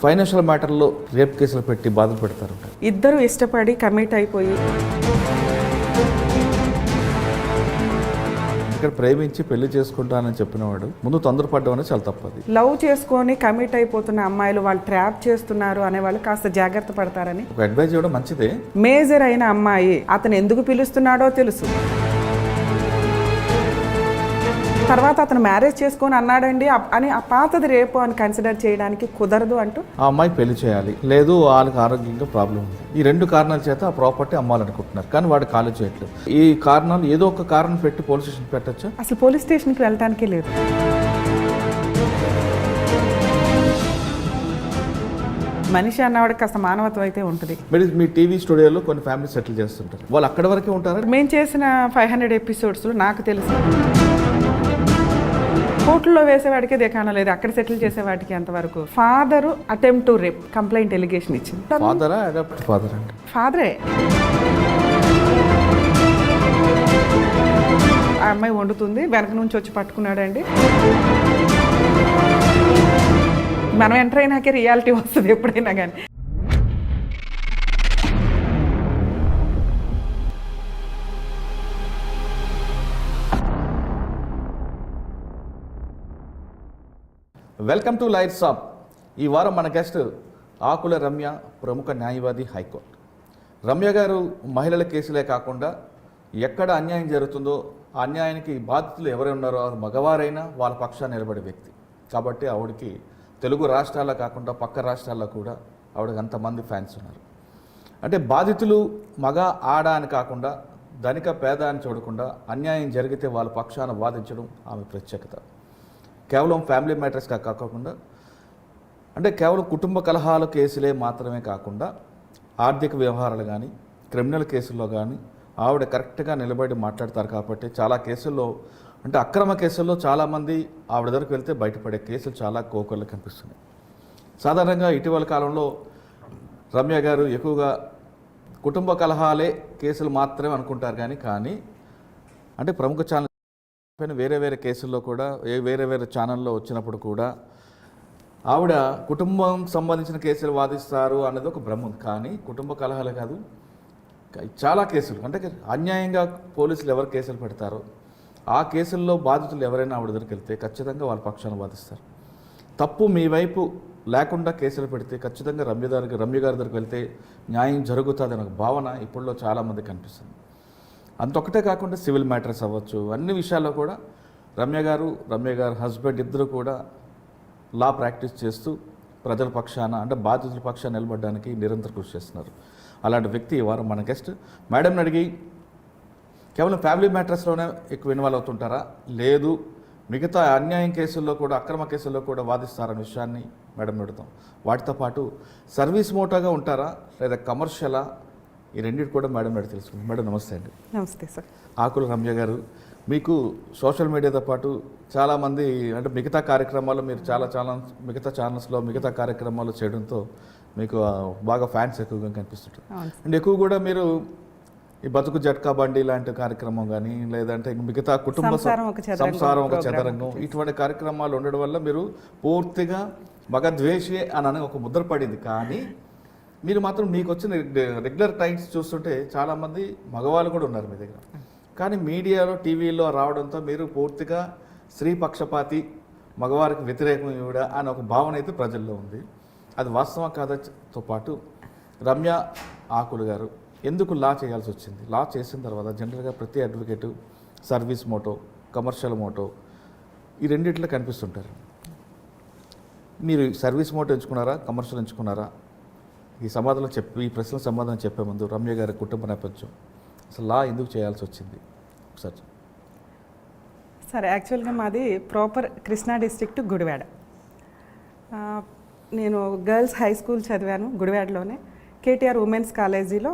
Financial మ్యాటర్లో rape కేసులు పెట్టి బాధలు పెడతారు. ఇద్దరు ఇష్టపడి కమిట్ అయిపోయి ఇక్కడ ప్రేమించి పెళ్లి చేసుకుంటానని చెప్పినవాడు ముందు తొందరపడ్డం అనేది చాలా తప్పది. లవ్ చేసుకొని కమిట్ అయిపోతున్న అమ్మాయిలు వాళ్ళు ట్రాప్ చేస్తున్నారు అనే వాళ్ళు కాస్త జాగ్రత్త పడతారని ఒక అడ్వైజ్ ఇవ్వడం మంచిదే. మేజర్ అయిన అమ్మాయి అతను ఎందుకు పిలుస్తున్నాడో తెలుసు. తర్వాత అతను మ్యారేజ్ చేసుకొని అన్నాడండి అని ఆ పాతది రేపు అని కన్సిడర్ చేయడానికి కుదరదు అంటూ ఆ అమ్మాయి పెళ్లి చేయాలి, లేదు వాళ్ళకి ఆరోగ్యంగా ప్రాబ్లం ఉంది. ఈ రెండు కారణాల చేత ఆ ప్రాపర్టీ అమ్మాలనుకుంటున్నారు, కానీ వాడు ఖాళీ చేయట్లేదు. ఈ కారణాలు ఏదో ఒక కారణం పెట్టి పోలీస్ స్టేషన్ పెట్టచ్చా? అసలు పోలీస్ స్టేషన్కి వెళ్ళటానికే లేదు. మనిషి అన్నవాడికి కాస్త మానవత్వం అయితే ఉంటుంది. మీరు మీ టీవీ స్టూడియోలో కొన్ని ఫ్యామిలీ సెటిల్ చేస్తుంటారు, వాళ్ళు అక్కడి వరకే ఉంటారు. మేము చేసిన 500 ఎపిసోడ్స్లో నాకు తెలుసు కోర్టులో వేసేవాడికి దేకాణం లేదు, అక్కడ సెటిల్ చేసేవాడికి అంతవరకు. Father attempt to rape complaint allegation ఇచ్చింది. ఫాదరా అడాప్ట్ ఫాదర్ అంటే ఫాదరే. ఆ అమ్మాయి వండుతుంది, వెనక నుంచి వచ్చి పట్టుకున్నాడండి. మనం ఎంటర్ అయినాకే రియాలిటీ వస్తుంది ఎప్పుడైనా కానీ. Welcome to light shop. ఈ వారం మన గెస్ట్ ఆకుల రమ్య, ప్రముఖ న్యాయవాది, హైకోర్టు. రమ్య గారు మహిళల కేసులే కాకుండా ఎక్కడ అన్యాయం జరుగుతుందో ఆ అన్యాయానికి బాధితులు ఎవరు ఉన్నారో అది మగవారైనా వాళ్ళ పక్షాన్ని నిలబడే వ్యక్తి. కాబట్టి ఆవిడకి తెలుగు రాష్ట్రాల్లో కాకుండా పక్క రాష్ట్రాల్లో కూడా ఆవిడకి అంతమంది ఫ్యాన్స్ ఉన్నారు. అంటే బాధితులు మగ ఆడ అని కాకుండా ధనిక పేద అని చూడకుండా అన్యాయం జరిగితే వాళ్ళ పక్షాన వాదించడం ఆమె ప్రత్యేకత. కేవలం ఫ్యామిలీ మ్యాటర్స్గా కాకుండా అంటే కేవలం కుటుంబ కలహాల కేసులే మాత్రమే కాకుండా ఆర్థిక వ్యవహారాలు కానీ క్రిమినల్ కేసుల్లో కానీ ఆవిడ కరెక్ట్గా నిలబడి మాట్లాడతారు. కాబట్టి చాలా కేసుల్లో అంటే అక్రమ కేసుల్లో చాలామంది ఆవిడ దగ్గరికి వెళ్తే బయటపడే కేసులు చాలా కోకొల్లు కనిపిస్తున్నాయి. సాధారణంగా ఇటీవల కాలంలో రమ్య గారు ఎక్కువగా కుటుంబ కలహాలే కేసులు మాత్రమే అనుకుంటారు. కానీ అంటే ప్రముఖ ఛానల్ వేరే వేరే కేసుల్లో కూడా వేరే వేరే ఛానల్లో వచ్చినప్పుడు కూడా ఆవిడ కుటుంబం సంబంధించిన కేసులు వాదిస్తారు అన్నది ఒక భ్రమ ఉంది. కానీ కుటుంబ కలహాలే కాదు, చాలా కేసులు అంటే అన్యాయంగా పోలీసులు ఎవరు కేసులు పెడతారో ఆ కేసుల్లో బాధితులు ఎవరైనా ఆవిడ దగ్గరికి వెళ్తే ఖచ్చితంగా వాళ్ళ పక్షాన్ని వాదిస్తారు. తప్పు మీ వైపు లేకుండా కేసులు పెడితే ఖచ్చితంగా రమ్య గారి దగ్గరికి వెళ్తే న్యాయం జరుగుతుంది అనే భావన ఇప్పుడులో చాలామంది కనిపిస్తుంది. అంతొక్కటే కాకుండా సివిల్ మ్యాటర్స్ అవ్వచ్చు, అన్ని విషయాల్లో కూడా రమ్య గారు హస్బెండ్ ఇద్దరు కూడా లా ప్రాక్టీస్ చేస్తూ ప్రజల పక్షాన అంటే బాధితుల పక్షాన నిలబడడానికి నిరంతరం కృషి చేస్తున్నారు. అలాంటి వ్యక్తి ఈ వారం మన గెస్ట్. మేడంని అడిగి కేవలం ఫ్యామిలీ మ్యాటర్స్లోనే ఎక్కువ ఇన్వాల్వ్ అవుతుంటారా, లేదు మిగతా అన్యాయం కేసుల్లో కూడా అక్రమ కేసుల్లో కూడా వాదిస్తారనే విషయాన్ని మేడం అడుగుతాం. వాటితో పాటు సర్వీస్ మోటోగా ఉంటారా లేదా కమర్షియలా, ఈ రెండింటి కూడా మేడం అడిగి తెలుసుకుంటాం. మేడం నమస్తే అండి. నమస్తే సార్. ఆకుల రమ్య గారు, మీకు సోషల్ మీడియాతో పాటు చాలామంది అంటే మిగతా కార్యక్రమాలు మీరు చాలా మిగతా ఛానల్స్లో మిగతా కార్యక్రమాలు చేయడంతో మీకు బాగా ఫ్యాన్స్ ఎక్కువగా కనిపిస్తుంటారు. అండ్ ఎక్కువ కూడా మీరు ఈ బతుకు జట్కా బండి లాంటి కార్యక్రమం కానీ లేదంటే మిగతా కుటుంబ సంసారం ఒక చదరంగం ఇటువంటి కార్యక్రమాలు ఉండడం వల్ల మీరు పూర్తిగా మగద్వేషి అని ఒక ముద్ర పడింది. కానీ మీరు మాత్రం మీకు వచ్చిన రెగ్యులర్ టైమ్స్ చూస్తుంటే చాలామంది మగవాళ్ళు కూడా ఉన్నారు మీ దగ్గర. కానీ మీడియాలో టీవీలో రావడంతో మీరు పూర్తిగా స్త్రీ పక్షపాతి, మగవారికి వ్యతిరేకం ఇవిడ అని ఒక భావన అయితే ప్రజల్లో ఉంది. అది వాస్తవం కాదతో పాటు రమ్య ఆకులు గారు ఎందుకు లా చేయాల్సి వచ్చింది? లా చేసిన తర్వాత జనరల్గా ప్రతి advocate service motto, commercial motto ఈ రెండిట్లో కనిపిస్తుంటారు. మీరు సర్వీస్ మోటో ఎంచుకున్నారా, కమర్షియల్ ఎంచుకున్నారా? ఈ ప్రశ్నల సమాధానం చెప్పే ముందు రమ్య గారి కుటుంబ నేపథ్యం, అసలు లా ఎందుకు చేయాల్సి వచ్చింది సార్? యాక్చువల్గా మాది ప్రాపర్ కృష్ణా డిస్ట్రిక్ట్ గుడివాడ. నేను గర్ల్స్ హై స్కూల్ చదివాను గుడివాడలోనే. కేటీఆర్ ఉమెన్స్ కాలేజీలో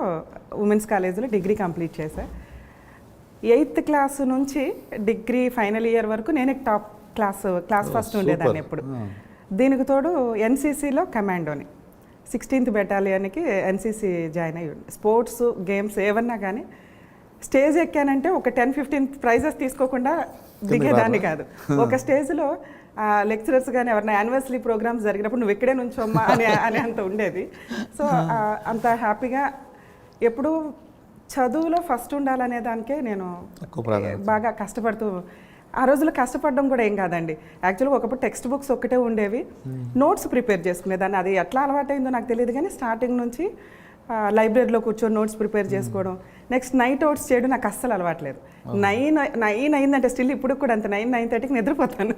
డిగ్రీ కంప్లీట్ చేశాను. 8th క్లాస్ నుంచి డిగ్రీ ఫైనల్ ఇయర్ వరకు నేనే టాప్ క్లాస్ ఫస్ట్ ఉండేదాన్ని ఎప్పుడు. దీనికి తోడు ఎన్సీసీలో కమాండోని 16th బెటాలియన్కి ఎన్సీసీ జాయిన్ అయ్యి స్పోర్ట్స్ గేమ్స్ ఏమన్నా కానీ స్టేజ్ ఎక్కానంటే ఒక 10-15 ప్రైజెస్ తీసుకోకుండా దిగేదాన్ని కాదు. ఒక స్టేజ్లో లెక్చరర్స్ కానీ ఎవరైనా యానివర్సరీ ప్రోగ్రామ్స్ జరిగినప్పుడు నువ్వు ఇక్కడే నుంచోమ్మా అని అంత ఉండేది. సో అంత హ్యాపీగా ఎప్పుడు చదువులో ఫస్ట్ ఉండాలనే దానికే నేను బాగా కష్టపడుతూ, ఆ రోజుల్లో కష్టపడడం కూడా ఏం కాదండి. యాక్చువల్గా ఒకప్పుడు టెక్స్ట్ బుక్స్ ఒక్కటే ఉండేవి, నోట్స్ ప్రిపేర్ చేసుకునేదాన్ని. అది ఎట్లా అలవాటైందో నాకు తెలియదు కానీ స్టార్టింగ్ నుంచి లైబ్రరీలో కూర్చొని నోట్స్ ప్రిపేర్ చేసుకోవడం, నెక్స్ట్ నైట్ అవుట్స్ చేయడం నాకు అస్సలు అలవాట్లేదు. 9 అయిందంటే స్టిల్ ఇప్పుడు కూడా అంత 9-9:30కి నిద్రపోతాను.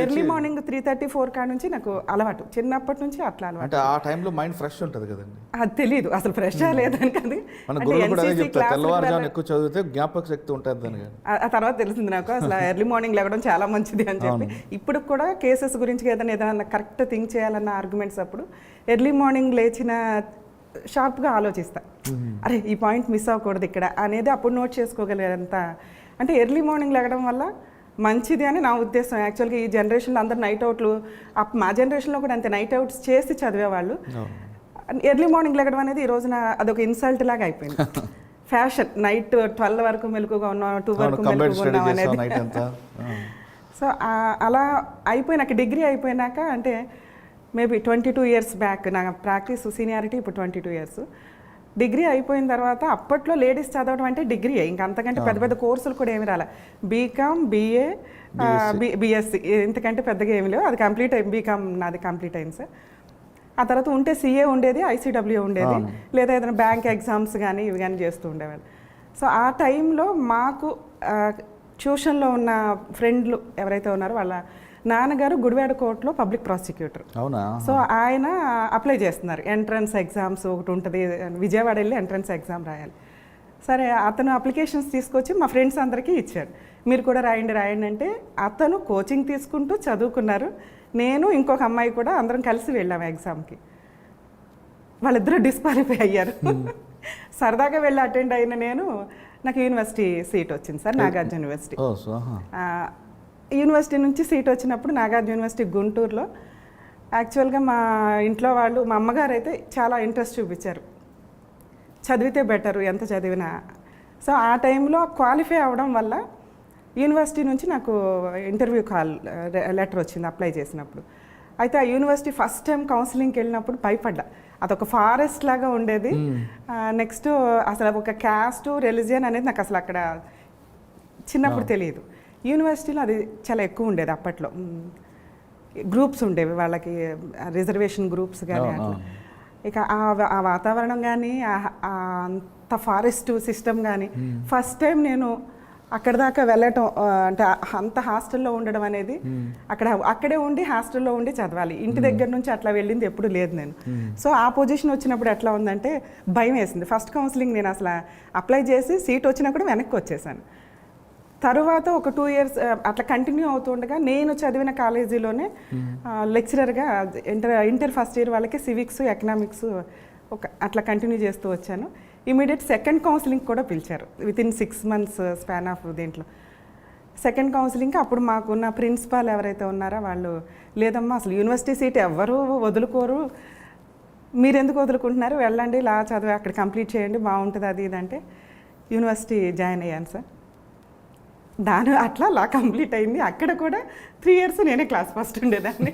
ఎర్లీ మార్నింగ్ 3:30-4 కాడ నుంచి నాకు అలవాటు, చిన్నప్పటి నుంచి అట్లా అలవాటు. అంటే ఆ టైంలో మైండ్ ఫ్రెష్ ఉంటుంది కదండి. అది తెలియదు అసలు ఫ్రెష్ లేదని కాదు. తెల్లవారుజామున ఎక్కువ చదివితే జ్ఞాపక శక్తి ఉంటుంది. ఆ తర్వాత తెలిసింది నాకు అసలు ఎర్లీ మార్నింగ్ లేవడం చాలా మంచిది అని చెప్పి. ఇప్పుడు కూడా కేసెస్ గురించి ఏదైనా కరెక్ట్ థింక్ చేయాలన్న ఆర్గ్యుమెంట్స్ అప్పుడు ఎర్లీ మార్నింగ్ లేచిన షార్ప్గా ఆలోచిస్తా, అరే ఈ పాయింట్ మిస్ అవ్వకూడదు ఇక్కడ అనేది అప్పుడు నోట్ చేసుకోగలిగేంత. అంటే ఎర్లీ మార్నింగ్ లేగడం వల్ల మంచిది అని నా ఉద్దేశం. యాక్చువల్గా ఈ జనరేషన్లో అందరు నైట్ అవుట్లు, మా జనరేషన్లో కూడా అంతే నైట్ అవుట్స్ చేసి చదివేవాళ్ళు. ఎర్లీ మార్నింగ్ లేగడం అనేది ఈ రోజున అదొక ఇన్సల్ట్ లాగా అయిపోయింది. ఫ్యాషన్, నైట్ 12 వరకు మెలకుగా ఉన్నాం, 2 వరకు మెలకుగా ఉన్నాం అనేది. సో అలా అయిపోయినాక డిగ్రీ అయిపోయినాక అంటే మేబీ 22 ఇయర్స్ బ్యాక్ నా ప్రాక్టీస్ సీనియారిటీ ఇప్పుడు 22 ఇయర్స్. డిగ్రీ అయిపోయిన తర్వాత అప్పట్లో లేడీస్ చదవడం అంటే డిగ్రీ, ఇంకా అంతకంటే పెద్ద పెద్ద కోర్సులు కూడా ఏమి రాలే. బీకామ్, BA, BSc ఇంతకంటే పెద్దగా ఏమి లేవు. అది కంప్లీట్ అయింది, బీకామ్ నాది కంప్లీట్ అయింది సార్. ఆ తర్వాత ఉంటే CA ఉండేది, ICW ఉండేది, లేదా ఏదైనా బ్యాంక్ ఎగ్జామ్స్ కానీ ఇవి కానీ చేస్తూ ఉండేవాళ్ళు. సో ఆ టైంలో మాకు ట్యూషన్లో ఉన్న ఫ్రెండ్లు ఎవరైతే ఉన్నారో వాళ్ళ నాన్నగారు గుడివాడ కోర్టులో పబ్లిక్ ప్రాసిక్యూటర్. అవునా? సో ఆయన అప్లై చేస్తున్నారు, ఎంట్రన్స్ ఎగ్జామ్స్ ఒకటి ఉంటుంది, విజయవాడ వెళ్ళి ఎంట్రన్స్ ఎగ్జామ్ రాయాలి. సరే అతను అప్లికేషన్స్ తీసుకొచ్చి మా ఫ్రెండ్స్ అందరికీ ఇచ్చాడు, మీరు కూడా రాయండి అంటే అతను కోచింగ్ తీసుకుంటూ చదువుకున్నారు. నేను ఇంకొక అమ్మాయి కూడా అందరం కలిసి వెళ్ళాము ఎగ్జామ్కి. వాళ్ళిద్దరూ డిస్క్వాలిఫై అయ్యారు. సరదాగా వెళ్ళి అటెండ్ అయిన నేను, నాకు యూనివర్సిటీ సీట్ వచ్చింది సార్, నాగార్జున యూనివర్సిటీ. యూనివర్సిటీ నుంచి సీట్ వచ్చినప్పుడు నాగార్జున యూనివర్సిటీ గుంటూరులో. యాక్చువల్గా మా ఇంట్లో వాళ్ళు, మా అమ్మగారు అయితే చాలా ఇంట్రెస్ట్ చూపించారు, చదివితే బెటరు ఎంత చదివినా. సో ఆ టైంలో క్వాలిఫై అవ్వడం వల్ల యూనివర్సిటీ నుంచి నాకు ఇంటర్వ్యూ లెటర్ వచ్చింది అప్లై చేసినప్పుడు. అయితే ఆ యూనివర్సిటీ ఫస్ట్ టైం కౌన్సిలింగ్కి వెళ్ళినప్పుడు భయపడ్డా. అదొక ఫారెస్ట్ లాగా ఉండేది. నెక్స్ట్ అసలు ఒక క్యాస్ట్, రిలీజియన్ అనేది నాకు అసలు అక్కడ చిన్నప్పుడు తెలియదు. యూనివర్సిటీలో అది చాలా ఎక్కువ ఉండేది అప్పట్లో. గ్రూప్స్ ఉండేవి వాళ్ళకి, రిజర్వేషన్ గ్రూప్స్ కానీ అట్లా. ఇక ఆ వాతావరణం కానీ అంత ఫారెస్ట్ సిస్టమ్ కానీ ఫస్ట్ టైం నేను అక్కడ దాకా వెళ్ళటం, అంటే అంత హాస్టల్లో ఉండడం అనేది, అక్కడే ఉండి హాస్టల్లో ఉండి చదవాలి. ఇంటి దగ్గర నుంచి అట్లా వెళ్ళింది ఎప్పుడు లేదు నేను. సో ఆ పొజిషన్ వచ్చినప్పుడు ఎట్లా ఉందంటే భయం వేసింది. ఫస్ట్ కౌన్సిలింగ్ నేను అసలు అప్లై చేసి సీట్ వచ్చినా కూడా వెనక్కి వచ్చేసాను. తర్వాత ఒక 2 ఇయర్స్ అట్లా కంటిన్యూ అవుతుండగా నేను చదివిన కాలేజీలోనే లెక్చరర్గా ఇంటర్ ఫస్ట్ ఇయర్ వాళ్ళకి సివిక్స్, ఎకనామిక్స్ అట్లా కంటిన్యూ చేస్తూ వచ్చాను. ఇమీడియట్ సెకండ్ కౌన్సిలింగ్ కూడా పిలిచారు వితిన్ 6 months స్పాన్ ఆఫ్ దీంట్లో. సెకండ్ కౌన్సిలింగ్కి అప్పుడు మాకున్న ప్రిన్సిపాల్ ఎవరైతే ఉన్నారో వాళ్ళు, లేదమ్మా అసలు యూనివర్సిటీ సీట్ ఎవ్వరూ వదులుకోరు, మీరెందుకు వదులుకుంటున్నారు, వెళ్ళండి లా చదివి అక్కడ కంప్లీట్ చేయండి బాగుంటుంది అది ఇది అంటే యూనివర్సిటీ జాయిన్ అయ్యాను సార్. అట్లా లా కంప్లీట్ అయింది. అక్కడ కూడా 3 years నేనే క్లాస్ ఫస్ట్ ఉండేదాన్ని.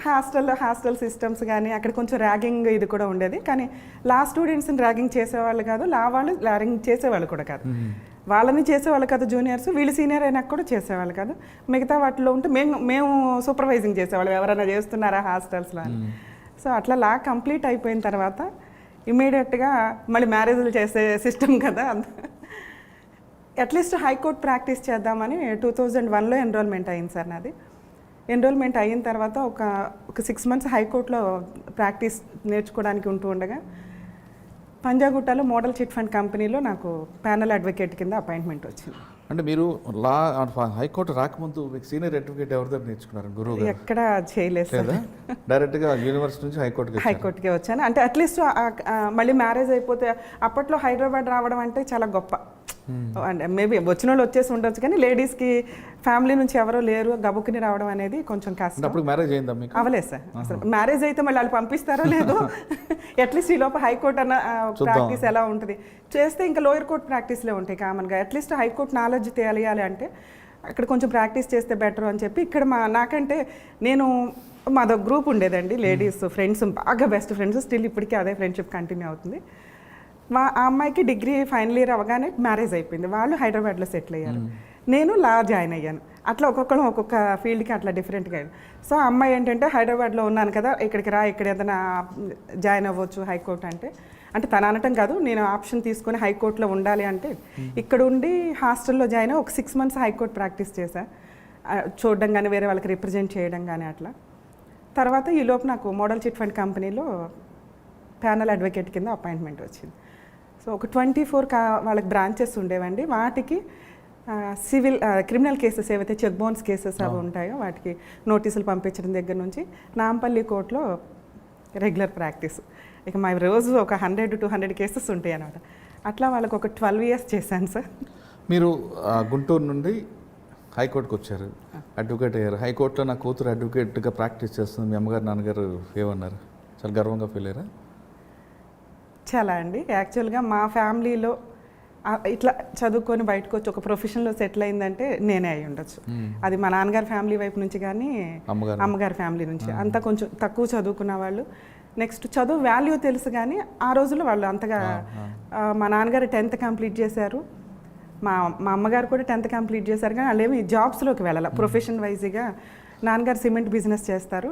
హాస్టల్ సిస్టమ్స్ కానీ అక్కడ కొంచెం ర్యాగింగ్ ఇది కూడా ఉండేది. కానీ లా స్టూడెంట్స్ని ర్యాగింగ్ చేసేవాళ్ళు కాదు, లా వాళ్ళు ర్యాగింగ్ చేసేవాళ్ళు కూడా కాదు. వాళ్ళని చేసేవాళ్ళు కాదు జూనియర్స్, వీళ్ళు సీనియర్ అయినా కూడా చేసేవాళ్ళు కాదు. మిగతా వాటిలో ఉంటే మేము సూపర్వైజింగ్ చేసేవాళ్ళు, ఎవరైనా చేస్తున్నారా హాస్టల్స్లో అని. సో అట్లా లా కంప్లీట్ అయిపోయిన తర్వాత ఇమీడియట్గా మళ్ళీ మ్యారేజ్లు చేసే సిస్టమ్ కదా, అట్లీస్ట్ హైకోర్టు ప్రాక్టీస్ చేద్దామని 2001లో ఎన్రోల్మెంట్ అయింది సార్ నాది. ఎన్రోల్మెంట్ అయిన తర్వాత ఒక 6 months హైకోర్టులో ప్రాక్టీస్ నేర్చుకోవడానికి ఉంటూ ఉండగా పంజాగుట్టలో మోడల్ చిట్ ఫండ్ కంపెనీలో నాకు ప్యానల్ అడ్వకేట్ కింద అపాయింట్మెంట్ వచ్చింది. అంటే మీరు హైకోర్టు రాకముందు మీకు సీనియర్ అడ్వకేట్ ఎవరి దగ్గర నేర్చుకున్నారు? గురువు ఎక్కడ చేయలేదు సార్, డైరెక్ట్గా యూనివర్సిటీ నుంచి హైకోర్టుకే వచ్చాను. అంటే అట్లీస్ట్ మళ్ళీ మ్యారేజ్ అయిపోతే అప్పట్లో హైదరాబాద్ రావడం అంటే చాలా గొప్ప. అంటే మేబీ వచ్చిన వాళ్ళు వచ్చేసి ఉండొచ్చు కానీ లేడీస్కి ఫ్యామిలీ నుంచి ఎవరో లేరు గబుక్కుని రావడం అనేది కొంచెం కష్టం. అప్పుడు మ్యారేజ్ అయిందా మీకు? అవలేదు సార్. అసలు మ్యారేజ్ అయితే మళ్ళీ వాళ్ళు పంపిస్తారో లేదో అట్లీస్ట్ ఈ లోపు హైకోర్టు అన్న ప్రాక్టీస్ ఎలా ఉంటుంది చేస్తే ఇంకా లోయర్ కోర్ట్ ప్రాక్టీస్లే ఉంటాయి కామన్గా. అట్లీస్ట్ హైకోర్టు నాలెడ్జ్ తెలియాలి అంటే అక్కడ కొంచెం ప్రాక్టీస్ చేస్తే బెటర్ అని చెప్పి ఇక్కడ నాకంటే మాదో గ్రూప్ ఉండేదండి లేడీస్ ఫ్రెండ్స్, బాగా బెస్ట్ ఫ్రెండ్స్, స్టిల్ ఇప్పటికీ అదే ఫ్రెండ్షిప్ కంటిన్యూ అవుతుంది. ఆ అమ్మాయికి డిగ్రీ ఫైనల్ ఇయర్ అవ్వగానే మ్యారేజ్ అయిపోయింది. వాళ్ళు హైదరాబాద్లో సెటిల్ అయ్యారు, నేను లా జాయిన్ అయ్యాను. అట్లా ఒక్కొక్కరు ఒక్కొక్క ఫీల్డ్కి అట్లా డిఫరెంట్గా. సో ఆ అమ్మాయి ఏంటంటే హైదరాబాద్లో ఉన్నాను కదా ఇక్కడికి రా, ఇక్కడ ఏదైనా జాయిన్ అవ్వచ్చు హైకోర్టు అంటే తను అనటం కాదు, నేను ఆప్షన్ తీసుకొని హైకోర్టులో ఉండాలి అంటే ఇక్కడ ఉండి హాస్టల్లో జాయిన్ అయ్యి ఒక 6 months హైకోర్టు ప్రాక్టీస్ చేశా, చూడడం కానీ వేరే వాళ్ళకి రిప్రజెంట్ చేయడం కానీ అట్లా. తర్వాత ఈ లోపు నాకు మోడల్ చిట్ ఫండ్ కంపెనీలో ప్యానల్ అడ్వకేట్ కింద అపాయింట్మెంట్ వచ్చింది. సో ఒక 24 వాళ్ళకి బ్రాంచెస్ ఉండేవండి. వాటికి సివిల్ క్రిమినల్ కేసెస్ ఏవైతే చెక్ బౌన్స్ కేసెస్ అవి ఉంటాయో వాటికి నోటీసులు పంపించడం దగ్గర నుంచి నాంపల్లి కోర్టులో రెగ్యులర్ ప్రాక్టీస్. ఇక మా రోజు ఒక 100 to 200 కేసెస్ ఉంటాయి అన్నమాట. అట్లా వాళ్ళకి ఒక 12 years చేశాను సార్. మీరు గుంటూరు నుండి హైకోర్టుకు వచ్చారు, అడ్వకేట్ అయ్యారు. హైకోర్టులో నా కూతురు అడ్వకేట్గా ప్రాక్టీస్ చేస్తుంది, మీ అమ్మగారు నాన్నగారు ఏమన్నారు? చాలా గర్వంగా ఫీల్ అయ్యారా? చాలా అండి. యాక్చువల్గా మా ఫ్యామిలీలో ఇట్లా చదువుకొని బయటకు వచ్చి ఒక ప్రొఫెషన్లో సెటిల్ అయిందంటే నేనే అయి ఉండొచ్చు. అది మా నాన్నగారి ఫ్యామిలీ వైపు నుంచి కానీ అమ్మగారి ఫ్యామిలీ నుంచి. అంతా కొంచెం తక్కువ చదువుకున్న వాళ్ళు, నెక్స్ట్ చదువు వాల్యూ తెలుసు కానీ ఆ రోజుల్లో వాళ్ళు అంతగా మా నాన్నగారు 10th కంప్లీట్ చేశారు, మా అమ్మగారు కూడా 10th కంప్లీట్ చేశారు కానీ వాళ్ళు ఏమి జాబ్స్లోకి వెళ్ళాలి. ప్రొఫెషన్ వైజ్గా నాన్నగారు సిమెంట్ బిజినెస్ చేస్తారు,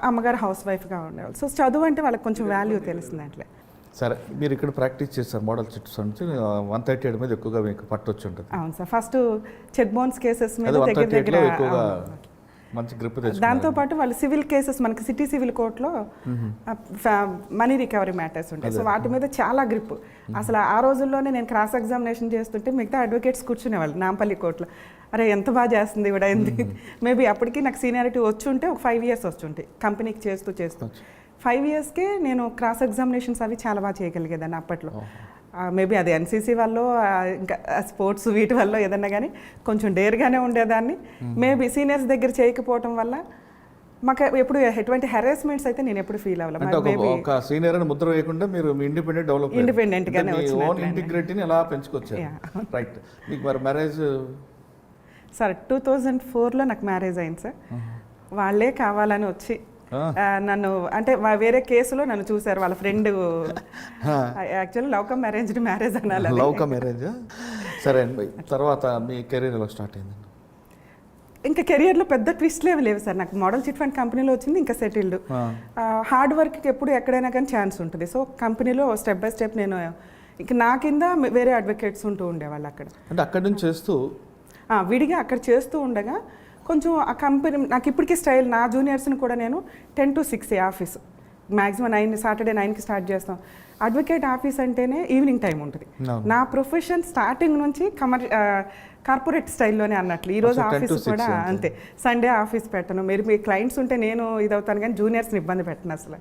అమ్మగారు హౌస్ వైఫ్గా ఉండేవాళ్ళు. సో చదువు అంటే వాళ్ళకి కొంచెం వాల్యూ తెలిసింది అట్లే. సరే, మీరు ఇక్కడ ప్రాక్టీస్ చేస్తారు మోడల్ చిట్స్ నుంచి 138 మీద ఎక్కువగా మీకు పట్టు వచ్చి ఉంటుంది. అవును sir. First cheque bounce cases మీద దగ్గర ఎక్కువగా మంచి గ్రిప్ తెచ్చుకున్నారు. దాంతోపాటు వాళ్ళు సివిల్ కేసెస్ మనకి సిటీ సివిల్ కోర్టులో మనీ రికవరీ మ్యాటర్స్ ఉంటాయి. సో వాటి మీద చాలా గ్రిప్. అసలు ఆ రోజుల్లోనే నేను క్రాస్ ఎగ్జామినేషన్ చేస్తుంటే మిగతా అడ్వకేట్స్ కూర్చునేవాళ్ళు నాంపల్లి కోర్టులో. అరే ఎంత బాగా చేస్తుంది ఇవిడ ఏంది. మేబీ అప్పటికి నాకు సీనియారిటీ వచ్చి ఉంటే ఒక 5 years వచ్చుంటాయి కంపెనీకి చేస్తూ 5 yearsకే నేను క్రాస్ ఎగ్జామినేషన్స్ అవి చాలా బాగా చేయగలిగేదాన్ని అప్పట్లో. మేబీ అది ఎన్సీసీ వల్ల ఇంకా స్పోర్ట్స్ వీటి వల్ల ఏదన్నా కానీ కొంచెం డేర్గానే ఉండేదాన్ని. మేబీ సీనియర్స్ దగ్గర చేయకపోవటం వల్ల మాకు ఎప్పుడు ఎటువంటి హెరాస్మెంట్స్ అయితే నేను ఎప్పుడు ఫీల్ అవ్వలేదు. ఒక సీనియర్ అని ముద్ర వేయకుండా మీరు ఇండిపెండెంట్గానే ఓన్ ఇంటిగ్రిటీని ఎలా పెంచుకొచ్చారు. రైట్. మీకు మరి మ్యారేజ్ సార్ 2004లో నాకు మ్యారేజ్ అయింది సార్. వాళ్ళే కావాలని వచ్చి నన్ను అంటే వేరే కేసులో నన్ను చూశారు వాళ్ళ friend. Actually love come arranged marriage అనాలి. Love come arrange. సరే అండి, తర్వాత మీ కెరీర్ ఎలా స్టార్ట్ అయింది? ఇంకా కెరియర్లో పెద్ద ట్విస్ట్లు ఏమి లేవు సార్. నాకు మోడల్ చిట్ ఫండ్ కంపెనీలో వచ్చింది, ఇంకా సెటిల్డ్. హార్డ్ వర్క్కి ఎప్పుడు ఎక్కడైనా కానీ ఛాన్స్ ఉంటుంది. సో కంపెనీలో స్టెప్ బై స్టెప్ నేను ఇక నా కింద వేరే అడ్వకేట్స్ ఉంటూ ఉండేవాళ్ళు అక్కడ. అంటే అక్కడి నుంచి చేస్తూ విడిగా అక్కడ చేస్తూ ఉండగా కొంచెం ఆ కంపెనీ నాకు ఇప్పటికీ స్టైల్. నా జూనియర్స్ని కూడా నేను 10 to 6 ఆఫీస్, మ్యాక్సిమం 9 Saturday 9కి స్టార్ట్ చేస్తాం. అడ్వకేట్ ఆఫీస్ అంటేనే ఈవినింగ్ టైం ఉంటుంది. నా ప్రొఫెషన్ స్టార్టింగ్ నుంచి కార్పొరేట్ స్టైల్లోనే అన్నట్లు. ఈరోజు ఆఫీస్ కూడా అంతే, సండే ఆఫీస్ పెట్టను. మీ క్లయింట్స్ ఉంటే నేను ఇదవుతాను కానీ జూనియర్స్ని ఇబ్బంది పెట్టను అసలు.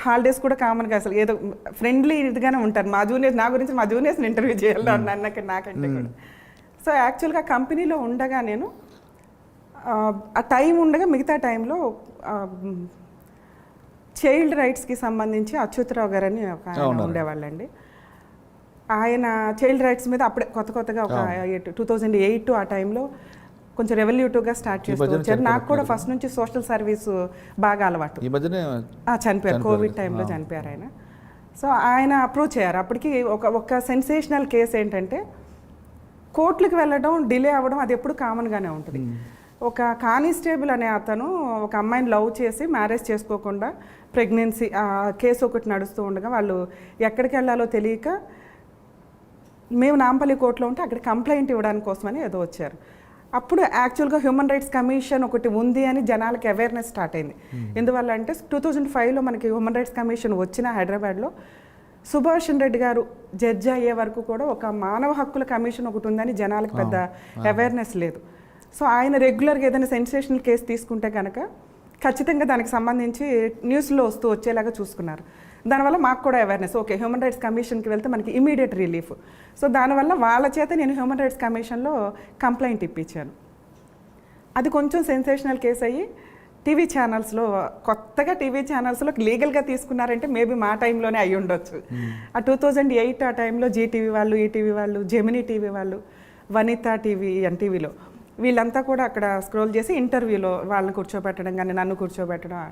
హాలిడేస్ కూడా కామన్గా అసలు ఏదో ఫ్రెండ్లీ ఇదిగానే ఉంటారు మా జూనియర్స్. నా గురించి మా జూనియర్స్ని ఇంటర్వ్యూ చేయాలి నాకంటే కూడా. సో యాక్చువల్గా కంపెనీలో ఉండగా నేను ఆ టైం ఉండగా మిగతా టైంలో చైల్డ్ రైట్స్కి సంబంధించి అచ్యుతరావు గారు అని ఒక ఆయన ఉండేవాళ్ళండి. ఆయన చైల్డ్ రైట్స్ మీద అప్పుడే కొత్తగా ఒక 2008 ఆ టైంలో కొంచెం రెవల్యూటివ్గా స్టార్ట్ చేస్తూ వచ్చారు. నాకు కూడా ఫస్ట్ నుంచి సోషల్ సర్వీస్ బాగా అలవాటు. చనిపోయారు, కోవిడ్ టైంలో చనిపోయారు ఆయన. సో ఆయన అప్రోచ్ అయ్యారు. అప్పటికి ఒక సెన్సేషనల్ కేసు ఏంటంటే కోర్టులకు వెళ్ళడం డిలే అవ్వడం అది ఎప్పుడు కామన్గానే ఉంటుంది. ఒక కానిస్టేబుల్ అనే అతను ఒక అమ్మాయిని లవ్ చేసి మ్యారేజ్ చేసుకోకుండా ప్రెగ్నెన్సీ కేసు ఒకటి నడుస్తూ ఉండగా వాళ్ళు ఎక్కడికి వెళ్ళాలో తెలియక మేము నాంపల్లి కోర్టులో ఉంటే అక్కడ కంప్లైంట్ ఇవ్వడానికి కోసమని ఏదో వచ్చారు. అప్పుడు యాక్చువల్గా హ్యూమన్ రైట్స్ కమిషన్ ఒకటి ఉంది అని జనాలకి అవేర్నెస్ స్టార్ట్ అయింది. ఎందువల్ల అంటే 2005లో మనకి హ్యూమన్ రైట్స్ కమిషన్ వచ్చిన హైదరాబాద్లో సుభాష్ రెడ్డి గారు జడ్జి అయ్యే వరకు కూడా ఒక మానవ హక్కుల కమిషన్ ఒకటి ఉందని జనాలకు పెద్ద అవేర్నెస్ లేదు. సో ఆయన రెగ్యులర్గా ఏదైనా సెన్సేషనల్ కేసు తీసుకుంటే కనుక ఖచ్చితంగా దానికి సంబంధించి న్యూస్లో వచ్చేలాగా చూసుకున్నారు. దానివల్ల మాకు కూడా అవేర్నెస్, ఓకే హ్యూమన్ రైట్స్ కమిషన్కి వెళ్తే మనకి ఇమీడియట్ రిలీఫ్. సో దానివల్ల వాళ్ళ చేత నేను హ్యూమన్ రైట్స్ కమిషన్లో కంప్లైంట్ ఇప్పించాను. అది కొంచెం సెన్సేషనల్ కేసు అయ్యి టీవీ ఛానల్స్లో, కొత్తగా టీవీ ఛానల్స్లో లీగల్గా తీసుకున్నారంటే మేబీ మా టైంలోనే అయ్యి ఉండొచ్చు. ఆ 2008 ఆ టైంలో జీటీవీ వాళ్ళు, ఈటీవీ వాళ్ళు, జెమినీ టీవీ వాళ్ళు, వనితా టీవీ, ఎన్టీవీలో వీళ్ళంతా కూడా అక్కడ స్క్రోల్ చేసి ఇంటర్వ్యూలో వాళ్ళని కూర్చోబెట్టడం కానీ నన్ను కూర్చోబెట్టడం.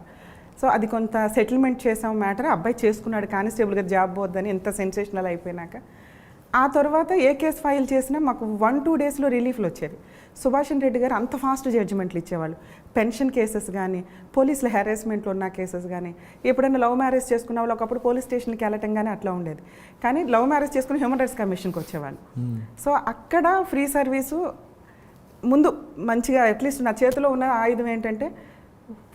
సో అది కొంత సెటిల్మెంట్ చేసాం మ్యాటర్. అబ్బాయి చేసుకున్నాడు కానిస్టేబుల్గా జాబ్ పోద్దని ఎంత సెన్సేషనల్ అయిపోయినాక. ఆ తర్వాత ఏ కేసు ఫైల్ చేసినా మాకు 1-2 డేస్లో రిలీఫ్లు వచ్చేది. సుభాషన్ రెడ్డి గారు అంత ఫాస్ట్ జడ్జిమెంట్లు ఇచ్చేవాళ్ళు. పెన్షన్ కేసెస్ కానీ, పోలీసుల హెరాస్మెంట్లో ఉన్న కేసెస్ కానీ, ఎప్పుడైనా లవ్ మ్యారేజ్ చేసుకున్న వాళ్ళు ఒకప్పుడు పోలీస్ స్టేషన్కి వెళ్ళటం కానీ అట్లా ఉండేది. కానీ లవ్ మ్యారేజ్ చేసుకుని హ్యూమన్ రైట్స్ కమిషన్కి వచ్చేవాళ్ళు. సో అక్కడ ఫ్రీ సర్వీసు ముందు మంచిగా, అట్లీస్ట్ నా చేతిలో ఉన్న ఆయుధం ఏంటంటే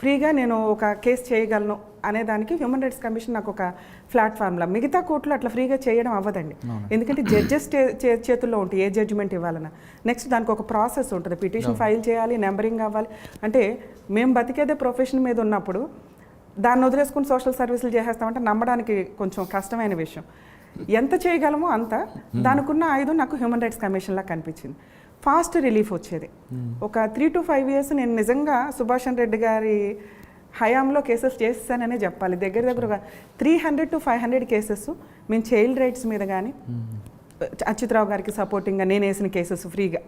ఫ్రీగా నేను ఒక కేసు చేయగలను అనేదానికి హ్యూమన్ రైట్స్ కమిషన్ నాకు ఒక ప్లాట్ఫామ్లా. మిగతా కోర్టులో అట్లా ఫ్రీగా చేయడం అవ్వదండి. ఎందుకంటే జడ్జెస్ చేతుల్లో ఉంటుంది ఏ జడ్జిమెంట్ ఇవ్వాలన్నా. నెక్స్ట్ దానికి ఒక ప్రాసెస్ ఉంటుంది, పిటిషన్ ఫైల్ చేయాలి, నెంబరింగ్ అవ్వాలి. అంటే మేము బతికేదే ప్రొఫెషన్ మీద ఉన్నప్పుడు దాన్ని వదిలేసుకుని సోషల్ సర్వీసులు చేసేస్తామంటే నమ్మడానికి కొంచెం కష్టమైన విషయం. ఎంత చేయగలమో అంత, దానికున్న ఆయుధం నాకు హ్యూమన్ రైట్స్ కమిషన్లా కనిపించింది. ఫాస్ట్ రిలీఫ్ వచ్చేది. ఒక 3 to 5 years నేను నిజంగా సుభాషన్ రెడ్డి గారి హయాంలో కేసెస్ చేస్తాననే చెప్పాలి. దగ్గర ఒక 300 to 500 కేసెస్ మేము చైల్డ్ రైట్స్ మీద కానీ, అచ్యుతరావు గారికి సపోర్టింగ్గా నేను వేసిన కేసెస్ ఫ్రీగా.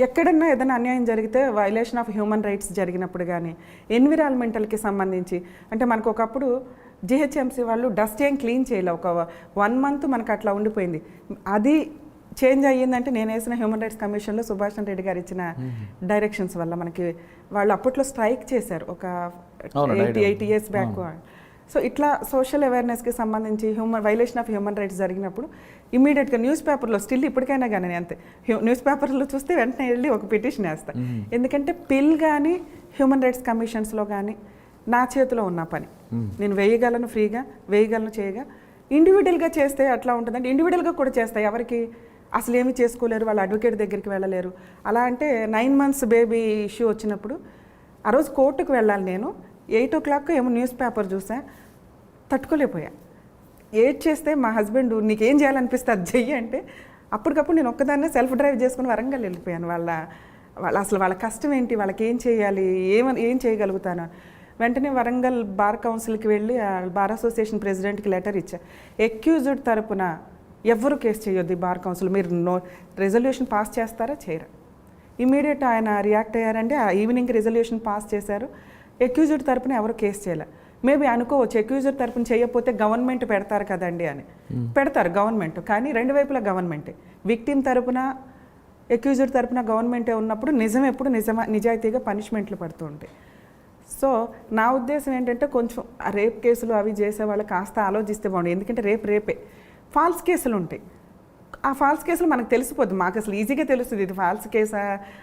ఎక్కడన్నా ఏదైనా అన్యాయం జరిగితే, వైలేషన్ ఆఫ్ హ్యూమన్ రైట్స్ జరిగినప్పుడు కానీ, ఎన్విరాన్మెంటల్కి సంబంధించి, అంటే మనకు ఒకప్పుడు జిహెచ్ఎంసీ వాళ్ళు డస్ట్ ఏం క్లీన్ చేయలే, ఒక 1 month మనకు అట్లా ఉండిపోయింది. అది చేంజ్ అయ్యిందంటే నేను వేసిన హ్యూమన్ రైట్స్ కమిషన్లో సుభాషన్ రెడ్డి గారు ఇచ్చిన డైరెక్షన్స్ వల్ల. మనకి వాళ్ళు అప్పట్లో స్ట్రైక్ చేశారు ఒక 8 years బ్యాక్. సో ఇట్లా సోషల్ అవేర్నెస్కి సంబంధించి వైలేషన్ ఆఫ్ హ్యూమన్ రైట్స్ జరిగినప్పుడు ఇమీడియట్గా న్యూస్ పేపర్లో, స్టిల్ ఇప్పటికైనా కానీ అంతే, న్యూస్ పేపర్లో చూస్తే వెంటనే వెళ్ళి ఒక పిటిషన్ వేస్తాను. ఎందుకంటే పిల్ కానీ హ్యూమన్ రైట్స్ కమిషన్స్లో కానీ నా చేతిలో ఉన్న పని. నేను వేయగలను, ఫ్రీగా వేయగలను, చేయగా. ఇండివిజువల్గా చేస్తే అట్లా ఉంటుందంటే ఇండివిజువల్గా కూడా చేస్తాయి. ఎవరికి అసలు ఏమీ చేసుకోలేరు, వాళ్ళ అడ్వకేట్ దగ్గరికి వెళ్ళలేరు. అలా అంటే 9 months బేబీ ఇష్యూ వచ్చినప్పుడు ఆ రోజు కోర్టుకు వెళ్ళాలి. నేను 8 o'clock ఏమో న్యూస్ పేపర్ చూసా, తట్టుకోలేకపోయా. ఏడ్ చేస్తే మా హస్బెండ్ నీకేం చేయాలనిపిస్తే అది చెయ్యి అంటే, అప్పటికప్పుడు నేను ఒక్కదాన్నే సెల్ఫ్ డ్రైవ్ చేసుకుని వరంగల్ వెళ్ళిపోయాను. అసలు వాళ్ళ కష్టం ఏంటి, వాళ్ళకి ఏం చేయాలి, ఏం చేయగలుగుతాను. వెంటనే వరంగల్ బార్ కౌన్సిల్కి వెళ్ళి బార్ అసోసియేషన్ ప్రెసిడెంట్కి లెటర్ ఇచ్చా. ఎక్యూజ్డ్ తరపున ఎవరు కేసు చేయొద్దు ఈ బార్ కౌన్సిల్, మీరు రెజల్యూషన్ పాస్ చేస్తారా చేయరా. ఇమీడియట్ ఆయన రియాక్ట్ అయ్యారండి. ఆ ఈవినింగ్ రెజల్యూషన్ పాస్ చేశారు. ఎక్యూజ్డ్ తరపున ఎవరు కేసు చేయలే. మేబీ అనుకోవచ్చు ఎక్యూజ్డ్ తరపున చేయకపోతే గవర్నమెంట్ పెడతారు కదండి అని. పెడతారు గవర్నమెంట్, కానీ 2 వైపులా గవర్నమెంటే. విక్టిమ్ తరపున, ఎక్యూజ్డ్ తరపున గవర్నమెంటే ఉన్నప్పుడు నిజం ఎప్పుడు నిజాయితీగా పనిష్మెంట్లు పడుతూ ఉంటాయి. సో నా ఉద్దేశం ఏంటంటే కొంచెం రేప్ కేసులు అవి చేసేవాళ్ళు కాస్త ఆలోచిస్తే బాగుంది. ఎందుకంటే రేపే ఫాల్స్ కేసులు ఉంటాయి. ఆ ఫాల్స్ కేసులు మనకు తెలిసిపోద్ది, మాకు అసలు ఈజీగా తెలుస్తుంది ఇది ఫాల్స్ కేసా,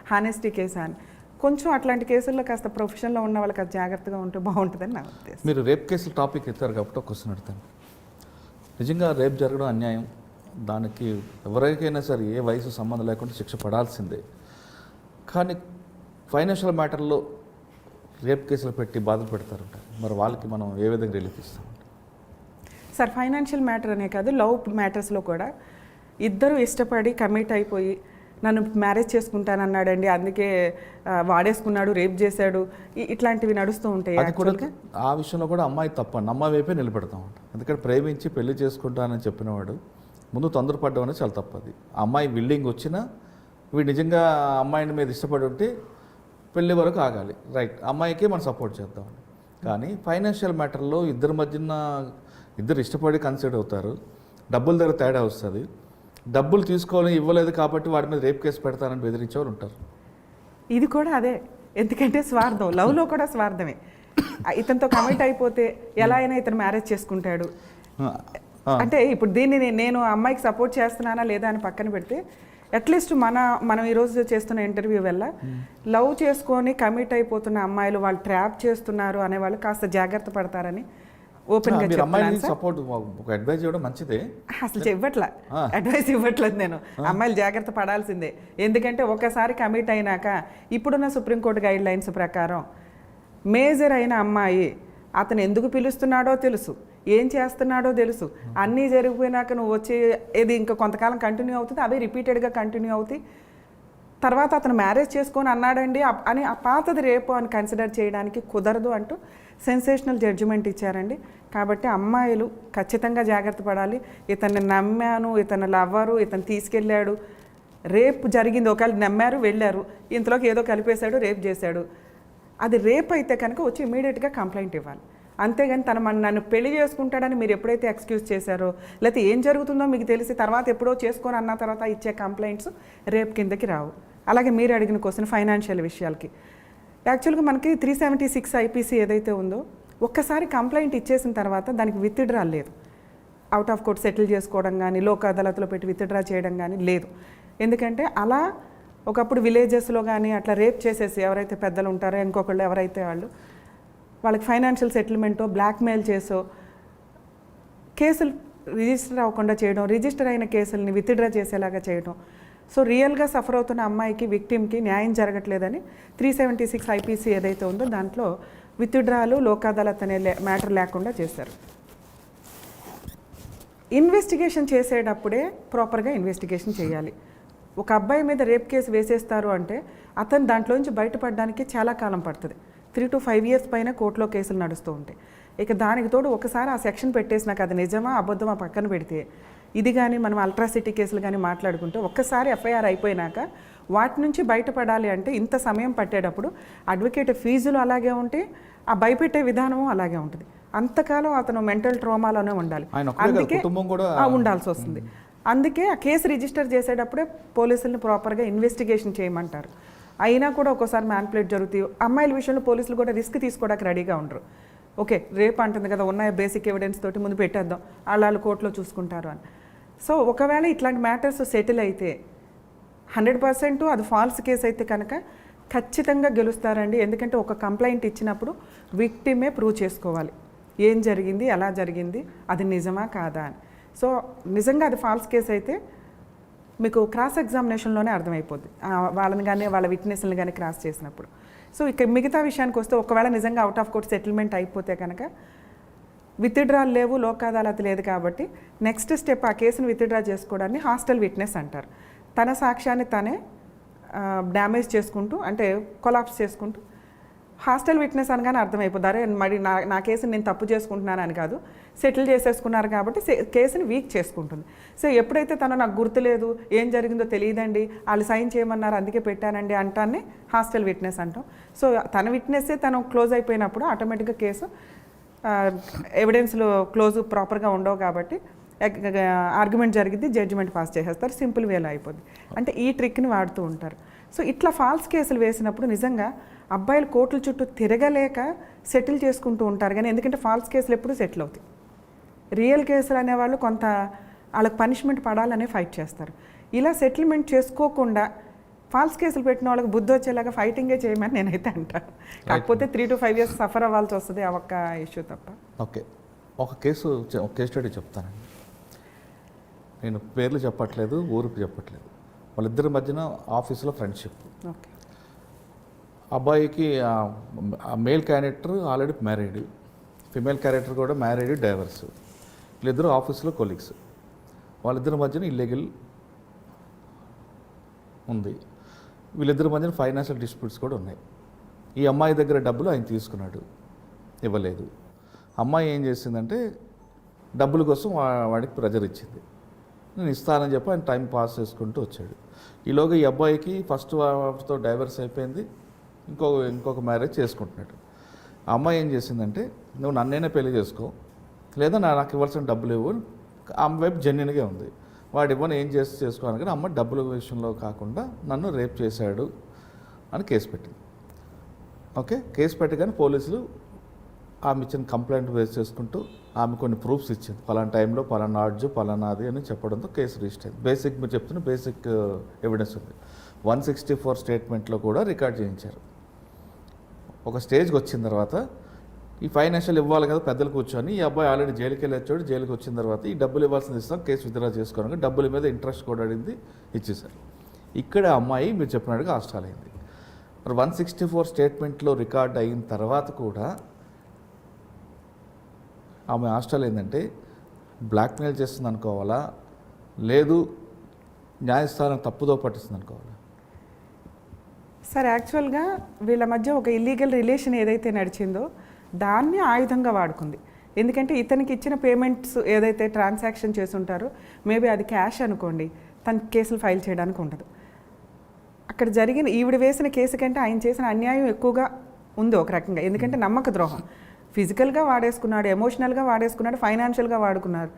హానెస్టీ కేసా అని. కొంచెం అట్లాంటి కేసుల్లో కాస్త ప్రొఫెషన్లో ఉన్న వాళ్ళకి అది జాగ్రత్తగా ఉంటే బాగుంటుందని నా ఉద్దేశం. మీరు రేప్ కేసులు టాపిక్ ఎత్తారు కాబట్టి ఒక క్వశ్చన్ అడుగుతాను. నిజంగా రేప్ జరగడం అన్యాయం, దానికి ఎవరికైనా సరే ఏ వయసు సంబంధం లేకుండా శిక్ష పడాల్సిందే. కానీ ఫైనాన్షియల్ మ్యాటర్లో రేప్ కేసులు పెట్టి బాధలు పెడతారంటారు. మరి వాళ్ళకి మనం ఏ విధంగా రిలీఫ్ ఇస్తాం? సార్, ఫైనాన్షియల్ మ్యాటర్ అనే కాదు, లవ్ మ్యాటర్స్లో కూడా ఇద్దరు ఇష్టపడి కమిట్ అయిపోయి నన్ను మ్యారేజ్ చేసుకుంటానన్నాడండి, అందుకే వాడేసుకున్నాడు, రేప్ చేశాడు, ఇట్లాంటివి నడుస్తూ ఉంటాయి. అది కూడా ఆ విషయంలో కూడా అమ్మాయి తప్పండి, అమ్మాయి వైపే నిలబెడతా ఉంటాం. ఎందుకంటే ప్రేమించి పెళ్లి చేసుకుంటానని చెప్పినవాడు ముందు తొందరపడ్డం అనేది చాలా తప్పది. ఆ అమ్మాయి విల్లింగ్ వచ్చినా వీడు నిజంగా అమ్మాయిని మీద ఇష్టపడి ఉంటే పెళ్లి వరకు ఆగాలి, రైట్, అమ్మాయికి మనం సపోర్ట్ చేద్దాం. కానీ ఫైనాన్షియల్ మ్యాటర్లో ఇద్దరు ఇష్టపడి కన్సిడర్ అవుతారు, డబ్బుల దగ్గర తేడా వస్తుంది, డబ్బులు తీసుకోవాలని ఇవ్వలేదు కాబట్టి వాడి మీద రేప్ కేసు పెడతారని బెదిరించే వాళ్ళు ఉంటారు. ఇది కూడా అదే, ఎందుకంటే స్వార్థం, లవ్లో కూడా స్వార్థమే. ఇతనితో కమిట్ అయిపోతే ఎలా అయినా ఇతను మ్యారేజ్ చేసుకుంటాడు అంటే, ఇప్పుడు దీన్ని నేను అమ్మాయికి సపోర్ట్ చేస్తున్నానా లేదా అని పక్కన పెడితే, అట్లీస్ట్ మనం ఈరోజు చేస్తున్న ఇంటర్వ్యూ వల్ల లవ్ చేసుకొని కమిట్ అయిపోతున్న అమ్మాయిలు వాళ్ళు ట్రాప్ చేస్తున్నారు అనే వాళ్ళు కాస్త జాగ్రత్త పడతారని ఓపెన్గా చెప్తున్నాను. సపోర్ట్ ఒక అడ్వైజ్ ఇవ్వడం మంచిదే. అసలు అడ్వైస్ ఇవ్వట్లేదు నేను. అమ్మాయిలు జాగ్రత్త పడాల్సిందే. ఎందుకంటే ఒకసారి కమిట్ అయినాక ఇప్పుడున్న సుప్రీంకోర్టు గైడ్ లైన్స్ ప్రకారం మేజర్ అయిన అమ్మాయి అతను ఎందుకు పిలుస్తున్నాడో తెలుసు, ఏం చేస్తున్నాడో తెలుసు. అన్నీ జరిగిపోయినాక నువ్వు వచ్చి ఇది ఇంకా కొంతకాలం కంటిన్యూ అవుతుంది, అవే రిపీటెడ్గా కంటిన్యూ అవుతాయి. తర్వాత అతను మ్యారేజ్ చేసుకొని అన్నాడండి అని ఆ పాతది రేపు అని కన్సిడర్ చేయడానికి కుదరదు అంటూ సెన్సేషనల్ జడ్జిమెంట్ ఇచ్చారండి. కాబట్టి అమ్మాయిలు ఖచ్చితంగా జాగ్రత్త పడాలి. ఇతన్ని నమ్మాను, ఇతను లవ్వరు, ఇతను తీసుకెళ్ళాడు, రేప్ జరిగింది, ఒకవేళ నమ్మారు వెళ్ళారు, ఇంతలోకి ఏదో కలిపేశాడు, రేప్ చేశాడు, అది రేప్ అయితే కనుక వచ్చి ఇమీడియట్గా కంప్లైంట్ ఇవ్వాలి. అంతేగాని నన్ను పెళ్లి చేసుకుంటాడని మీరు ఎప్పుడైతే ఎక్స్క్యూజ్ చేశారో, లేకపోతే ఏం జరుగుతుందో మీకు తెలిసి తర్వాత ఎప్పుడో చేసుకొని అన్న తర్వాత ఇచ్చే కంప్లైంట్స్ రేప్ కిందకి రావు. అలాగే మీరు అడిగిన క్వశ్చన్ ఫైనాన్షియల్ విషయాలకి, యాక్చువల్గా మనకి 376 ఐపీసీ ఏదైతే ఉందో, ఒక్కసారి కంప్లైంట్ ఇచ్చేసిన తర్వాత దానికి విత్డ్రా లేదు. అవుట్ ఆఫ్ కోర్ట్ సెటిల్ చేసుకోవడం కానీ, లోక్ అదాలత్లో పెట్టి విత్డ్రా చేయడం కానీ లేదు. ఎందుకంటే అలా ఒకప్పుడు విలేజెస్లో కానీ అట్లా రేప్ చేసేసి ఎవరైతే పెద్దలు ఉంటారో, ఇంకొకళ్ళు ఎవరైతే వాళ్ళకి ఫైనాన్షియల్ సెటిల్మెంటో బ్లాక్మెయిల్ చేసో కేసులు రిజిస్టర్ అవ్వకుండా చేయడం, రిజిస్టర్ అయిన కేసుల్ని విత్డ్రా చేసేలాగా చేయడం. సో రియల్గా సఫర్ అవుతున్న అమ్మాయికి, విక్టిమ్కి న్యాయం జరగట్లేదని 376 ఐపీసీ ఏదైతే ఉందో దాంట్లో విత్డ్రాలు, లోక్ అదాలత్ అనే మ్యాటర్ లేకుండా చేశారు. ఇన్వెస్టిగేషన్ చేసేటప్పుడే ప్రాపర్గా ఇన్వెస్టిగేషన్ చేయాలి. ఒక అబ్బాయి మీద రేప్ కేసు వేసేస్తారు అంటే అతను దాంట్లోంచి బయటపడడానికి చాలా కాలం పడుతుంది. 3 to 5 years పైన కోర్టులో కేసులు నడుస్తూ ఉంటాయి. ఇక దానికి తోడు ఒకసారి ఆ సెక్షన్ పెట్టేసినాక అది నిజమా అబద్ధమా పక్కన పెడితే, ఇది కానీ మనం అల్ట్రాసిటీ కేసులు కానీ మాట్లాడుకుంటే ఒక్కసారి ఎఫ్ఐఆర్ అయిపోయినాక వాటి నుంచి బయటపడాలి అంటే ఇంత సమయం పట్టేటప్పుడు అడ్వకేట్ ఫీజులు అలాగే ఉంటాయి, ఆ భయపెట్టే విధానము అలాగే ఉంటుంది. అంతకాలం అతను మెంటల్ ట్రామాలోనే ఉండాలి, అందుకే ఉండాల్సి వస్తుంది. అందుకే ఆ కేసు రిజిస్టర్ చేసేటప్పుడే పోలీసులను ప్రాపర్గా ఇన్వెస్టిగేషన్ చేయమంటారు. అయినా కూడా ఒక్కోసారి మ్యాన్పులేట్ జరుగుతాయి. అమ్మాయిల విషయంలో పోలీసులు కూడా రిస్క్ తీసుకోవడానికి రెడీగా ఉండరు. ఓకే రేప్ అంటుంది కదా, ఉన్న బేసిక్ ఎవిడెన్స్ తోటి ముందు పెట్టేద్దాం, వాళ్ళు కోర్టులో చూసుకుంటారు అని. సో ఒకవేళ ఇట్లాంటి మ్యాటర్స్ సెటిల్ అయితే 100% అది ఫాల్స్ కేసు అయితే కనుక ఖచ్చితంగా గెలుస్తారండి. ఎందుకంటే ఒక కంప్లైంట్ ఇచ్చినప్పుడు విక్టిమే ప్రూవ్ చేసుకోవాలి ఏం జరిగింది, ఎలా జరిగింది, అది నిజమా కాదా అని. సో నిజంగా అది ఫాల్స్ కేసు అయితే మీకు క్రాస్ ఎగ్జామినేషన్లోనే అర్థమైపోద్ది, వాళ్ళని కానీ వాళ్ళ విట్నెస్ని కానీ క్రాస్ చేసినప్పుడు. సో ఇక మిగతా విషయానికి వస్తే ఒకవేళ నిజంగా అవుట్ ఆఫ్ కోర్ట్ సెటిల్మెంట్ అయిపోతే కనుక విత్డ్రాల్ లేవు, లోక్ అదాలత్ లేదు కాబట్టి నెక్స్ట్ స్టెప్ ఆ కేసును విత్డ్రా చేసుకోవడాన్ని హాస్టల్ విట్నెస్ అంటారు. తన సాక్ష్యాన్ని తనే డ్యామేజ్ చేసుకుంటూ, అంటే కొలాప్స్ చేసుకుంటూ, హాస్టల్ విట్నెస్ అనగానే అర్థమైపోతుంది, అరే మరి నా కేసుని నేను తప్పు చేసుకుంటున్నాను అని కాదు, సెటిల్ చేసేసుకున్నారు కాబట్టి కేసుని వీక్ చేసుకుంటుంది. సో ఎప్పుడైతే తను నాకు గుర్తులేదు, ఏం జరిగిందో తెలియదండి, వాళ్ళు సైన్ చేయమన్నారు అందుకే పెట్టానండి అంటాన్ని హాస్టల్ విట్నెస్ అంటాం. సో తన విట్నెస్సే తను క్లోజ్ అయిపోయినప్పుడు ఆటోమేటిక్గా కేసు ఎవిడెన్స్లు క్లోజ్ ప్రాపర్గా ఉండవు కాబట్టి ఆర్గ్యుమెంట్ జరిగింది, జడ్జిమెంట్ పాస్ చేసేస్తారు, సింపుల్ వేలో అయిపోద్ది. అంటే ఈ ట్రిక్ని వాడుతూ ఉంటారు. సో ఇట్లా ఫాల్స్ కేసులు వేసినప్పుడు నిజంగా అబ్బాయిలు కోర్టుల చుట్టూ తిరగలేక సెటిల్ చేసుకుంటూ ఉంటారు. కానీ ఎందుకంటే ఫాల్స్ కేసులు ఎప్పుడూ సెటిల్ అవుతాయి. రియల్ కేసులు అనేవాళ్ళు కొంత వాళ్ళకి పనిష్మెంట్ పడాలనే ఫైట్ చేస్తారు. ఇలా సెటిల్మెంట్ చేసుకోకుండా ఫాల్స్ కేసులు పెట్టిన వాళ్ళకి బుద్ధి వచ్చేలాగా ఫైటింగే చేయమని నేనైతే అంటాను. కాకపోతే 3 to 5 years సఫర్ అవ్వాల్సి వస్తుంది ఆ ఒక్క ఇష్యూ తప్ప. ఓకే, ఒక కేస్ స్టడీ చెప్తానండి. నేను పేర్లు చెప్పట్లేదు, ఊరికి చెప్పట్లేదు. వాళ్ళిద్దరి మధ్యన ఆఫీసులో ఫ్రెండ్షిప్. ఓకే, అబ్బాయికి male candidate already married, female character కూడా మ్యారీడ్, డైవర్స్. వీళ్ళిద్దరూ ఆఫీస్లో కొలీగ్స్. వాళ్ళిద్దరి మధ్యన ఇల్లీగల్ ఉంది. వీళ్ళిద్దరి మధ్యన ఫైనాన్షియల్ డిస్ప్యూట్స్ కూడా ఉన్నాయి. ఈ అమ్మాయి దగ్గర డబ్బులు ఆయన తీసుకున్నాడు, ఇవ్వలేదు. అమ్మాయి ఏం చేసిందంటే డబ్బుల కోసం వాడికి ప్రెజర్ ఇచ్చింది. నేను ఇస్తానని చెప్పి ఆయన టైం పాస్ చేసుకుంటూ వచ్చాడు. ఈలోగా ఈ అబ్బాయికి ఫస్ట్ తో డైవర్స్ అయిపోయింది, ఇంకొక మ్యారేజ్ చేసుకుంటున్నాడు. ఆ అమ్మాయి ఏం చేసిందంటే నువ్వు నన్నైనా పెళ్లి చేసుకో, లేదా నాకు ఇవ్వాల్సిన డబ్బులు ఇవ్వు. ఆమె వైపు జెన్యున్గా ఉంది, వాడు ఇవ్వని ఏం చేసుకోవాలి. కానీ అమ్మ డబ్బుల విషయంలో కాకుండా నన్ను రేప్ చేశాడు అని కేసు పెట్టింది. ఓకే, కేసు పెట్టగానే పోలీసులు ఆమె ఇచ్చిన కంప్లైంట్ బేస్ చేసుకుంటూ ఆమె కొన్ని ప్రూఫ్స్ ఇచ్చింది, పలానా టైంలో పలానా ఆర్జు పలానాది అని చెప్పడంతో కేసు రిజిస్టర్ అయింది. బేసిక్ మీరు చెప్తున్న బేసిక్ ఎవిడెన్స్ ఉంది. 164 స్టేట్మెంట్లో కూడా రికార్డ్ చేయించారు. ఒక స్టేజ్కి వచ్చిన తర్వాత ఈ ఫైనాన్షియల్ ఇవ్వాలి కదా పెద్దలు కూర్చొని, ఈ అబ్బాయి ఆల్రెడీ జైలుకి వెళ్ళి వచ్చాడు. జైలుకి వచ్చిన తర్వాత ఈ డబ్బులు ఇవ్వాల్సింది ఇస్తాం, కేసు విత్డ్రా చేసుకోవడానికి డబ్బుల మీద ఇంట్రెస్ట్ కూడా అడిగింది, ఇచ్చేశారు. ఇక్కడ అమ్మాయి మీరు చెప్పినట్టుగా హాస్టల్ అయింది. మరి 164 స్టేట్మెంట్లో రికార్డ్ అయిన తర్వాత కూడా ఆమె హాస్టల్ ఏంటంటే బ్లాక్మెయిల్ చేస్తుంది అనుకోవాలా, లేదు న్యాయస్థానం తప్పుదో పట్టిస్తుంది అనుకోవాలా? సార్ యాక్చువల్గా వీళ్ళ మధ్య ఒక ఇల్లీగల్ రిలేషన్ ఏదైతే నడిచిందో దాన్ని ఆయుధంగా వాడుకుంది. ఎందుకంటే ఇతనికి ఇచ్చిన పేమెంట్స్ ఏదైతే ట్రాన్సాక్షన్ చేసి ఉంటారో మేబీ అది క్యాష్ అనుకోండి, తన కేసులు ఫైల్ చేయడానికి ఉండదు. అక్కడ జరిగిన ఈవిడ వేసిన కేసు కంటే ఆయన చేసిన అన్యాయం ఎక్కువగా ఉంది ఒక రకంగా. ఎందుకంటే నమ్మక ద్రోహం, ఫిజికల్గా వాడేసుకున్నాడు, ఎమోషనల్గా వాడేసుకున్నాడు, ఫైనాన్షియల్గా వాడుకున్నారు.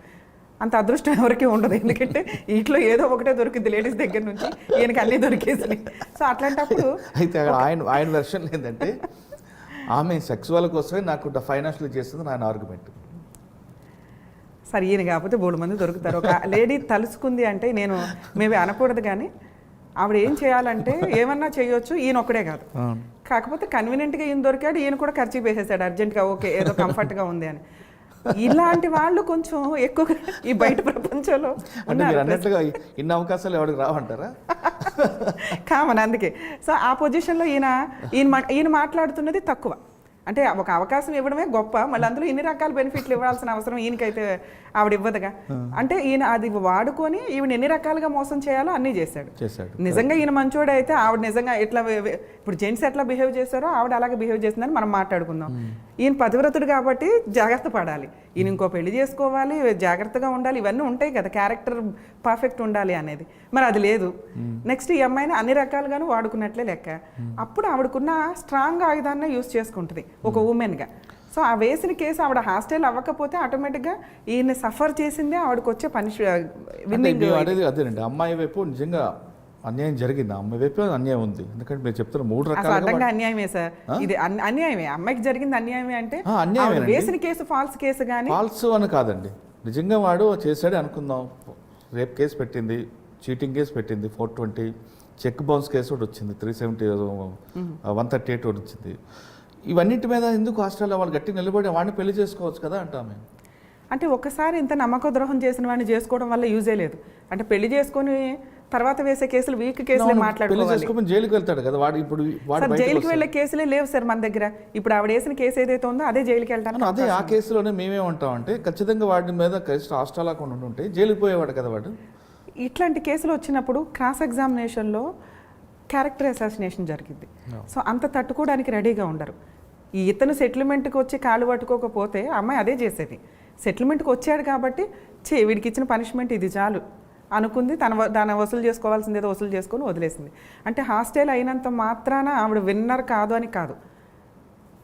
అంత అదృష్టం ఎవరికి ఉండదు. ఎందుకంటే ఇంట్లో ఏదో ఒకటే దొరికింది లేడీస్ దగ్గర నుంచి, ఈయనకి అన్నీ దొరికేసినాయి. సో అట్లాంటప్పుడు అయితే అక్కడ ఆయన వెర్షన్ ఏంటంటే ఆమె సెక్సువల్ కోసమే నాకు ఫైనాన్షియల్ చేస్తుంది ఆయన ఆర్గ్యుమెంట్. సరే ఈయన కాకపోతే 3 మంది దొరుకుతారు. ఒక లేడీ తలుసుకుంది అంటే నేను మేబీ అనకూడదు, కానీ ఆవిడ ఏం చేయాలంటే ఏమన్నా చేయొచ్చు, ఈయన ఒక్కడే కాదు. కాకపోతే కన్వీనియంట్గా ఈయన దొరికాడు, ఈయన కూడా ఖర్చు వేసేసాడు అర్జెంట్గా, ఓకే ఏదో కంఫర్ట్గా ఉంది అని. ఇలాంటి వాళ్ళు కొంచెం ఎక్కువగా ఈ బయట ప్రపంచంలో అన్నట్టుగా ఇన్ని అవకాశాలు ఎవరికి రావంటారా? కామన్. అందుకే సో ఆ పొజిషన్లో ఈయన మాట్లాడుతున్నది తక్కువ. అంటే ఒక అవకాశం ఇవ్వడమే గొప్ప, మళ్ళీ అందులో ఇన్ని రకాల బెనిఫిట్లు ఇవ్వాల్సిన అవసరం ఈయనకైతే ఆవిడ ఇవ్వదుగా. అంటే ఈయన అది వాడుకొని ఈవిడ ఎన్ని రకాలుగా మోసం చేయాలో అన్నీ చేశాడు. నిజంగా ఈయన మంచోడు అయితే ఆవిడ నిజంగా ఎట్లా ఇప్పుడు జెంట్స్ ఎట్లా బిహేవ్ చేశారో ఆవిడ అలాగే బిహేవ్ చేసిందని మనం మాట్లాడుకుందాం. ఈయన పతివ్రతుడు కాబట్టి జాగ్రత్త పడాలి, ఈయన ఇంకో పెళ్లి చేసుకోవాలి, జాగ్రత్తగా ఉండాలి, ఇవన్నీ ఉంటాయి కదా, క్యారెక్టర్ పర్ఫెక్ట్ ఉండాలి అనేది. మరి అది లేదు. నెక్స్ట్ ఈ అమ్మాయిని అన్ని రకాలుగాను వాడుకున్నట్లే లెక్క. అప్పుడు ఆవిడకున్న స్ట్రాంగ్ ఆయుధాన్ని యూజ్ చేసుకుంటుంది ఒక ఉమెన్గా. సో ఆ వేసిన కేసు ఆవిడ హాస్టల్ అవ్వకపోతే ఆటోమేటిక్గా ఈయన సఫర్ చేసిందే ఆవిడకి వచ్చే అదేనండి. అమ్మాయి వైపు నిజంగా అన్యాయం జరిగింది, అమ్మాయి వైపు అన్యాయం ఉంది. ఎందుకంటే మీరు చెప్తున్న 3 రకాలుగా అన్యాయమే సార్, ఇది అన్యాయమే. అమ్మాయికి జరిగింది అన్యాయమే అంటే వేసిన కేసు ఫాల్స్ కేసు, కానీ ఫాల్స్ అని కాదండి, నిజంగా వాడు చేశాడే అనుకుందాం. రేప్ కేసు పెట్టింది, చీటింగ్ కేసు పెట్టింది 420, చెక్ బౌన్స్ కేసు ఒకటి వచ్చింది 370, 138 ఒకటి వచ్చింది. ఇవన్నిటి మీద ఎందుకు హాస్టల్లో వాళ్ళు గట్టి నిలబడి వాడిని పెళ్లి చేసుకోవచ్చు కదా అంటామే. అంటే ఒక్కసారి ఇంత నమ్మక ద్రోహం చేసిన వాడిని చేసుకోవడం వల్ల యూజే లేదు. అంటే పెళ్లి చేసుకొని తర్వాత వేసే కేసులు వీక్ కేసులే మాట్లాడుకోవాలి. జైలుకి వెళ్తాడు కదా వాడు. ఇప్పుడు జైలుకి వెళ్ళే కేసులే లేవు సార్ మన దగ్గర. ఇప్పుడు ఆవిడ వేసిన కేసు ఏదైతే ఉందో అదే జైలుకి వెళ్తాను. అదే ఆ కేసులోనే మేమేమంటామంటే ఖచ్చితంగా వాడి మీద హాస్టల్ అకౌంట్ ఉంటే జైలుకి పోయేవాడు కదా వాడు. ఇట్లాంటి కేసులు వచ్చినప్పుడు క్రాస్ ఎగ్జామినేషన్లో క్యారెక్టర్ అసాసినేషన్ జరిగింది. సో అంత తట్టుకోవడానికి రెడీగా ఉండరు. ఇతను సెటిల్మెంట్కి వచ్చి కాళ్ళు పట్టుకోకపోతే అమ్మాయి అదే చేసేది. సెటిల్మెంట్కి వచ్చాడు కాబట్టి వీడికి ఇచ్చిన పనిష్మెంట్ ఇది చాలు అనుకుంది, దాన్ని వసూలు చేసుకోవాల్సింది ఏదో వసూలు చేసుకొని వదిలేసింది. అంటే హాస్టల్ అయినంత మాత్రాన ఆవిడ విన్నర్ కాదు అని కాదు.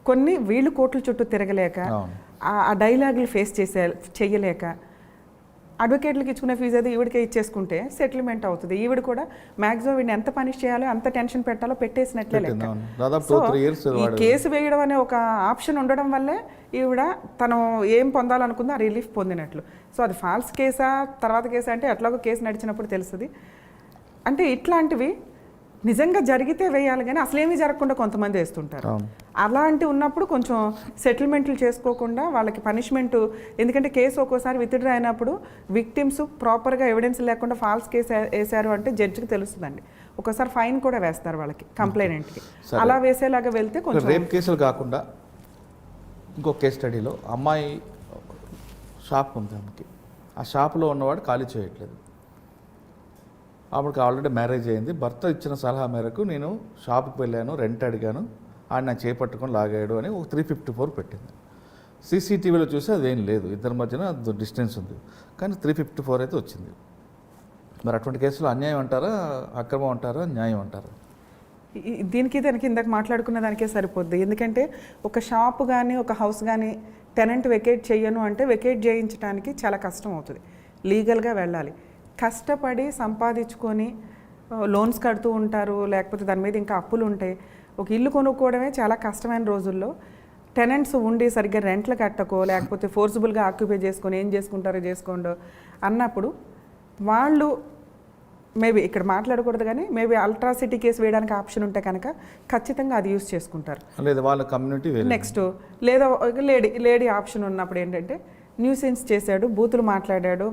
కొన్ని వీళ్ళు కోర్టుల చుట్టూ తిరగలేక, ఆ డైలాగులు ఫేస్ చెయ్యలేక అడ్వకేట్లకు ఇచ్చుకునే ఫీజు అది ఈవిడికే ఇచ్చేసుకుంటే సెటిల్మెంట్ అవుతుంది. ఈవిడ కూడా మ్యాక్సిమం వీడిని ఎంత పనిష్ చేయాలో అంత టెన్షన్ పెట్టాలో పెట్టేసినట్లే లెక్క. సో ఈ కేసు వేయడం అనే ఒక ఆప్షన్ ఉండడం వల్లే ఈవిడ తను ఏం పొందాలనుకుందో ఆ రిలీఫ్ పొందినట్లు. సో అది ఫాల్స్ కేసా తర్వాత కేసా అంటే ఎట్లాగో కేసు నడిచినప్పుడు తెలుస్తుంది. అంటే ఇట్లాంటివి నిజంగా జరిగితే వేయాలి, కానీ అసలేమీ జరగకుండా కొంతమంది వేస్తుంటారు. అలాంటి ఉన్నప్పుడు కొంచెం సెటిల్మెంట్లు చేసుకోకుండా వాళ్ళకి పనిష్మెంట్, ఎందుకంటే కేసు ఒక్కోసారి విత్డ్రా అయినప్పుడు విక్టిమ్స్ ప్రాపర్గా ఎవిడెన్స్ లేకుండా ఫాల్స్ కేసు వేశారు అంటే జడ్జికి తెలుస్తుందండి. ఒక్కోసారి ఫైన్ కూడా వేస్తారు వాళ్ళకి, కంప్లైనెంట్కి. అలా వేసేలాగా వెళ్తే కొంచెం. రేప్ కేసులు కాకుండా ఇంకో కేస్ స్టడీలో అమ్మాయి షాప్ ఉంది, ఆమెకి ఆ షాప్లో ఉన్నవాడు ఖాళీ చేయట్లేదు. ఆవిడకి ఆల్రెడీ మ్యారేజ్ అయింది. భర్త ఇచ్చిన సలహా మేరకు నేను షాప్కి వెళ్ళాను, రెంట్ అడిగాను, ఆయన నా చేపట్టుకొని లాగాడు అని ఒక 354 పెట్టింది. సీసీటీవీలో చూసి అదేం లేదు, ఇద్దరి మధ్యన డిస్టెన్స్ ఉంది, కానీ 354 అయితే వచ్చింది. మరి అటువంటి కేసులో అన్యాయం అంటారా, అక్రమం అంటారా, న్యాయం అంటారా? దానికి ఇందాక మాట్లాడుకున్న దానికే సరిపోద్ది. ఎందుకంటే ఒక షాప్ కానీ ఒక హౌస్ కానీ టెనెంట్ వెకేట్ చేయను అంటే వెకేట్ చేయించడానికి చాలా కష్టం అవుతుంది. లీగల్గా వెళ్ళాలి, కష్టపడి సంపాదించుకొని లోన్స్ కడుతూ ఉంటారు, లేకపోతే దాని మీద ఇంకా అప్పులు ఉంటాయి. ఒక ఇల్లు కొనుక్కోవడమే చాలా కష్టమైన రోజుల్లో టెనెంట్స్ ఉండి సరిగ్గా రెంట్లు కట్టకో, లేకపోతే ఫోర్సిబుల్గా ఆక్యుపై చేసుకొని ఏం చేసుకుంటారో చేసుకోండో అన్నప్పుడు వాళ్ళు మేబీ ఇక్కడ మాట్లాడకూడదు, కానీ మేబీ అల్ట్రాసిటీ కేసు వేయడానికి ఆప్షన్ ఉంటే కనుక ఖచ్చితంగా అది యూజ్ చేసుకుంటారు. లేదా వాళ్ళ కమ్యూనిటీ. నెక్స్ట్ లేదా లేడీ ఆప్షన్ ఉన్నప్పుడు ఏంటంటే న్యూసెన్స్ చేశాడు, బూతులు మాట్లాడాడు,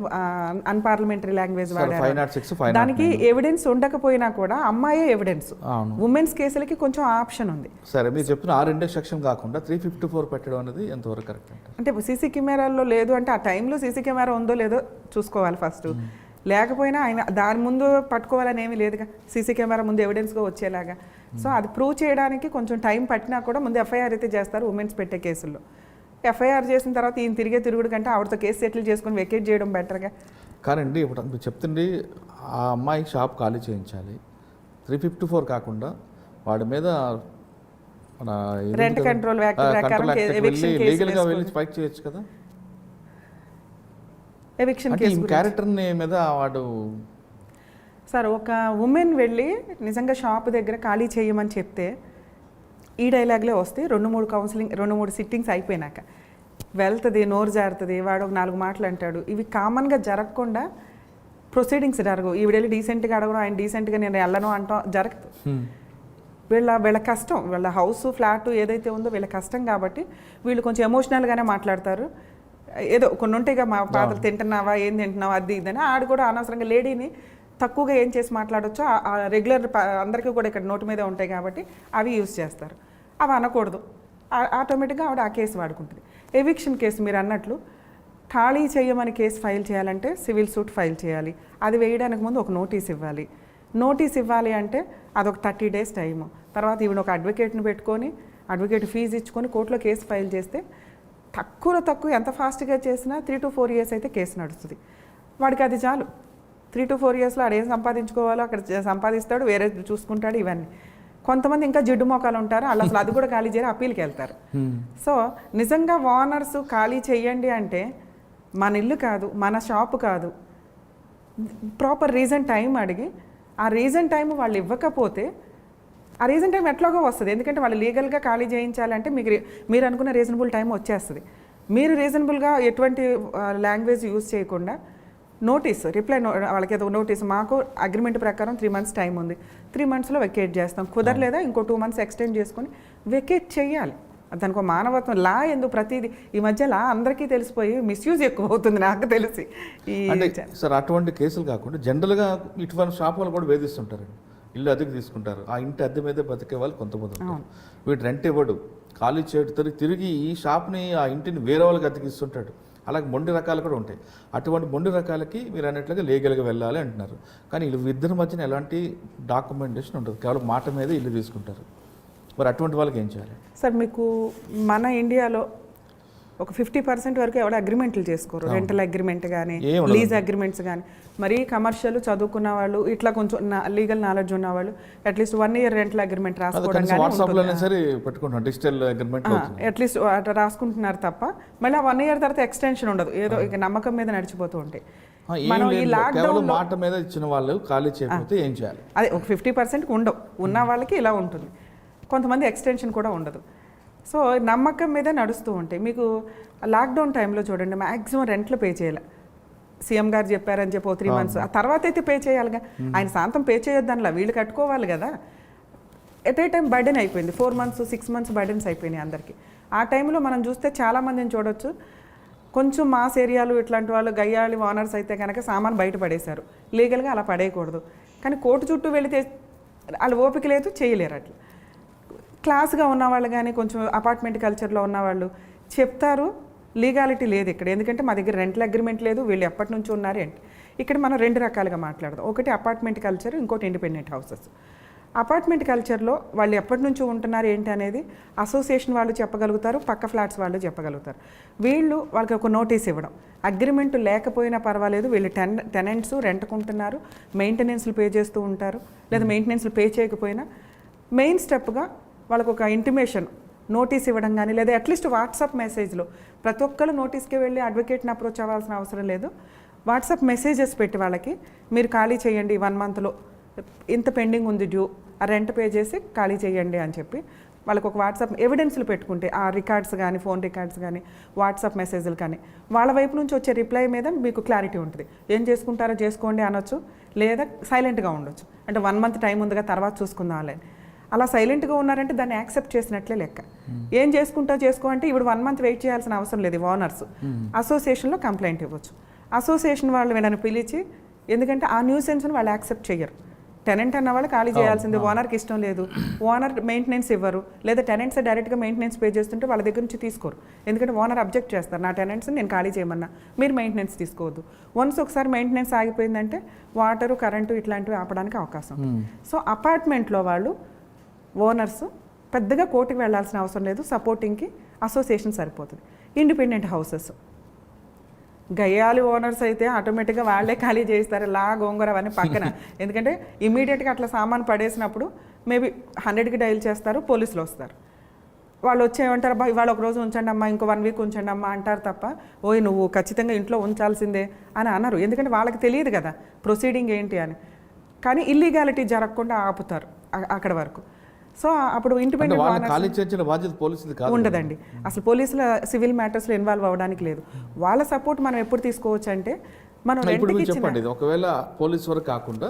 అన్పార్లమెంటరీ లాంగ్వేజ్ వాడాడు. 506, దానికి ఎవిడెన్స్ ఉండకపోయినా కూడా అమ్మాయే ఎవిడెన్స్. అవును. ఉమెన్స్ కేసులకి కొంచెం ఆప్షన్ ఉంది. సరే, మీరు చెప్పిన ఆ రెండే సెక్షన్ కాకుండా 354 పెట్టడం అనేది ఎంతవరకు కరెక్ట్ అంటే? అంటే సీసీ కెమెరాల్లో లేదు అంటే ఆ టైంలో సీసీ కెమెరా ఉందో లేదో చూసుకోవాలి ఫస్ట్. లేకపోయినా ఆయన దాని ముందు పట్టుకోవాలని ఏమీ లేదుగా, సీసీ కెమెరా ముందు ఎవిడెన్స్గా వచ్చేలాగా. సో అది ప్రూవ్ చేయడానికి కొంచెం టైం పట్టినా కూడా ముందు ఎఫ్ఐఆర్ అయితే చేస్తారు ఉమెన్స్ పెట్టే కేసుల్లో. ఎఫ్ఐఆర్ చేసిన తర్వాత ఈయన తిరుగుడు కంటే ఆవిడతో కేసు సెటిల్ చేసుకుని వెకేట్ చేయడం బెటర్గా. కానండి, ఇప్పుడు మీరు చెప్తుండే ఆ అమ్మాయి షాప్ ఖాళీ చేయించాలి, 354 కాకుండా వాడి మీద మన రెంట్ కంట్రోల్ యాక్ట్ ప్రకారం ఎవిక్షన్ లీగల్గా వెళ్ళి ఫైట్ చేయొచ్చు కదా. ఎవిక్షన్ కేసు క్యారెక్టర్ని మీద వాడు సార్, ఒక ఉమెన్ వెళ్ళి నిజంగా షాప్ దగ్గర ఖాళీ చేయమని చెప్తే ఈ డైలాగ్లే వస్తాయి. 2-3 సిట్టింగ్స్ అయిపోయినాక వెళ్తుంది, నోరు జారుతుంది, వాడు ఒక 4 మాటలు అంటాడు. ఇవి కామన్గా జరగకుండా ప్రొసీడింగ్స్ జరగవు. ఈవిడెళ్ళి డీసెంట్గా అడగడం, ఆయన డీసెంట్గా నేను వెళ్ళను అంటాం జరగదు. వీళ్ళ కష్టం, వీళ్ళ హౌస్ ఫ్లాట్ ఏదైతే ఉందో వీళ్ళ కష్టం కాబట్టి వీళ్ళు కొంచెం ఎమోషనల్గానే మాట్లాడతారు. ఏదో కొన్ని ఉంటాయిగా, మా పాత్ర తింటున్నావా, ఏం తింటున్నావా, అది ఇదని. ఆడు కూడా అనవసరంగా లేడీని తక్కువగా ఏం చేసి మాట్లాడొచ్చో రెగ్యులర్ అందరికీ కూడా ఇక్కడ నోటు మీదే ఉంటాయి కాబట్టి అవి యూజ్ చేస్తారు. అవి అనకూడదు, ఆటోమేటిక్గా ఆవిడ ఆ కేసు వాడుకుంటుంది. ఎవిక్షన్ కేసు మీరు అన్నట్లు ఖాళీ చేయమని కేసు ఫైల్ చేయాలంటే సివిల్ సూట్ ఫైల్ చేయాలి. అది వేయడానికి ముందు ఒక నోటీస్ ఇవ్వాలి. నోటీస్ ఇవ్వాలి అంటే అదొక 30 days టైము. తర్వాత ఈవిడ ఒక అడ్వకేట్ని పెట్టుకొని అడ్వకేట్ ఫీజు ఇచ్చుకొని కోర్టులో కేసు ఫైల్ చేస్తే తక్కువ ఎంత ఫాస్ట్గా చేసినా 3 to 4 years అయితే కేసు నడుస్తుంది. వాడికి అది చాలు. 3 to 4 yearsలో ఆడేం సంపాదించుకోవాలో అక్కడ సంపాదిస్తాడు, వేరే చూసుకుంటాడు. ఇవన్నీ కొంతమంది ఇంకా జిడ్డు మోకాలు ఉంటారు, వాళ్ళు అసలు అది కూడా ఖాళీ చేయరు, అప్పీల్కి వెళ్తారు. సో నిజంగా ఓనర్స్ ఖాళీ చెయ్యండి అంటే మన ఇల్లు కాదు, మన షాపు కాదు, ప్రాపర్ రీజన్ టైం అడిగి ఆ రీజన్ టైం వాళ్ళు ఇవ్వకపోతే ఆ రీజన్ టైం ఎట్లాగో వస్తుంది. ఎందుకంటే వాళ్ళు లీగల్గా ఖాళీ చేయించాలంటే మీరు అనుకున్న రీజనబుల్ టైం వచ్చేస్తుంది. మీరు రీజనబుల్గా ఎటువంటి లాంగ్వేజ్ యూజ్ చేయకుండా నోటీస్ రిప్లై వాళ్ళకి ఏదో నోటీస్, మాకు అగ్రిమెంట్ ప్రకారం 3 months టైం ఉంది, 3 monthsలో వెకేట్ చేస్తాం, కుదరలేదా ఇంకో 2 months ఎక్స్టెండ్ చేసుకొని వెకేట్ చేయాలి. దానికి ఒక మానవత్వం. లా ఎందుకు ప్రతిదీ ఈ మధ్య లా అందరికీ తెలిసిపోయి మిస్యూజ్ ఎక్కువ అవుతుంది నాకు తెలిసి. సార్, అటువంటి కేసులు కాకుండా జనరల్గా ఇటువంటి షాప్ వాళ్ళు కూడా వేధిస్తుంటారండి. ఇల్లు అద్దెకి తీసుకుంటారు, ఆ ఇంటి అద్దె మీద బతికే వాళ్ళు కొంతమంది ఉంటారు. వీటి రెంట్ ఇవ్వడు, ఖాళీ చేయడు, తిరిగి ఈ షాప్ని ఆ ఇంటిని వేరే వాళ్ళకి అద్దెకి ఇస్తుంటాడు. అలాగే మొండి రకాలు కూడా ఉంటాయి. అటువంటి మొండి రకాలకి మీరు అన్నట్లుగా లీగల్గా వెళ్ళాలి అంటున్నారు. కానీ వీళ్ళు ఇద్దరి మధ్యన ఎలాంటి డాక్యుమెంటేషన్ ఉంటుంది, కేవలం మాట మీద ఇల్లు తీసుకుంటారు. మరి అటువంటి వాళ్ళకి ఏం చేయాలి సార్? మీకు మన ఇండియాలో ఒక 50% వరకు ఎవరు అగ్రిమెంట్లు చేసుకోరు. రెంటల్ అగ్రిమెంట్ కానీ లీజ్ అగ్రిమెంట్స్ కానీ. మరి కమర్షియల్ చదువుకున్న వాళ్ళు, ఇట్లా కొంచెం లీగల్ నాలెడ్జ్ ఉన్న వాళ్ళు అట్లీస్ట్ 1 year రెంటల్ అగ్రిమెంట్ రాసుకోవడం అట్లీస్ట్ అట్లా రాసుకుంటున్నారు తప్ప మళ్ళీ 1 year తర్వాత ఎక్స్టెన్షన్ ఉండదు, ఏదో ఇక నమ్మకం మీద నడిచిపోతూ ఉంటాయి. మనం ఈ లాక్డౌన్ మాట మీద ఇచ్చిన వాళ్ళు ఖాళీ చేయకపోతే ఏం చేయాలి? అదే ఒక 50% ఉండవు, ఉన్న వాళ్ళకి ఇలా ఉంటుంది. కొంతమంది ఎక్స్టెన్షన్ కూడా ఉండదు. సో నమ్మకం మీద నడుస్తూ ఉంటాయి. మీకు లాక్డౌన్ టైంలో చూడండి, మ్యాక్సిమం రెంట్లు పే చేయాలి. సీఎం గారు చెప్పారని చెప్పి 3 months ఆ తర్వాత అయితే పే చేయాలిగా. ఆయన శాంతం పే చేయొద్దనిలా, వీళ్ళు కట్టుకోవాలి కదా. ఎట్ ఏ టైం బర్డెన్ అయిపోయింది, 4 months 6 months బర్డెన్స్ అయిపోయినాయి అందరికీ. ఆ టైంలో మనం చూస్తే చాలామందిని చూడొచ్చు, కొంచెం మాస్ ఏరియాలు ఇట్లాంటి వాళ్ళు గయ్యాళి ఓనర్స్ అయితే కనుక సామాన్ బయట పడేశారు. లీగల్గా అలా పడేయకూడదు. కానీ కోర్టు చుట్టూ వెళితే వాళ్ళు ఓపిక లేదు, చేయలేరు. అట్లా క్లాస్గా ఉన్నవాళ్ళు కానీ కొంచెం అపార్ట్మెంట్ కల్చర్లో ఉన్నవాళ్ళు చెప్తారు, లీగాలిటీ లేదు ఇక్కడ. ఎందుకంటే మా దగ్గర రెంటల్ అగ్రిమెంట్ లేదు, వీళ్ళు ఎప్పటి నుంచి ఉన్నారు ఏంటి. ఇక్కడ మనం 2 రకాలుగా మాట్లాడదాం. ఒకటి అపార్ట్మెంట్ కల్చర్, ఇంకోటి ఇండిపెండెంట్ హౌసెస్. అపార్ట్మెంట్ కల్చర్లో వాళ్ళు ఎప్పటి నుంచి ఉంటున్నారు ఏంటి అనేది అసోసియేషన్ వాళ్ళు చెప్పగలుగుతారు, పక్క ఫ్లాట్స్ వాళ్ళు చెప్పగలుగుతారు. వాళ్ళకి ఒక నోటీస్ ఇవ్వడం, అగ్రిమెంట్ లేకపోయినా పర్వాలేదు, వీళ్ళు టెనెంట్స్ రెంట్కుంటున్నారు, మెయింటెనెన్స్లు పే చేస్తూ ఉంటారు, లేదా మెయింటెనెన్స్లు పే చేయకపోయినా మెయిన్ స్టెప్గా వాళ్ళకు ఒక ఇంటిమేషన్ నోటీస్ ఇవ్వడం కానీ, లేదా అట్లీస్ట్ వాట్సాప్ మెసేజ్లో ప్రతి ఒక్కరు నోటీస్కి వెళ్ళి అడ్వకేట్ని అప్రోచ్ అవ్వాల్సిన అవసరం లేదు. వాట్సాప్ మెసేజెస్ పెట్టి వాళ్ళకి మీరు ఖాళీ చేయండి 1 monthలో, ఇంత పెండింగ్ ఉంది డ్యూ, ఆ రెంట్ పే చేసి ఖాళీ చేయండి అని చెప్పి వాళ్ళకు ఒక వాట్సాప్ ఎవిడెన్స్లు పెట్టుకుంటే, ఆ రికార్డ్స్ కానీ ఫోన్ రికార్డ్స్ కానీ వాట్సాప్ మెసేజ్లు కానీ వాళ్ళ వైపు నుంచి వచ్చే రిప్లై మీద మీకు క్లారిటీ ఉంటుంది. ఏం చేసుకుంటారో చేసుకోండి అనొచ్చు, లేదా సైలెంట్గా ఉండొచ్చు. అంటే 1 month టైం ఉందిగా తర్వాత చూసుకుందాం అని. అలా సైలెంట్గా ఉన్నారంటే దాన్ని యాక్సెప్ట్ చేసినట్లే లెక్క. ఏం చేసుకుంటా చేసుకో అంటే ఇప్పుడు 1 month వెయిట్ చేయాల్సిన అవసరం లేదు. ఓనర్స్ అసోసియేషన్లో కంప్లైంట్ ఇవ్వచ్చు. అసోసియేషన్ వాళ్ళు వీళ్ళని పిలిచి, ఎందుకంటే ఆ న్యూసెన్స్ని వాళ్ళు యాక్సెప్ట్ చేయరు. టెనెంట్ అన్న వాళ్ళు ఖాళీ చేయాల్సింది, ఓనర్కి ఇష్టం లేదు, ఓనర్ మెయింటెనెన్స్ ఇవ్వరు, లేదా టెనెంట్స్ డైరెక్ట్గా మెయింటెనెన్స్ పే చేస్తుంటే వాళ్ళ దగ్గర నుంచి తీసుకోరు. ఎందుకంటే ఓనర్ అబ్జెక్ట్ చేస్తారు, నా టెనెంట్స్ని నేను ఖాళీ చేయమన్నా, మీరు మెయింటెనెన్స్ తీసుకోవద్దు. వన్స్ ఒకసారి మెయింటెనెన్స్ ఆగిపోయిందంటే వాటరు కరెంటు ఇట్లాంటివి ఆపడానికి అవకాశం. సో అపార్ట్మెంట్లో వాళ్ళు ఓనర్స్ పెద్దగా కోర్టుకి వెళ్ళాల్సిన అవసరం లేదు, సపోర్టింగ్కి అసోసియేషన్ సరిపోతుంది. ఇండిపెండెంట్ హౌసెస్ గయ్యాలి ఓనర్స్ అయితే ఆటోమేటిక్గా వాళ్ళే ఖాళీ చేస్తారు, గోంగూర అవన్నీ పక్కన. ఎందుకంటే ఇమీడియట్గా అట్లా సామాన్ పడేసినప్పుడు మేబీ 100కి డైల్ చేస్తారు, పోలీసులు వస్తారు. వాళ్ళు వచ్చేమంటారు, అబ్బా ఇవాళ ఒక రోజు ఉంచండి అమ్మా, ఇంకో 1 week ఉంచండి అమ్మా అంటారు తప్ప, ఓయ్ నువ్వు ఖచ్చితంగా ఇంట్లో ఉంచాల్సిందే అని అన్నారు. ఎందుకంటే వాళ్ళకి తెలియదు కదా ప్రొసీడింగ్ ఏంటి అని. కానీ ఇల్లీగాలిటీ జరగకుండా ఆపుతారు అక్కడ వరకు. సో అప్పుడు ఇండిపెండెంట్ ఉండదండి. అసలు పోలీసుల సివిల్ మ్యాటర్స్లో ఇన్వాల్వ్ అవ్వడానికి లేదు. వాళ్ళ సపోర్ట్ మనం ఎప్పుడు తీసుకోవచ్చు అంటే, మనం ఒకవేళ పోలీస్ వరకు కాకుండా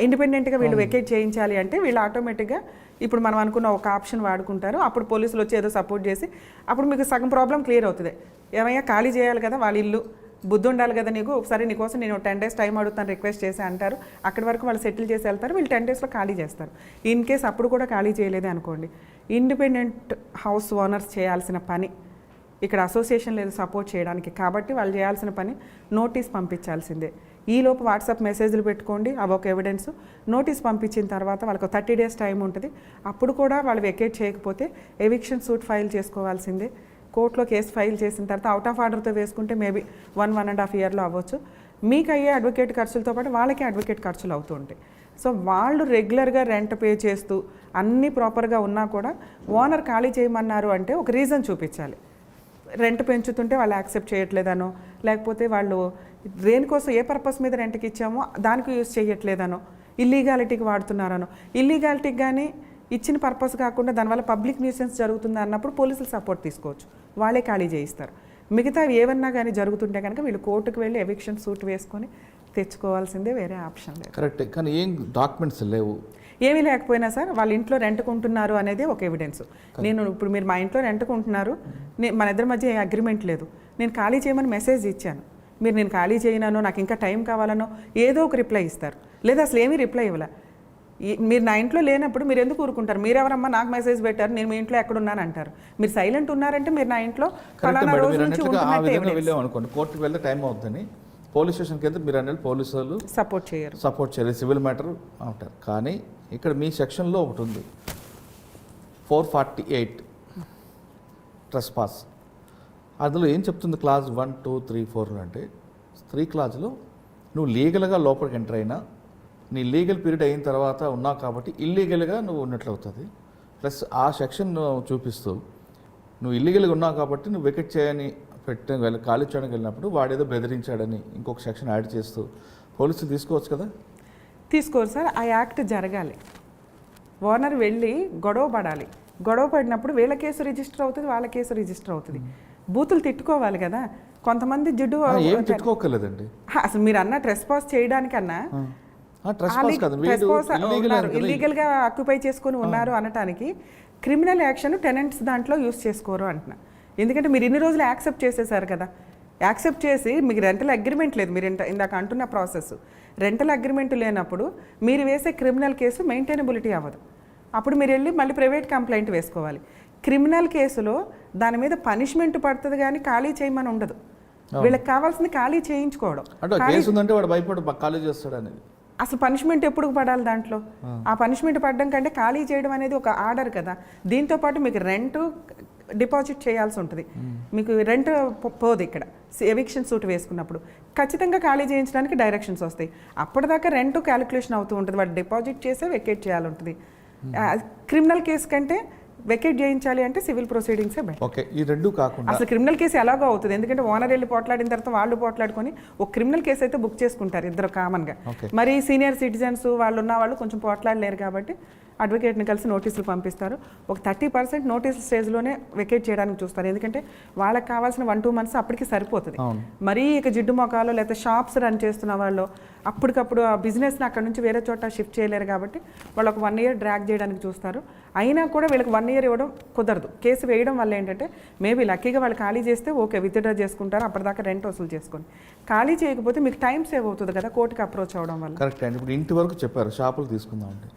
ఇండిపెండెంట్గా వీళ్ళు వెకేట్ చేయించాలి అంటే వీళ్ళు ఆటోమేటిక్గా ఇప్పుడు మనం అనుకున్న ఒక ఆప్షన్ వాడుకుంటారు. అప్పుడు పోలీసులు వచ్చి ఏదో సపోర్ట్ చేసి అప్పుడు మీకు సగం ప్రాబ్లం క్లియర్ అవుతుంది. ఏమయ్యా ఖాళీ చేయాలి కదా వాళ్ళ ఇల్లు, బుద్ధి ఉండాలి కదా నీకు, ఒకసారి నీకోసం నేను 10 days టైం అడుగుతాను రిక్వెస్ట్ చేసి అంటారు. అక్కడి వరకు వాళ్ళు సెటిల్ చేసి వెళ్తారు, వీళ్ళు 10 daysలో ఖాళీ చేస్తారు. ఇన్ కేస్ అప్పుడు కూడా ఖాళీ చేయలేదే అనుకోండి, ఇండిపెండెంట్ హౌస్ ఓనర్స్ చేయాల్సిన పని, ఇక్కడ అసోసియేషన్ లేదు సపోర్ట్ చేయడానికి కాబట్టి వాళ్ళు చేయాల్సిన పని నోటీస్ పంపించాల్సిందే. ఈలోపు వాట్సాప్ మెసేజ్లు పెట్టుకోండి, అవి ఒక ఎవిడెన్స్. నోటీస్ పంపించిన తర్వాత వాళ్ళకు 30 days టైం ఉంటుంది. అప్పుడు కూడా వాళ్ళు వెకేట్ చేయకపోతే ఎవిక్షన్ సూట్ ఫైల్ చేసుకోవాల్సిందే. కోర్టులో కేసు ఫైల్ చేసిన తర్వాత అవుట్ ఆఫ్ ఆర్డర్తో వేసుకుంటే మేబీ 1.5 yearలో అవ్వచ్చు. మీకు అయ్యే అడ్వకేట్ ఖర్చులతో పాటు వాళ్ళకి అడ్వకేట్ ఖర్చులు అవుతూ ఉంటాయి. సో వాళ్ళు రెగ్యులర్గా రెంట్ పే చేస్తూ అన్నీ ప్రాపర్గా ఉన్నా కూడా ఓనర్ ఖాళీ చేయమన్నారు అంటే ఒక రీజన్ చూపించాలి. రెంట్ పెంచుతుంటే వాళ్ళు యాక్సెప్ట్ చేయట్లేదనో, లేకపోతే వాళ్ళు దేనికోసం ఏ పర్పస్ మీద రెంట్కి ఇచ్చామో దానికి యూజ్ చేయట్లేదనో, ఇల్లీగాలిటీకి వాడుతున్నారనో. ఇల్లీగాలిటీకి కానీ ఇచ్చిన పర్పస్ కాకుండా దానివల్ల పబ్లిక్ న్యూసెన్స్ జరుగుతుంది అన్నప్పుడు పోలీసులు సపోర్ట్ తీసుకోవచ్చు, వాళ్ళే ఖాళీ చేయిస్తారు. మిగతా ఏమన్నా కానీ జరుగుతుంటే కనుక వీళ్ళు కోర్టుకు వెళ్ళి ఎవిక్షన్ సూట్ వేసుకొని తెచ్చుకోవాల్సిందే, వేరే ఆప్షన్ లేదు. కరెక్ట్. కానీ ఏం డాక్యుమెంట్స్ లేవు, ఏమీ లేకపోయినా సార్ వాళ్ళ ఇంట్లో రెంట్కుంటున్నారు అనేది ఒక ఎవిడెన్స్. నేను ఇప్పుడు మీరు మా ఇంట్లో రెంట్కుంటున్నారు, మన ఇద్దరి మధ్య ఏ అగ్రిమెంట్ లేదు, నేను ఖాళీ చేయమని మెసేజ్ ఇచ్చాను, మీరు నేను ఖాళీ చేయనో నాకు ఇంకా టైం కావాలనో ఏదో ఒక రిప్లై ఇస్తారు, లేదా అసలు ఏమీ రిప్లై ఇవ్వలే. మీరు నా ఇంట్లో లేనప్పుడు మీరు ఎందుకు ఊరుకుంటారు? మీరెవరమ్మా నాకు మెసేజ్ పెట్టారు, నేను మీ ఇంట్లో ఎక్కడున్నాను అంటారు. మీరు సైలెంట్ ఉన్నారంటే మీరు నా ఇంట్లో ఫలానా రోజు నుంచి అనుకోండి, కోర్టుకు వెళ్తే టైం అవుతుందని పోలీస్ స్టేషన్కి వెళ్తే మీరు అనేది పోలీసులు సపోర్ట్ చేయరు, సివిల్ మ్యాటర్ అంటారు. కానీ ఇక్కడ మీ సెక్షన్లో ఒకటి ఉంది 448 ట్రెస్పాస్. అందులో ఏం చెప్తుంది క్లాస్ 1, 2, 3, 4 అంటే 3 clauseలో నువ్వు లీగల్గా లోపలికి ఎంటర్ అయినా నీ లీగల్ పీరియడ్ అయిన తర్వాత ఉన్నావు కాబట్టి ఇల్లీగల్గా నువ్వు ఉన్నట్లు అవుతుంది. ప్లస్ ఆ సెక్షన్ చూపిస్తూ నువ్వు ఇల్లీగల్గా ఉన్నావు కాబట్టి నువ్వు వెకెట్ చేయని ఖాళీ చేయడానికి వెళ్ళినప్పుడు వాడేదో బెదిరించాడని ఇంకొక సెక్షన్ యాడ్ చేస్తూ పోలీసులు తీసుకోవచ్చు కదా? తీసుకోరు సార్. ఆ యాక్ట్ జరగాలి, ఓనర్ వెళ్ళి గొడవ పడాలి. గొడవ పడినప్పుడు వీళ్ళ కేసు రిజిస్టర్ అవుతుంది, వాళ్ళ కేసు రిజిస్టర్ అవుతుంది. బూతులు తిట్టుకోవాలి కదా. కొంతమంది జిడ్డు ఏం తిట్టుకోకలేదండి. అసలు మీరు అన్న ట్రెస్పాస్ చేయడానికన్నా ఇల్లీగల్గా ఆక్యుపై చేసుకొని ఉన్నారు అనటానికి క్రిమినల్ యాక్షన్ టెనెంట్స్ దాంట్లో యూస్ చేసుకోరు అంటున్నా. ఎందుకంటే మీరు ఇన్ని రోజులు యాక్సెప్ట్ చేసేసారు కదా. యాక్సెప్ట్ చేసి మీకు రెంటల్ అగ్రిమెంట్ లేదు, మీరు ఇందాక అంటున్న ప్రాసెస్ రెంటల్ అగ్రిమెంట్ లేనప్పుడు మీరు వేసే క్రిమినల్ కేసు మెయింటైనబిలిటీ అవ్వదు. అప్పుడు మీరు వెళ్ళి మళ్ళీ ప్రైవేట్ కంప్లైంట్ వేసుకోవాలి. క్రిమినల్ కేసులో దాని మీద పనిష్మెంట్ పడుతుంది కానీ ఖాళీ చేయమని ఉండదు. వీళ్ళకి కావాల్సింది ఖాళీ చేయించుకోవడం. అసలు పనిష్మెంట్ ఎప్పుడు పడాలి దాంట్లో? ఆ పనిష్మెంట్ పడడం కంటే ఖాళీ చేయడం అనేది ఒక ఆర్డర్ కదా. దీంతో పాటు మీకు రెంట్ డిపాజిట్ చేయాల్సి ఉంటుంది, మీకు రెంట్ పోదు. ఇక్కడ ఎవిక్షన్ సూట్ వేసుకున్నప్పుడు ఖచ్చితంగా ఖాళీ చేయించడానికి డైరెక్షన్స్ వస్తాయి. అప్పటిదాకా రెంట్ క్యాలిక్యులేషన్ అవుతూ ఉంటుంది, వాడు డిపాజిట్ చేసే వెకేట్ చేయాలి ఉంటుంది. క్రిమినల్ కేసు కంటే వెకేట్ చేయించాలి అంటే సివిల్ ప్రొసీడింగ్సే బెటర్. ఓకే, ఈ రెండు కాకుండా అసలు క్రిమినల్ కేసు ఎలాగో అవుతుంది, ఎందుకంటే ఓనర్ వెళ్ళి పోట్లాడిన తర్వాత వాళ్ళు పోట్లాడుకొని ఒక క్రిమినల్ కేసు అయితే బుక్ చేసుకుంటారు ఇద్దరు కామన్గా. మరి సీనియర్ సిటిజన్స్ వాళ్ళు ఉన్న వాళ్ళు కొంచెం పోట్లాడలేరు కాబట్టి అడ్వకేట్ని కలిసి నోటీసులు పంపిస్తారు. ఒక 30% నోటీస్ స్టేజ్లోనే వెకేట్ చేయడానికి చూస్తారు. ఎందుకంటే వాళ్ళకి కావాల్సిన 1-2 months అప్పటికి సరిపోతుంది. మరీ ఇక జిడ్డు మొఖాలు లేకపోతే షాప్స్ రన్ చేస్తున్న వాళ్ళు అప్పటికప్పుడు ఆ బిజినెస్ని అక్కడ నుంచి వేరే చోట షిఫ్ట్ చేయలేరు కాబట్టి వాళ్ళు ఒక 1 year డ్రాగ్ చేయడానికి చూస్తారు. అయినా కూడా వీళ్ళకి 1 year ఇవ్వడం కుదరదు. కేసు వేయడం వల్ల ఏంటంటే మేబీ లక్కీగా వాళ్ళు ఖాళీ చేస్తే ఓకే విత్డ్రా చేసుకుంటారు, అప్పటిదాకా రెంట్ వసూలు చేసుకొని. ఖాళీ చేయకపోతే మీకు టైం సేవ్ అవుతుంది కదా కోర్టుకి అప్రోచ్ అవ్వడం వల్ల. కరెక్ట్ అండి. ఇప్పుడు ఇంటి వరకు చెప్పారు, షాపులు తీసుకుందామండి.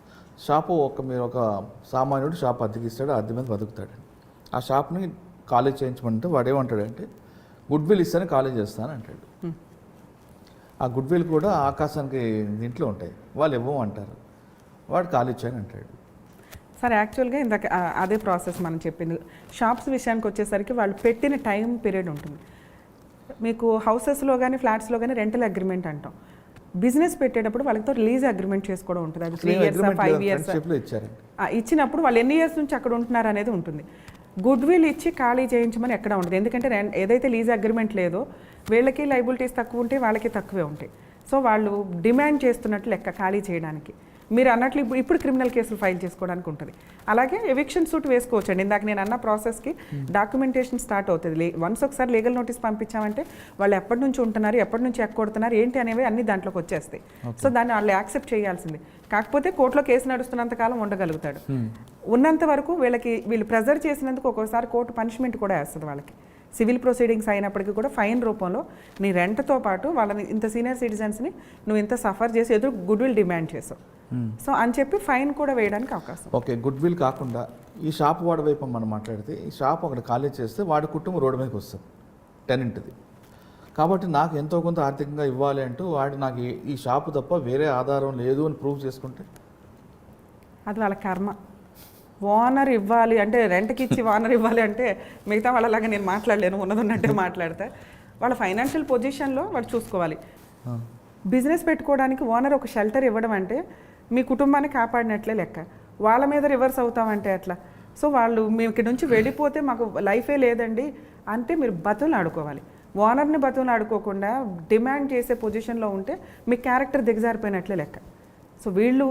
షాపు మీరు ఒక సామాన్యుడు షాప్ అద్దెకి ఇస్తాడు, అద్దె మీద బతుకుతాడు. ఆ షాప్ని ఖాళీ చేయించమంటే వాడు ఏమంటాడంటే గుడ్ విల్ ఇస్తాను ఖాళీ చేస్తాను అంటాడు. ఆ గుడ్ విల్ కూడా ఆకాశానికి దీంట్లో ఉంటాయి, వాళ్ళు ఇవ్వమంటారు, వాడు ఖాళీ ఇచ్చాను అంటాడు. సరే యాక్చువల్గా ఇందాక అదే ప్రాసెస్ మనం చెప్పింది. షాప్స్ విషయానికి వచ్చేసరికి వాళ్ళు పెట్టిన టైం పీరియడ్ ఉంటుంది. మీకు హౌసెస్లో కానీ ఫ్లాట్స్లో కానీ రెంటల్ అగ్రిమెంట్ అంటాం. బిజినెస్ పెట్టేటప్పుడు వాళ్ళతో లీజ్ అగ్రిమెంట్ చేసుకోవడం ఉంటుంది. అది 3 years 5 years ఇచ్చినప్పుడు వాళ్ళు ఎన్ని ఇయర్స్ నుంచి అక్కడ ఉంటున్నారు అనేది ఉంటుంది. గుడ్ విల్ ఇచ్చి ఖాళీ చేయించమని ఎక్కడ ఉండదు. ఎందుకంటే ఏదైతే లీజ్ అగ్రిమెంట్ లేదో వీళ్ళకి లైబిలిటీస్ తక్కువ ఉంటాయి, వాళ్ళకి తక్కువే ఉంటాయి. సో వాళ్ళు డిమాండ్ చేస్తున్నట్లు లెక్క ఖాళీ చేయడానికి. మీరు అన్నట్లు ఇప్పుడు క్రిమినల్ కేసులు ఫైల్ చేసుకోవడానికి ఉంటుంది. అలాగే ఎవిక్షన్ సూట్ వేసుకోవచ్చండి. ఇందాక నేను అన్న ప్రాసెస్కి డాక్యుమెంటేషన్ స్టార్ట్ అవుతుంది. వన్స్ ఒకసారి లీగల్ నోటీస్ పంపించామంటే వాళ్ళు ఎప్పటి నుంచి ఉంటున్నారు, ఎప్పటి నుంచి ఎక్కొడుతున్నారు ఏంటి అనేవి అన్ని దాంట్లోకి వచ్చేస్తాయి. సో దాన్ని వాళ్ళు యాక్సెప్ట్ చేయాల్సింది. కాకపోతే కోర్టులో కేసు నడుస్తున్నంత కాలం ఉండగలుగుతాడు. ఉన్నంత వరకు వీళ్ళు ప్రెజర్ చేసినందుకు ఒక్కోసారి కోర్టు పనిష్మెంట్ కూడా వేస్తుంది వాళ్ళకి. సివిల్ ప్రొసీడింగ్స్ అయినప్పటికీ కూడా ఫైన్ రూపంలో నీ రెంట్తో పాటు వాళ్ళని ఇంత సీనియర్ సిటిజన్స్ని నువ్వు ఇంత సఫర్ చేసి ఎదురు గుడ్ విల్ డిమాండ్ చేసావు, సో అని చెప్పి ఫైన్ కూడా వేయడానికి అవకాశం. ఓకే, గుడ్ విల్ కాకుండా ఈ షాప్ వాడి వైపు మనం మాట్లాడితే ఈ షాప్ అక్కడ ఖాళీ చేస్తే వాడి కుటుంబం రోడ్డు మీదకి వస్తుంది, టెనెంట్ది. కాబట్టి నాకు ఎంతో కొంత ఆర్థికంగా ఇవ్వాలి అంటూ వాడు నాకు ఈ షాపు తప్ప వేరే ఆధారం లేదు అని ప్రూవ్ చేసుకుంటే అది వాళ్ళ కర్మ. ఓనర్ ఇవ్వాలి అంటే రెంట్కి ఇచ్చి ఓనర్ ఇవ్వాలి అంటే మిగతా వాళ్ళలాగా నేను మాట్లాడలేను, ఉన్నదంటే మాట్లాడితే వాళ్ళ ఫైనాన్షియల్ పొజిషన్లో వాళ్ళు చూసుకోవాలి. బిజినెస్ పెట్టుకోవడానికి ఓనర్ ఒక షెల్టర్ ఇవ్వడం అంటే మీ కుటుంబాన్ని కాపాడినట్లే లెక్క. వాళ్ళ మీద రివర్స్ అవుతామంటే అట్లా. సో వాళ్ళు మేము ఇక్కడ నుంచి వెళ్ళిపోతే మాకు లైఫే లేదండి అంటే మీరు బతులు ఆడుకోవాలి. ఓనర్ని బతులు ఆడుకోకుండా డిమాండ్ చేసే పొజిషన్లో ఉంటే మీ క్యారెక్టర్ దిగజారిపోయినట్లే లెక్క. సో వీళ్ళు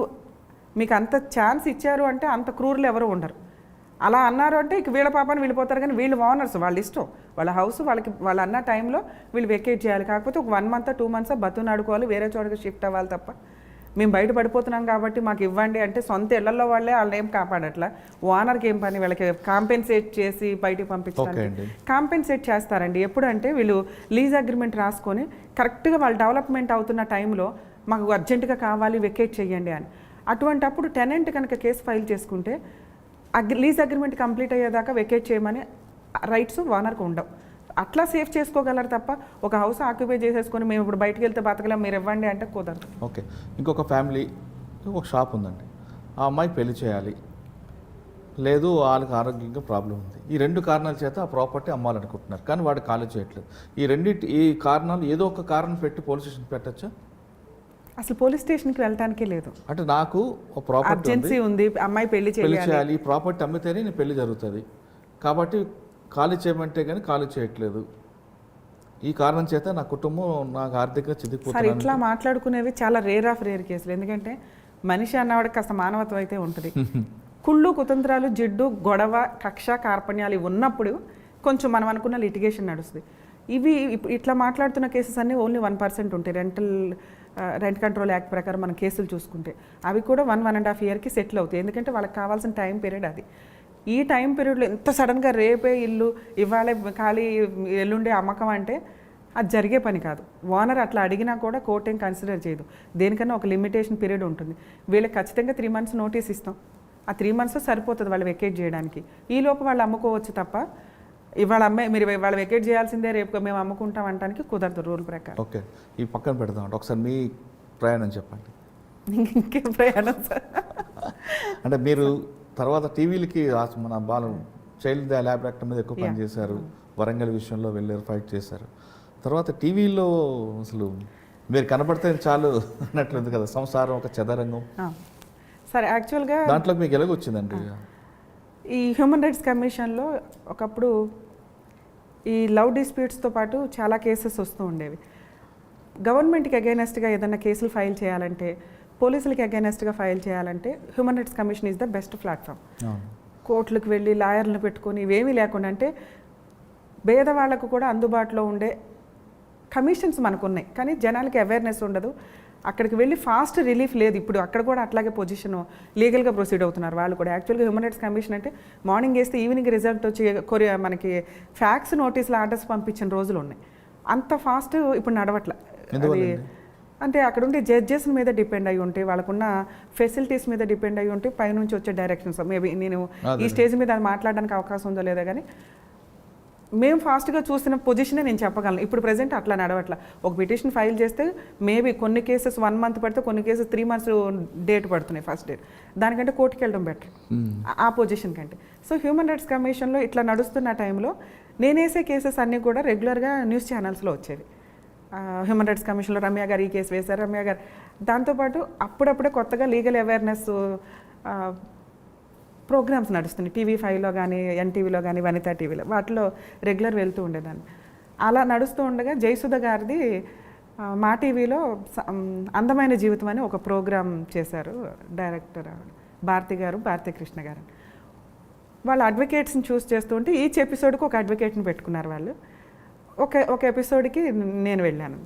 మీకు అంత ఛాన్స్ ఇచ్చారు అంటే అంత క్రూరులు ఎవరు ఉండరు. అలా అన్నారు అంటే ఇక వీళ్ళ పాపాన్ని వెళ్ళిపోతారు, కానీ వీళ్ళు ఓనర్స్, వాళ్ళ ఇష్టం, వాళ్ళ హౌస్ వాళ్ళకి వాళ్ళు అన్న టైంలో వీళ్ళు వెకేట్ చేయాలి. కాకపోతే ఒక 1 month 2 months బతును ఆడుకోవాలి, వేరే చోటకి షిఫ్ట్ అవ్వాలి తప్ప మేము బయట పడిపోతున్నాం కాబట్టి మాకు ఇవ్వండి అంటే సొంత ఇళ్లలో వాళ్ళే వాళ్ళని ఏం కాపాడట్లా. ఓనర్కి ఏం పని, వీళ్ళకి కాంపెన్సేట్ చేసి బయటికి పంపించడానికి కాంపెన్సేట్ చేస్తారండి. ఎప్పుడంటే వీళ్ళు లీజ్ అగ్రిమెంట్ రాసుకొని కరెక్ట్గా వాళ్ళు డెవలప్మెంట్ అవుతున్న టైంలో మాకు అర్జెంటుగా కావాలి వెకేట్ చేయండి అని. అటువంటప్పుడు టెనెంట్ కనుక కేసు ఫైల్ చేసుకుంటే లీజ్ అగ్రిమెంట్ కంప్లీట్ అయ్యేదాకా వెకేట్ చేయమని రైట్స్ ఓనర్కి ఉండవు. అట్లా సేఫ్ చేసుకోగలరు తప్ప ఒక హౌస్ ఆక్యుపై చేసేసుకొని మేము ఇప్పుడు బయటకు వెళ్తే బతకలేం మీరు ఇవ్వండి అంటే కుదరదు. ఓకే, ఇంకొక ఫ్యామిలీ ఒక షాప్ ఉందండి, ఆ అమ్మాయి పెళ్లి చేయాలి, లేదు వాళ్ళకి ఆరోగ్యంగా ప్రాబ్లం ఉంది. ఈ 2 కారణాల చేత ఆ ప్రాపర్టీ అమ్మాలనుకుంటున్నారు, కానీ వాడు ఖాళీ చేయట్లేదు. ఈ కారణాలు ఏదో ఒక కారణం పెట్టి పోలీస్ స్టేషన్ పెట్టచ్చా? అసలు పోలీస్ స్టేషన్కి వెళ్ళటానికే లేదు. అంటే నాకు ఒక ప్రాపర్టీ ఉంది, అమ్మాయి పెళ్లి చేయాలి, ఈ ప్రాపర్టీ అమ్మితేనే నీ పెళ్లి జరుగుతుంది, కాబట్టి ఖాళీ చేయమంటే కానీ ఖాళీ చేయట్లేదు, ఈ కారణం చేత నా కుటుంబం నాకు ఆర్థికంగా చిదిగిపోతుంది. ఇట్లా మాట్లాడుకునేవి చాలా రేర్ కేసులు. ఎందుకంటే మనిషి అన్నవాడికి కాస్త మానవత్వం అయితే ఉంటుంది. కుళ్ళు కుతంత్రాలు, జిడ్డు, గొడవ, కక్ష, కార్పణ్యాలు ఉన్నప్పుడు కొంచెం మనం అనుకున్న లిటిగేషన్ నడుస్తుంది. ఇవి ఇట్లా మాట్లాడుతున్న కేసెస్ అన్నీ ఓన్లీ 1% ఉంటాయి. రెంట్ కంట్రోల్ యాక్ట్ ప్రకారం మనం కేసులు చూసుకుంటే అవి కూడా 1.5 yearకి సెటిల్ అవుతాయి. ఎందుకంటే వాళ్ళకి కావాల్సిన టైం పీరియడ్ అది. ఈ టైం పీరియడ్లో ఎంత సడన్గా రేపే ఇల్లు ఇవాళ ఖాళీ ఎల్లుండే అమ్మకం అంటే అది జరిగే పని కాదు. ఓనర్ అట్లా అడిగినా కూడా కోర్టు ఏం కన్సిడర్ చేయదు. దేనికన్నా ఒక లిమిటేషన్ పీరియడ్ ఉంటుంది. వీళ్ళకి ఖచ్చితంగా 3 months నోటీస్ ఇస్తాం. ఆ 3 months సరిపోతుంది వాళ్ళు వెకేట్ చేయడానికి. ఈ లోపు వాళ్ళు అమ్ముకోవచ్చు తప్ప ఇవాళ మీరు ఇవాళ వెకేట్ చేయాల్సిందే, రేపు మేము అమ్ముకుంటాం అనడానికి కుదరదు రూల్ ప్రకారం. ఓకే, ఈ పక్కన పెడదాం. ఒకసారి మీ ప్రయాణం చెప్పండి. ఇంకేం ప్రయాణం సార్? అంటే మీరు తర్వాత టీవీలకి మన చైల్డ్ ల్యాబ్ యాక్ట్ మీద ఎక్కువ పనిచేశారు, వరంగల్ విషయంలో వెళ్ళారు, ఫైట్ చేశారు. తర్వాత టీవీలో అసలు మీరు కనపడితే చాలు అన్నట్లేదు కదా, సంసారం ఒక చదరంగం. సరే, యాక్చువల్గా దాంట్లో మీకు ఎలాగొచ్చిందండి? ఈ హ్యూమన్ రైట్స్ కమిషన్లో ఒకప్పుడు ఈ లవ్ డిస్ప్యూట్స్తో పాటు చాలా కేసెస్ వస్తూ ఉండేవి. గవర్నమెంట్కి అగైనెస్ట్గా ఏదైనా కేసులు ఫైల్ చేయాలంటే పోలీసులకి అగైనెస్ట్గా ఫైల్ చేయాలంటే human rights commission is the best platform. అవును. కోర్టులకు వెళ్ళి లాయర్లను పెట్టుకొని ఇవేమీ లేకుండా, అంటే పేదవాళ్ళకు కూడా అందుబాటులో ఉండే కమిషన్స్ మనకు ఉన్నాయి, కానీ జనాలకి అవేర్నెస్ ఉండదు. అక్కడికి వెళ్ళి ఫాస్ట్ రిలీఫ్ లేదు. ఇప్పుడు అక్కడ కూడా అట్లాగే పొజిషన్ లీగల్గా ప్రొసీడ్ అవుతున్నారు వాళ్ళు కూడా. యాక్చువల్గా హ్యూమన్ రైట్స్ కమిషన్ అంటే మార్నింగ్ వేస్తే ఈవినింగ్ రిజల్ట్ వచ్చి మనకి ఫ్యాక్స్ నోటీసులు ఆర్డర్స్ పంపించిన రోజులు ఉన్నాయి. అంత ఫాస్ట్ ఇప్పుడు నడవట్ల. అది అంటే అక్కడ ఉండే జడ్జెస్ మీద డిపెండ్ అయి ఉంటే, వాళ్ళకున్న ఫెసిలిటీస్ మీద డిపెండ్ అయి ఉంటే, పైనుంచి వచ్చే డైరెక్షన్స్. మేబీ నేను ఈ స్టేజ్ మీద అది మాట్లాడడానికి అవకాశం ఉందో లేదో కానీ మేము ఫాస్ట్గా చూసిన పొజిషనే నేను చెప్పగలను. ఇప్పుడు ప్రజెంట్ అట్లా నడవట్ల. ఒక పిటిషన్ ఫైల్ చేస్తే మేబీ కొన్ని కేసెస్ 1 month పడితే, కొన్ని కేసెస్ 3 months డేట్ పడుతున్నాయి, ఫస్ట్ డేట్. దానికంటే కోర్టుకి వెళ్ళడం బెటర్ ఆ పొజిషన్ కంటే. సో హ్యూమన్ రైట్స్ కమిషన్లో ఇట్లా నడుస్తున్న టైంలో నేనేసే కేసెస్ అన్నీ కూడా రెగ్యులర్గా న్యూస్ ఛానల్స్లో వచ్చేవి. హ్యూమన్ రైట్స్ కమిషన్లో రమ్య గారు ఈ కేసు వేశారు, రమ్య గారు. దాంతోపాటు అప్పుడప్పుడే కొత్తగా లీగల్ అవేర్నెస్ ప్రోగ్రామ్స్ నడుస్తున్నాయి. TV5లో కానీ, NTVలో కానీ, వనితా టీవీలో, వాటిలో రెగ్యులర్ వెళ్తూ ఉండేదాన్ని. అలా నడుస్తూ ఉండగా జయసుధ గారిది మా టీవీలో అందమైన జీవితం అని ఒక ప్రోగ్రామ్ చేశారు డైరెక్టర్ భారతి గారు, భారతీ కృష్ణ గారు. వాళ్ళ అడ్వకేట్స్ని చూస్ చేస్తూ ఉంటే ఈచ్ ఎపిసోడ్కి ఒక అడ్వకేట్ని పెట్టుకున్నారు వాళ్ళు. ఒక ఎపిసోడ్కి నేను వెళ్ళాను.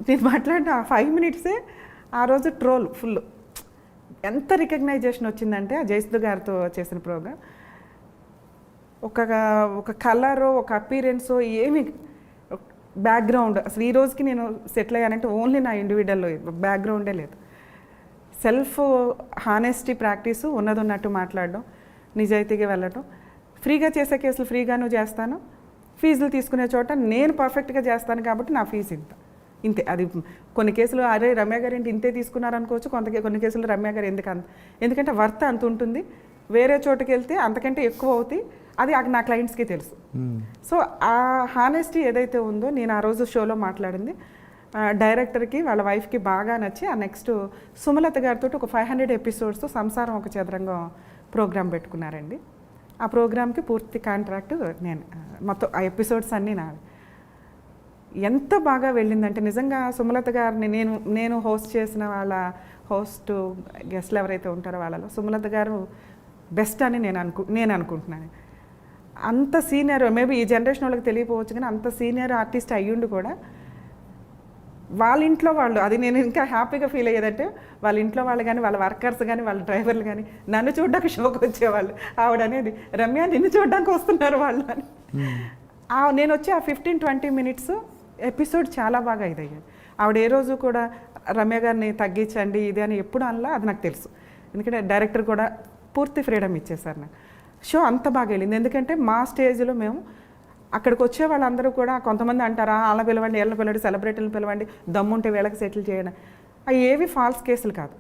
నేను మాట్లాడిన 5 minutes ఆ రోజు ట్రోల్ ఫుల్. ఎంత రికగ్నైజేషన్ వచ్చిందంటే ఆ జయసుధ గారితో చేసిన ప్రోగ్రామ్. ఒక కలరు, ఒక అపీరెన్సో, ఏమి బ్యాక్గ్రౌండ్ అసలు ఈ రోజుకి నేను సెటిల్ అయ్యానంటే ఓన్లీ నా ఇండివిజువల్ బ్యాక్గ్రౌండే లేదు. సెల్ఫ్ హానెస్టీ ప్రాక్టీసు, ఉన్నట్టు మాట్లాడడం, నిజాయితీగా వెళ్ళటం. ఫ్రీగా చేసే కేసులు ఫ్రీగాను చేస్తాను, ఫీజులు తీసుకునే చోట నేను పర్ఫెక్ట్గా చేస్తాను కాబట్టి నా ఫీజు ఇంతే. అది కొన్ని కేసులు అరే రమ్య గారు ఏంటి ఇంతే తీసుకున్నారు అనుకోవచ్చు, కొన్ని కేసులు రమ్య గారు ఎందుకంటే వర్త్ అంత ఉంటుంది. వేరే చోటుకి వెళ్తే అంతకంటే ఎక్కువ అవుతాయి. అది నా క్లయింట్స్కి తెలుసు. సో ఆ హానెస్టీ ఏదైతే ఉందో, నేను ఆ రోజు షోలో మాట్లాడింది డైరెక్టర్కి వాళ్ళ వైఫ్కి బాగా నచ్చి ఆ నెక్స్ట్ సుమలత గారితో ఒక 500 episodes సంసారం ఒక చదరంగం ప్రోగ్రామ్ పెట్టుకున్నారండి. ఆ ప్రోగ్రామ్కి పూర్తి కాంట్రాక్ట్ నేను, మొత్తం ఆ ఎపిసోడ్స్ అన్నీ నావి. ఎంత బాగా వెళ్ళిందంటే నిజంగా సుమలత గారిని నేను హోస్ట్ చేసిన వాళ్ళ గెస్ట్లు ఎవరైతే ఉంటారో వాళ్ళలో సుమలత గారు బెస్ట్ అని నేను అనుకుంటున్నాను. అంత సీనియర్, మేబీ ఈ జనరేషన్ వాళ్ళకి తెలియకపోవచ్చు కానీ అంత సీనియర్ ఆర్టిస్ట్ అయ్యుండి కూడా వాళ్ళ ఇంట్లో వాళ్ళు, అది నేను ఇంకా హ్యాపీగా ఫీల్ అయ్యేదంటే వాళ్ళ ఇంట్లో వాళ్ళు కానీ, వాళ్ళ వర్కర్స్ కానీ, వాళ్ళ డ్రైవర్లు కానీ నన్ను చూడడానికి షోకి వచ్చేవాళ్ళు. ఆవిడ అనేది రమ్య నిన్ను చూడడానికి వస్తున్నారు వాళ్ళు అని. నేను వచ్చి ఆ 15-20 minutes ఎపిసోడ్ చాలా బాగా ఇదయ్యాను. ఆవిడ ఏ రోజు కూడా రమ్య గారిని తగ్గించండి ఇది అని ఎప్పుడు అనలా, అది నాకు తెలుసు. ఎందుకంటే డైరెక్టర్ కూడా పూర్తి ఫ్రీడమ్ ఇచ్చేసారు నాకు. షో అంత బాగా వెళ్ళింది. ఎందుకంటే మా స్టేజ్లో మేము అక్కడికి వచ్చే వాళ్ళందరూ కూడా కొంతమంది అంటారా వాళ్ళ పిలవండి, వీళ్ళని పిలవండి, సెలబ్రిటీలను పిలవండి, దమ్ముంటే వీళ్ళకి సెటిల్ చేయడం. అవి ఏవి ఫాల్స్ కేసులు కాదు.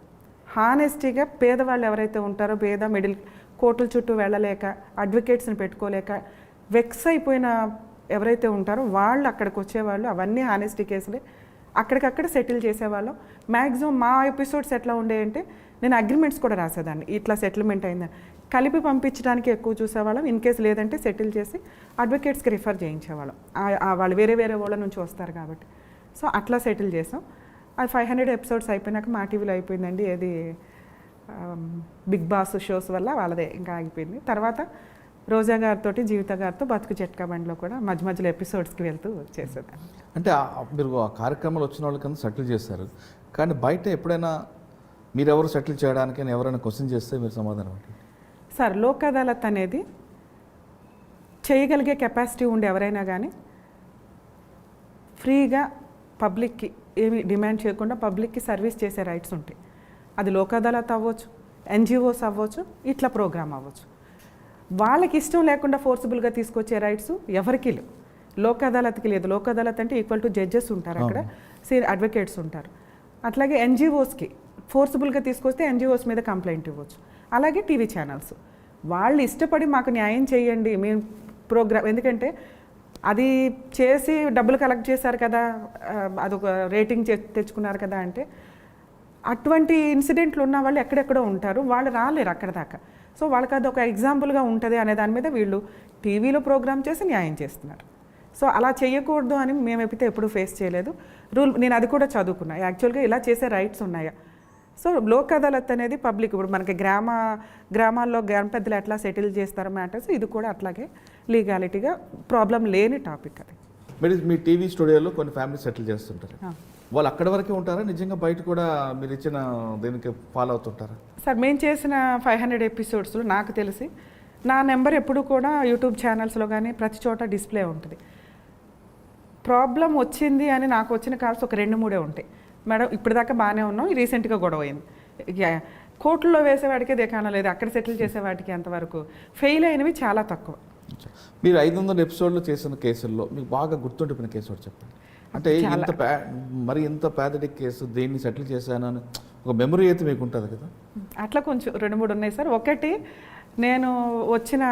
హానెస్టీగా పేదవాళ్ళు ఎవరైతే ఉంటారో, మిడిల్ కోర్టుల చుట్టూ వెళ్ళలేక, అడ్వకేట్స్ని పెట్టుకోలేక వెక్స్ అయిపోయిన ఎవరైతే ఉంటారో వాళ్ళు అక్కడికి వచ్చేవాళ్ళు. అవన్నీ హానెస్టీ కేసులే. అక్కడికక్కడ సెటిల్ చేసేవాళ్ళం. మ్యాక్సిమం మా ఎపిసోడ్స్ ఎట్లా ఉండేయంటే నేను అగ్రిమెంట్స్ కూడా రాసేదాన్ని, ఇట్లా సెటిల్మెంట్ అయిందని కలిపి పంపించడానికి ఎక్కువ చూసేవాళ్ళం. ఇన్ కేసు లేదంటే సెటిల్ చేసి అడ్వకేట్స్కి రిఫర్ చేయించేవాళ్ళం. వాళ్ళు వేరే వాళ్ళ నుంచి వస్తారు కాబట్టి. సో అట్లా సెటిల్ చేసాం. అది 500 episodes అయిపోయినాక మా టీవీలో అయిపోయిందండి. ఏది బిగ్ బాస్ షోస్ వల్ల వాళ్ళదే ఇంకా ఆగిపోయింది. తర్వాత రోజా గారితో, జీవిత గారితో బతుకు చెట్కా బండిలో కూడా మధ్యలో ఎపిసోడ్స్కి వెళ్తూ చేసేదాన్ని. అంటే మీరు ఆ కార్యక్రమాలు వచ్చిన వాళ్ళకన్నా సెటిల్ చేస్తారు, కానీ బయట ఎప్పుడైనా మీరెవరు సెటిల్ చేయడానికి ఎవరైనా క్వశ్చన్ చేస్తే మీరు సమాధానం అంటే సార్, లోక్ అదాలత్ అనేది చేయగలిగే కెపాసిటీ ఉండి ఎవరైనా కానీ ఫ్రీగా పబ్లిక్కి ఏమి డిమాండ్ చేయకుండా పబ్లిక్కి సర్వీస్ చేసే రైట్స్ ఉంటాయి. అది లోక్ అదాలత్ అవ్వచ్చు, NGOs అవ్వచ్చు, ఇట్లా ప్రోగ్రామ్ అవ్వచ్చు. వాళ్ళకి ఇష్టం లేకుండా ఫోర్సిబుల్గా తీసుకొచ్చే రైట్స్ ఎవరికి లేవు, లోక్ అదాలత్కి లేదు. లోక్ అదాలత్ అంటే ఈక్వల్ టు జడ్జెస్ ఉంటారు అక్కడ, అడ్వకేట్స్ ఉంటారు. అట్లాగే NGOsకి ఫోర్సిబుల్గా తీసుకొస్తే NGOs మీద కంప్లైంట్ ఇవ్వచ్చు. అలాగే టీవీ ఛానల్స్ వాళ్ళు ఇష్టపడి మాకు న్యాయం చేయండి మేము ప్రోగ్రామ్, ఎందుకంటే అది చేసి డబ్బులు కలెక్ట్ చేశారు కదా, అదొక రేటింగ్ తెచ్చుకున్నారు కదా అంటే అటువంటి ఇన్సిడెంట్లు ఉన్న వాళ్ళు ఎక్కడెక్కడో ఉంటారు, వాళ్ళు రాలేరు అక్కడ దాకా. సో వాళ్ళకి అది ఒక ఎగ్జాంపుల్గా ఉంటుంది అనే దాని మీద వీళ్ళు టీవీలో ప్రోగ్రామ్ చేసి న్యాయం చేస్తున్నారు. సో అలా చేయకూడదు అని మేము ఎప్పుడూ ఫేస్ చేయలేదు. రూల్ నేను అది కూడా చదువుకున్నా. యాక్చువల్గా ఇలా చేసే రైట్స్ ఉన్నాయా, సో లోక్ అదాలత్ అనేది పబ్లిక్, ఇప్పుడు మనకి గ్రామాల్లో గ్రామ పెద్దలు ఎట్లా సెటిల్ చేస్తారో మ్యాటర్స్, ఇది కూడా అట్లాగే లీగాలిటీగా ప్రాబ్లం లేని టాపిక్ అది. మీరు మీ టీవీ స్టూడియోలో కొన్ని ఫ్యామిలీ సెటిల్ చేస్తుంటారు, వాళ్ళు అక్కడి వరకే ఉంటారా, నిజంగా బయట కూడా మీరు ఇచ్చిన దీనికి ఫాలో అవుతుంటారా? సార్ మేము చేసిన 500 ఎపిసోడ్స్లో నాకు తెలిసి నా నెంబర్ ఎప్పుడు కూడా యూట్యూబ్ ఛానల్స్లో కానీ ప్రతి చోట డిస్ప్లే ఉంటుంది. ప్రాబ్లం వచ్చింది అని నాకు వచ్చిన కాల్స్ ఒక 2-3 ఉంటాయి. మేడం ఇప్పటిదాకా బాగానే ఉన్నాం, రీసెంట్గా గొడవ అయింది. కోర్టులో వేసేవాడికే దికానలేదు, అక్కడ సెటిల్ చేసేవాడికి అంతవరకు. ఫెయిల్ అయినవి చాలా తక్కువ. మీరు 500 ఎపిసోడ్లు చేసిన కేసుల్లో మీకు బాగా గుర్తుండిపోయిన కేసు ఒకటి చెప్పండి. అంటే ఇంత పేదటిక్ కేసు దేన్ని సెటిల్ చేశాను అని ఒక మెమరీ అయితే మీకు ఉంటుంది కదా? అట్లా కొంచెం 2-3 ఉన్నాయి సార్. ఒకటి, నేను వచ్చిన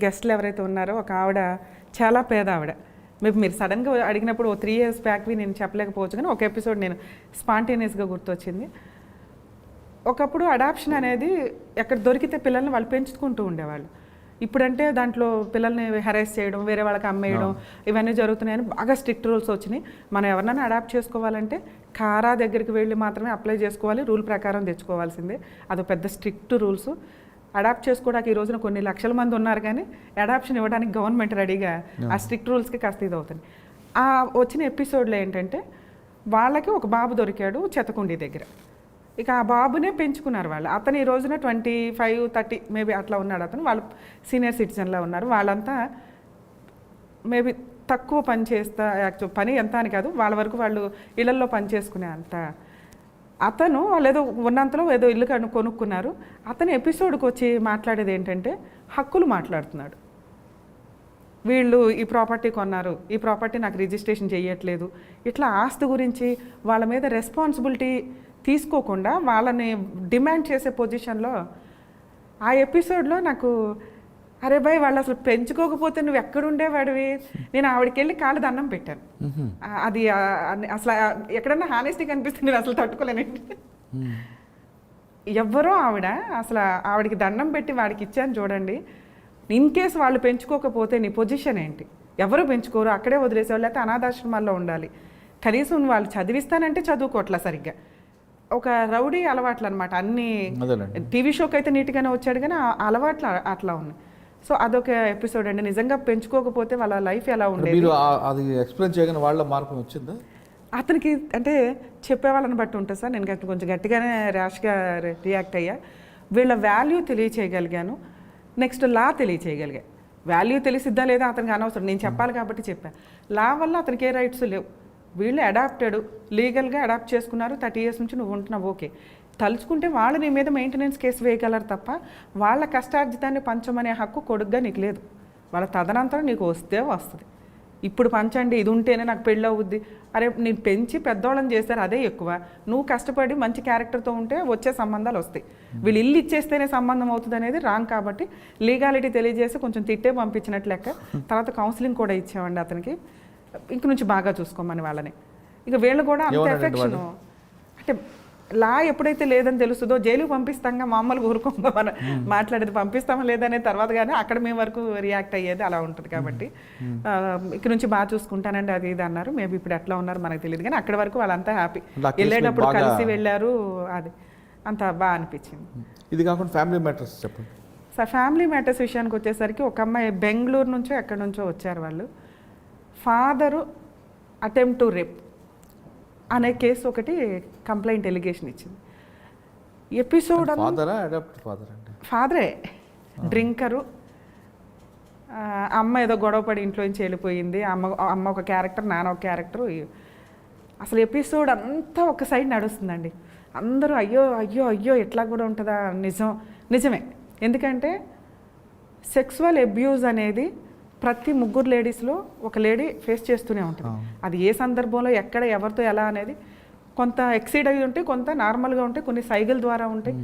గెస్ట్లు ఎవరైతే ఉన్నారో ఒక ఆవిడ చాలా పేద ఆవిడ. మీరు సడన్గా అడిగినప్పుడు 3 years బ్యాక్వి నేను చెప్పలేకపోవచ్చు, కానీ ఒక ఎపిసోడ్ నేను స్పాంటేనియస్గా గుర్తొచ్చింది. ఒకప్పుడు అడాప్షన్ అనేది ఎక్కడ దొరికితే పిల్లల్ని వాళ్ళు పెంచుకుంటూ ఉండేవాళ్ళు. ఇప్పుడంటే దాంట్లో పిల్లల్ని హెరాస్ చేయడం, వేరే వాళ్ళకి అమ్మేయడం, ఇవన్నీ జరుగుతున్నాయని బాగా స్ట్రిక్ట్ రూల్స్ వచ్చినాయి. మనం ఎవరినైనా అడాప్ట్ చేసుకోవాలంటే కారా దగ్గరికి వెళ్ళి మాత్రమే అప్లై చేసుకోవాలి, రూల్ ప్రకారం తెచ్చుకోవాల్సిందే. అదో పెద్ద స్ట్రిక్ట్ రూల్స్. అడాప్ట్ చేసుకోవడానికి ఈ రోజున కొన్ని లక్షల మంది ఉన్నారు, కానీ అడాప్షన్ ఇవ్వడానికి గవర్నమెంట్ రెడీగా ఆ స్ట్రిక్ట్ రూల్స్కి కాస్త ఇది అవుతుంది. ఆ వచ్చిన ఎపిసోడ్లో ఏంటంటే వాళ్ళకి ఒక బాబు దొరికాడు చెత్తకుండి దగ్గర. ఇక ఆ బాబునే పెంచుకున్నారు వాళ్ళు. అతను ఈ రోజున 25-30 మేబీ అట్లా ఉన్నాడు అతను. వాళ్ళు సీనియర్ సిటిజన్లా ఉన్నారు. వాళ్ళంతా మేబీ తక్కువ పని చేస్తా, యాక్చువల్ పని ఎంత అని కాదు, వాళ్ళ వరకు వాళ్ళు ఇళ్లల్లో పని చేసుకునే అంత. అతను వాళ్ళు ఏదో ఉన్నంతలో ఏదో ఇల్లు కొనుక్కున్నారు. అతను ఎపిసోడ్కి వచ్చి మాట్లాడేది ఏంటంటే హక్కులు మాట్లాడుతున్నాడు. వీళ్ళు ఈ ప్రాపర్టీ కొన్నారు, ఈ ప్రాపర్టీ నాకు రిజిస్ట్రేషన్ చేయట్లేదు, ఇట్లా ఆస్తి గురించి వాళ్ళ మీద రెస్పాన్సిబిలిటీ తీసుకోకుండా వాళ్ళని డిమాండ్ చేసే పొజిషన్లో ఆ ఎపిసోడ్లో నాకు అరే భయ్ వాళ్ళు అసలు పెంచుకోకపోతే నువ్వు ఎక్కడుండేవాడివి. నేను ఆవిడకి వెళ్ళి కాళ్ళు దండం పెట్టాను. అది అసలు ఎక్కడన్నా హానెస్టీ కనిపిస్తే నేను అసలు తట్టుకోలేనండి. ఎవ్వరో ఆవిడ అసలు ఆవిడకి దండం పెట్టి వాడికి ఇచ్చాను చూడండి. ఇన్ కేసు వాళ్ళు పెంచుకోకపోతే నీ పొజిషన్ ఏంటి? ఎవరు పెంచుకోరు, అక్కడే వదిలేసేవాళ్ళు, లేకపోతే అనాథాశ్రమాల్లో ఉండాలి. కనీసం వాళ్ళు చదివిస్తానంటే చదువుకోవట్లా సరిగ్గా. ఒక రౌడీ అలవాట్లు అనమాట. అన్ని టీవీ షోకి అయితే నీట్గానే వచ్చాడు, కానీ ఆ అలవాట్లు అట్లా ఉన్నాయి. సో అదొక ఎపిసోడ్ అండి. నిజంగా పెంచుకోకపోతే వాళ్ళ లైఫ్ ఎలా ఉండేది. అది ఎక్స్ప్లెయిన్ చేయగానే వాళ్ళ మార్పు వచ్చిందా? అతనికి అంటే చెప్పేవాళ్ళని బట్టి ఉంటుంది సార్. నేను కొంచెం గట్టిగానే ర్యాష్గా రియాక్ట్ అయ్యా. వీళ్ళ వాల్యూ తెలియచేయగలిగాను, నెక్స్ట్ లా తెలియచేయగలిగా. వాల్యూ తెలిసిద్దా లేదా అతనికి అనవసరం, నేను చెప్పాలి కాబట్టి చెప్పాను. లా వల్ల అతనికి ఏ రైట్స్ లేవు. వీళ్ళు అడాప్టెడ్, లీగల్గా అడాప్ట్ చేసుకున్నారు, 30 years నుంచి నువ్వు ఉంటున్నావు, ఓకే. తలుచుకుంటే వాళ్ళు నీ మీద మెయింటెనెన్స్ కేసు వేయగలరు తప్ప వాళ్ళ కష్టార్జితాన్ని పంచమనే హక్కు కొడుగ్గా నీకు లేదు. వాళ్ళ తదనంతరం నీకు వస్తే వస్తుంది. ఇప్పుడు పంచండి, ఇది ఉంటేనే నాకు పెళ్ళి అవుద్ది. అరే నేను పెంచి పెద్దోళ్ళని చేస్తారు, అదే ఎక్కువ. నువ్వు కష్టపడి మంచి క్యారెక్టర్తో ఉంటే వచ్చే సంబంధాలు వస్తాయి. వీళ్ళు ఇల్లు ఇచ్చేస్తేనే సంబంధం అవుతుంది అనేది రాంగ్. కాబట్టి లీగాలిటీ తెలియజేసి కొంచెం తిట్టే పంపించినట్లు లెక్క. తర్వాత కౌన్సిలింగ్ కూడా ఇచ్చామండి అతనికి. ఇంక నుంచి బాగా చూసుకోమని వాళ్ళని. ఇక వీళ్ళు కూడా అంత ఎఫెక్షన్. అంటే లా ఎప్పుడైతే లేదని తెలుస్తుందో జైలుకి పంపిస్తాంగా, మామూలుగా ఊరుకోగా మనం మాట్లాడేది పంపిస్తామా లేదనే తర్వాత కానీ అక్కడ మేము వరకు రియాక్ట్ అయ్యేది అలా ఉంటుంది. కాబట్టి ఇక నుంచి బాగా చూసుకుంటానండి అది ఇది అన్నారు. మేబీ ఇప్పుడు ఎట్లా ఉన్నారు మనకు తెలియదు, కానీ అక్కడి వరకు వాళ్ళంతా హ్యాపీ. వెళ్ళేటప్పుడు కలిసి వెళ్ళారు, అది అంత బాగా అనిపించింది. ఇది కాకుండా ఫ్యామిలీ మ్యాటర్స్ చెప్పండి సార్. ఫ్యామిలీ మ్యాటర్స్ విషయానికి వచ్చేసరికి ఒక అమ్మాయి బెంగళూరు నుంచో ఎక్కడి నుంచో వచ్చారు వాళ్ళు. ఫాదరు అటెంప్ట్ టు రేప్ అనే కేసు ఒకటి కంప్లైంట్ ఎలిగేషన్ ఇచ్చింది. ఎపిసోడ్ ఫాదరే డ్రింకరు. అమ్మ ఏదో గొడవపడి ఇంట్లో నుంచి వెళ్ళిపోయింది. అమ్మ ఒక క్యారెక్టర్, నాన్న ఒక క్యారెక్టరు. అసలు ఎపిసోడ్ అంతా ఒక సైడ్ నడుస్తుందండి. అందరూ అయ్యో అయ్యో అయ్యో ఎట్లా కూడా ఉంటుందా. నిజమే. ఎందుకంటే సెక్సువల్ అబ్యూజ్ అనేది ప్రతి 3 లేడీస్లో ఒక లేడీ ఫేస్ చేస్తూనే ఉంటుంది. అది ఏ సందర్భంలో ఎక్కడ ఎవరితో ఎలా అనేది కొంత ఎక్సీడ్ అయ్యి ఉంటే, కొంత నార్మల్గా ఉంటే, కొన్ని సైకిల్ ద్వారా ఉంటాయి,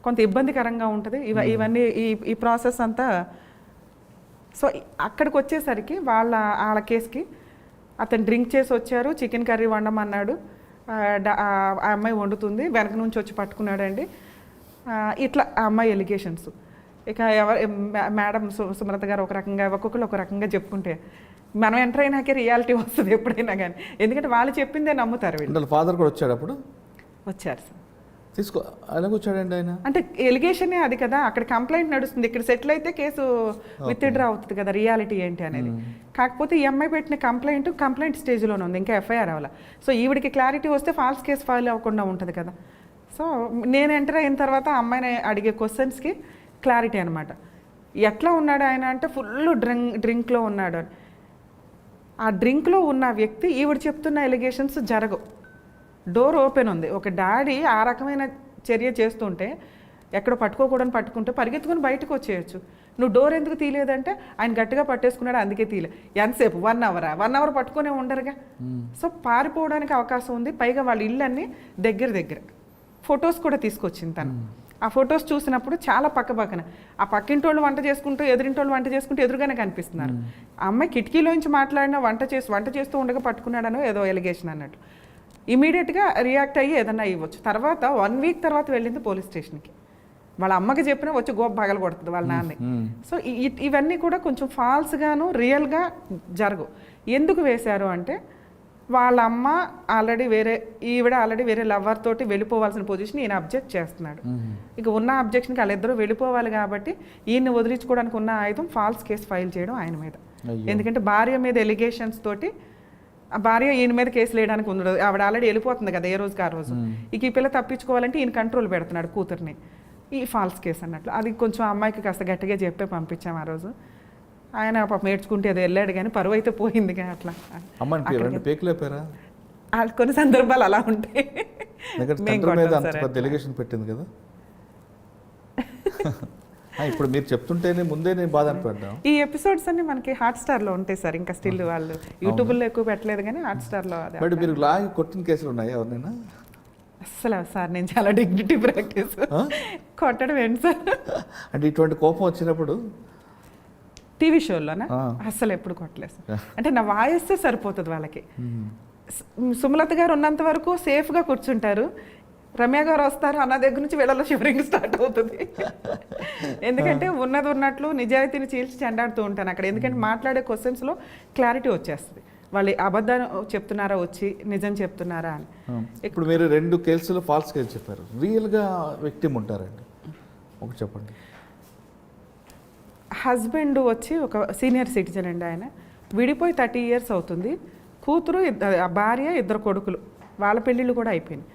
కొంత ఇబ్బందికరంగా ఉంటుంది. ఇవన్నీ ఈ ప్రాసెస్ అంతా. సో అక్కడికి వచ్చేసరికి వాళ్ళ కేసుకి అతను డ్రింక్ చేసి వచ్చారు, చికెన్ కర్రీ వండమన్నాడు. ఆ అమ్మాయి వండుతుంది, వెనక నుంచి వచ్చి పట్టుకున్నాడండి. ఇట్లా ఆ అమ్మాయి ఎలిగేషన్స్. ఇక మేడం సుమలత గారు ఒక రకంగా, ఒక్కొక్కరు ఒక రకంగా చెప్పుకుంటే మనం ఎంటర్ అయినాకే రియాలిటీ వస్తుంది ఎప్పుడైనా కానీ. ఎందుకంటే వాళ్ళు చెప్పిందే నమ్ముతారు. వీళ్ళు ఫాదర్ కూడా వచ్చాడు అప్పుడు? వచ్చారు సార్. తీసుకో ఎలా కూర్చోడండి ఆయన? అంటే ఎలిగేషనే అది కదా, అక్కడ కంప్లైంట్ నడుస్తుంది, ఇక్కడ సెటిల్ అయితే కేసు విత్డ్రా అవుతుంది కదా, రియాలిటీ ఏంటి అనేది. కాకపోతే ఈ అమ్మాయి పెట్టిన కంప్లైంట్ స్టేజ్లోనే ఉంది, ఇంకా ఎఫ్ఐఆర్ అవ్వాలి. సో ఈవిడికి క్లారిటీ వస్తే ఫాల్స్ కేసు ఫైల్ అవ్వకుండా ఉంటుంది కదా. సో నేను ఎంటర్ అయిన తర్వాత ఆ అమ్మాయిని అడిగే క్వశ్చన్స్కి క్లారిటీ అనమాట. ఎట్లా ఉన్నాడు ఆయన అంటే ఫుల్ డ్రింక్లో ఉన్నాడు అని. ఆ డ్రింక్లో ఉన్న వ్యక్తి ఈవిడ చెప్తున్న ఎలిగేషన్స్ జరగవు. డోర్ ఓపెన్ ఉంది, ఒక డాడీ ఆ రకమైన చర్య చేస్తుంటే ఎక్కడ పట్టుకోకూడని పట్టుకుంటే పరిగెత్తుకుని బయటకు వచ్చేయచ్చు. నువ్వు డోర్ ఎందుకు తీయలేదంటే ఆయన గట్టిగా పట్టేసుకున్నాడు అందుకే తీయలే. ఎంతసేపు 1 అవర్ పట్టుకునే ఉండరుగా. సో పారిపోవడానికి అవకాశం ఉంది. పైగా వాళ్ళ ఇళ్ళన్నీ దగ్గర ఫొటోస్ కూడా తీసుకొచ్చింది తను. ఆ ఫొటోస్ చూసినప్పుడు చాలా పక్కన ఆ పక్కింటోళ్ళు వంట చేసుకుంటూ ఎదురింటోళ్ళు వంట చేసుకుంటూ ఎదురుగానే కనిపిస్తున్నారు. ఆ అమ్మాయి కిటికీలోంచి మాట్లాడిన వంట చేస్తూ ఉండగా పట్టుకున్నాడనో ఏదో ఎలిగేషన్ అన్నట్టు. ఇమీడియట్గా రియాక్ట్ అయ్యి ఏదన్నా ఇవ్వచ్చు. తర్వాత 1 వీక్ తర్వాత వెళ్ళింది పోలీస్ స్టేషన్కి. వాళ్ళ అమ్మకి చెప్పినా వచ్చి గోప పగల కొడుతుంది వాళ్ళ నాన్న. సో ఇవన్నీ కూడా కొంచెం ఫాల్స్గాను రియల్గా జరగవు. ఎందుకు వేశారు అంటే వాళ్ళ అమ్మ ఈవిడ ఆల్రెడీ వేరే లవర్ తోటి వెళ్ళిపోవాల్సిన పొజిషన్ ఈయన అబ్జెక్ట్ చేస్తున్నాడు. ఇక ఉన్న అబ్జెక్షన్కి వాళ్ళిద్దరూ వెళ్ళిపోవాలి కాబట్టి ఈయన్ని వదిలించుకోవడానికి ఉన్న ఆయుధం ఫాల్స్ కేసు ఫైల్ చేయడం ఆయన మీద. ఎందుకంటే భార్య మీద ఎలిగేషన్స్ తోటి ఆ భార్య ఈయన మీద కేసులు వేయడానికి ఉండదు. ఆవిడ ఆల్రెడీ వెళ్ళిపోతుంది కదా ఏ రోజుకి ఆ రోజు. ఇక ఈ పిల్ల తప్పించుకోవాలంటే ఈయన కంట్రోల్ పెడుతున్నాడు కూతుర్ని. ఈ ఫాల్స్ కేసు అన్నట్లు అది కొంచెం అమ్మాయికి కాస్త గట్టిగా చెప్పే పంపించాం ఆ రోజు. ఆయన పాపం నేర్చుకుంటే అది వెళ్ళాడు కానీ పరువు అయితే పోయింది కానీ అట్లా. కొన్ని సందర్భాలు అలా ఉంటాయి. పెట్టింది కదా. ఇప్పుడు మీరు చెప్తుంటేనే ముందే నేను బాధ అనిపడ్డా. ఈ ఎపిసోడ్స్ అన్ని మనకి హాట్‌స్టార్లో ఉంటాయి సార్. ఇంకా స్టిల్ వాళ్ళు యూట్యూబ్లో ఎక్కువ పెట్టలేదు కానీ హాట్‌స్టార్లో. బట్ మీరు లాగి కొట్టిన కేసులు ఉన్నాయి ఎవరినైనా? అస్సలు సార్ నేను చాలా డిగ్నిటీ ప్రాక్టీస్. కొట్టడం ఏంటి సార్? అంటే ఇటువంటి కోపం వచ్చినప్పుడు టీవీ షోల్లోనా? అస్సలు ఎప్పుడు కొట్టలేదు సార్. అంటే నా వాయిస్తే సరిపోతుంది వాళ్ళకి. సుమలత గారు ఉన్నంత వరకు సేఫ్గా కూర్చుంటారు. రమ్య గారు వస్తారు అన్న దగ్గర నుంచి వీళ్ళలో షివరింగ్ స్టార్ట్ అవుతుంది. ఎందుకంటే ఉన్నట్లు నిజాయితీని చీల్చి చెండాడుతూ ఉంటాను అక్కడ. ఎందుకంటే మాట్లాడే క్వశ్చన్స్లో క్లారిటీ వచ్చేస్తుంది. వాళ్ళు అబద్ధాలు చెప్తున్నారా వచ్చి నిజం చెప్తున్నారా అని. ఇప్పుడు మీరు 2 కేసులు ఫాల్స్ కేసు చెప్పారు. రియల్గా విక్టిమ్ ఉంటారండి, ఒకటి చెప్పండి. హస్బెండ్ వచ్చి ఒక సీనియర్ సిటిజన్ అండి. ఆయన విడిపోయి 30 years అవుతుంది. కూతురు భార్య 2 కొడుకులు, వాళ్ళ పెళ్ళిళ్ళు కూడా అయిపోయినాయి.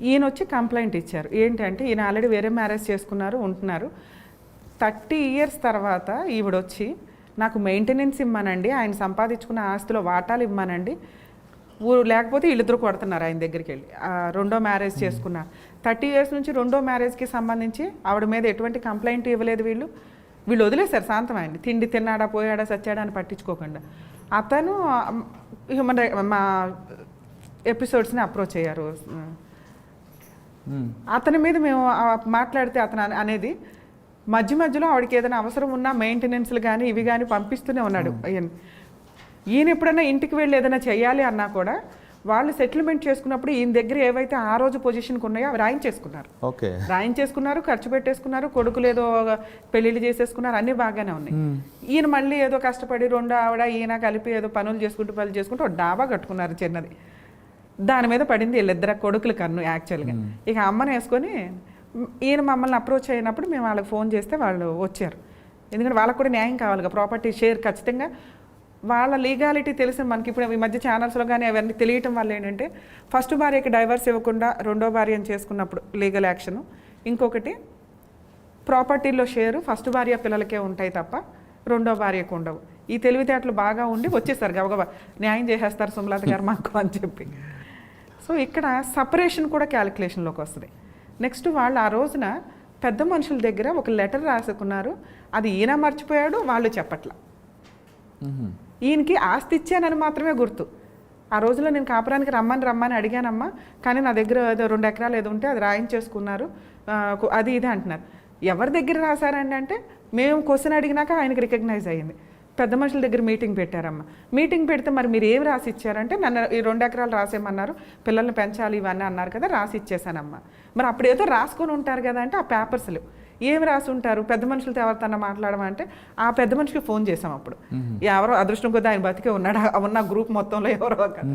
ఈయన వచ్చి కంప్లైంట్ ఇచ్చారు. ఏంటంటే ఈయన ఆల్రెడీ వేరే మ్యారేజ్ చేసుకున్నారు, ఉంటున్నారు. 30 years తర్వాత ఈవిడొచ్చి నాకు మెయింటెనెన్స్ ఇమ్మనండి, ఆయన సంపాదించుకున్న ఆస్తిలో వాటాలు ఇమ్మనండి, లేకపోతే వీళ్ళిద్దరూ కొడుతున్నారు ఆయన దగ్గరికి వెళ్ళి. 2వ మ్యారేజ్ చేసుకున్నారు. 30 years నుంచి 2వ మ్యారేజ్కి సంబంధించి ఆవిడ మీద ఎటువంటి కంప్లైంట్ ఇవ్వలేదు. వీళ్ళు వదిలేశారు శాంతం ఆయన్ని. తిండి తిన్నాడా పోయాడా సచ్చాడా అని పట్టించుకోకుండా. అతను మా ఎపిసోడ్స్ని అప్రోచ్ అయ్యారు. అతని మీద మేము మాట్లాడితే అతను అనేది మధ్యలో ఆవిడకి ఏదైనా అవసరం ఉన్నా మెయింటెనెన్స్లు కానీ ఇవి కానీ పంపిస్తూనే ఉన్నాడు. ఈయన ఎప్పుడైనా ఇంటికి వెళ్ళి ఏదైనా చేయాలి అన్నా కూడా వాళ్ళు సెటిల్మెంట్ చేసుకున్నప్పుడు ఈయన దగ్గర ఏవైతే ఆ రోజు పొజిషన్కి ఉన్నాయో అవి రాయించేసుకున్నారు, ఖర్చు పెట్టేసుకున్నారు, కొడుకులు ఏదో పెళ్ళిళ్ళు చేసేసుకున్నారు, అన్నీ బాగానే ఉన్నాయి. ఈయన మళ్ళీ ఏదో కష్టపడి 2 ఆవిడ ఈయన కలిపి ఏదో పనులు చేసుకుంటూ ఒక డాబా కట్టుకున్నారు చిన్నది. దాని మీద పడింది వీళ్ళిద్దరు కొడుకుల కన్ను యాక్చువల్గా. ఇక అమ్మని వేసుకొని ఈయన మమ్మల్ని అప్రోచ్ అయినప్పుడు మేము వాళ్ళకి ఫోన్ చేస్తే వాళ్ళు వచ్చారు. ఎందుకంటే వాళ్ళకు కూడా న్యాయం కావాలిగా, ప్రాపర్టీ షేర్ ఖచ్చితంగా. వాళ్ళ లీగాలిటీ తెలిసిన మనకి ఇప్పుడు ఈ మధ్య ఛానల్స్లో కానీ అవన్నీ తెలియటం వల్ల ఏంటంటే ఫస్ట్ భార్యకి డైవర్స్ ఇవ్వకుండా 2వ భార్యను చేసుకున్నప్పుడు లీగల్ యాక్షను, ఇంకొకటి ప్రాపర్టీలో షేరు ఫస్ట్ భార్య పిల్లలకే ఉంటాయి తప్ప 2వ భార్యకు ఉండవు. ఈ తెలివితేటలు బాగా ఉండి వచ్చేసారు, గబగబా న్యాయం చేసేస్తారు సుమలత గారు మాకు అని చెప్పి. సో ఇక్కడ సపరేషన్ కూడా క్యాలిక్యులేషన్లోకి వస్తుంది. నెక్స్ట్ వాళ్ళు ఆ రోజున పెద్ద మనుషుల దగ్గర ఒక లెటర్ రాసుకున్నారు. అది ఈయన మర్చిపోయాడు, వాళ్ళు చెప్పట్ల. ఈయనకి ఆస్తి ఇచ్చానని మాత్రమే గుర్తు. ఆ రోజులో నేను కాపురానికి రమ్మని అడిగానమ్మా, కానీ నా దగ్గర ఏదో 2 ఎకరాలు ఏదో ఉంటే అది రాయించేసుకున్నారు, అది ఇది అంటున్నారు. ఎవరి దగ్గర రాశారండి అంటే మేము క్వశ్చన్ అడిగినాక ఆయనకి రికగ్నైజ్ అయ్యింది. పెద్ద మనుషుల దగ్గర మీటింగ్ పెట్టారమ్మ. మీటింగ్ పెడితే మరి మీరు ఏమి రాసి ఇచ్చారంటే నన్ను ఈ 2 ఎకరాలు రాసేయమన్నారు, పిల్లల్ని పెంచాలి ఇవన్నీ అన్నారు కదా, రాసి ఇచ్చేసానమ్మ. మరి అప్పుడు ఏదో రాసుకొని ఉంటారు కదా అంటే ఆ పేపర్స్లు ఏమి రాసి ఉంటారు, పెద్ద మనుషులతో ఎవరితో మాట్లాడమంటే ఆ పెద్ద మనిషికి ఫోన్ చేసాం. అప్పుడు ఎవరో అదృష్టం కొద్ది ఆయన బతికే ఉన్నాడు, ఉన్న గ్రూప్ మొత్తంలో ఎవరో కదా.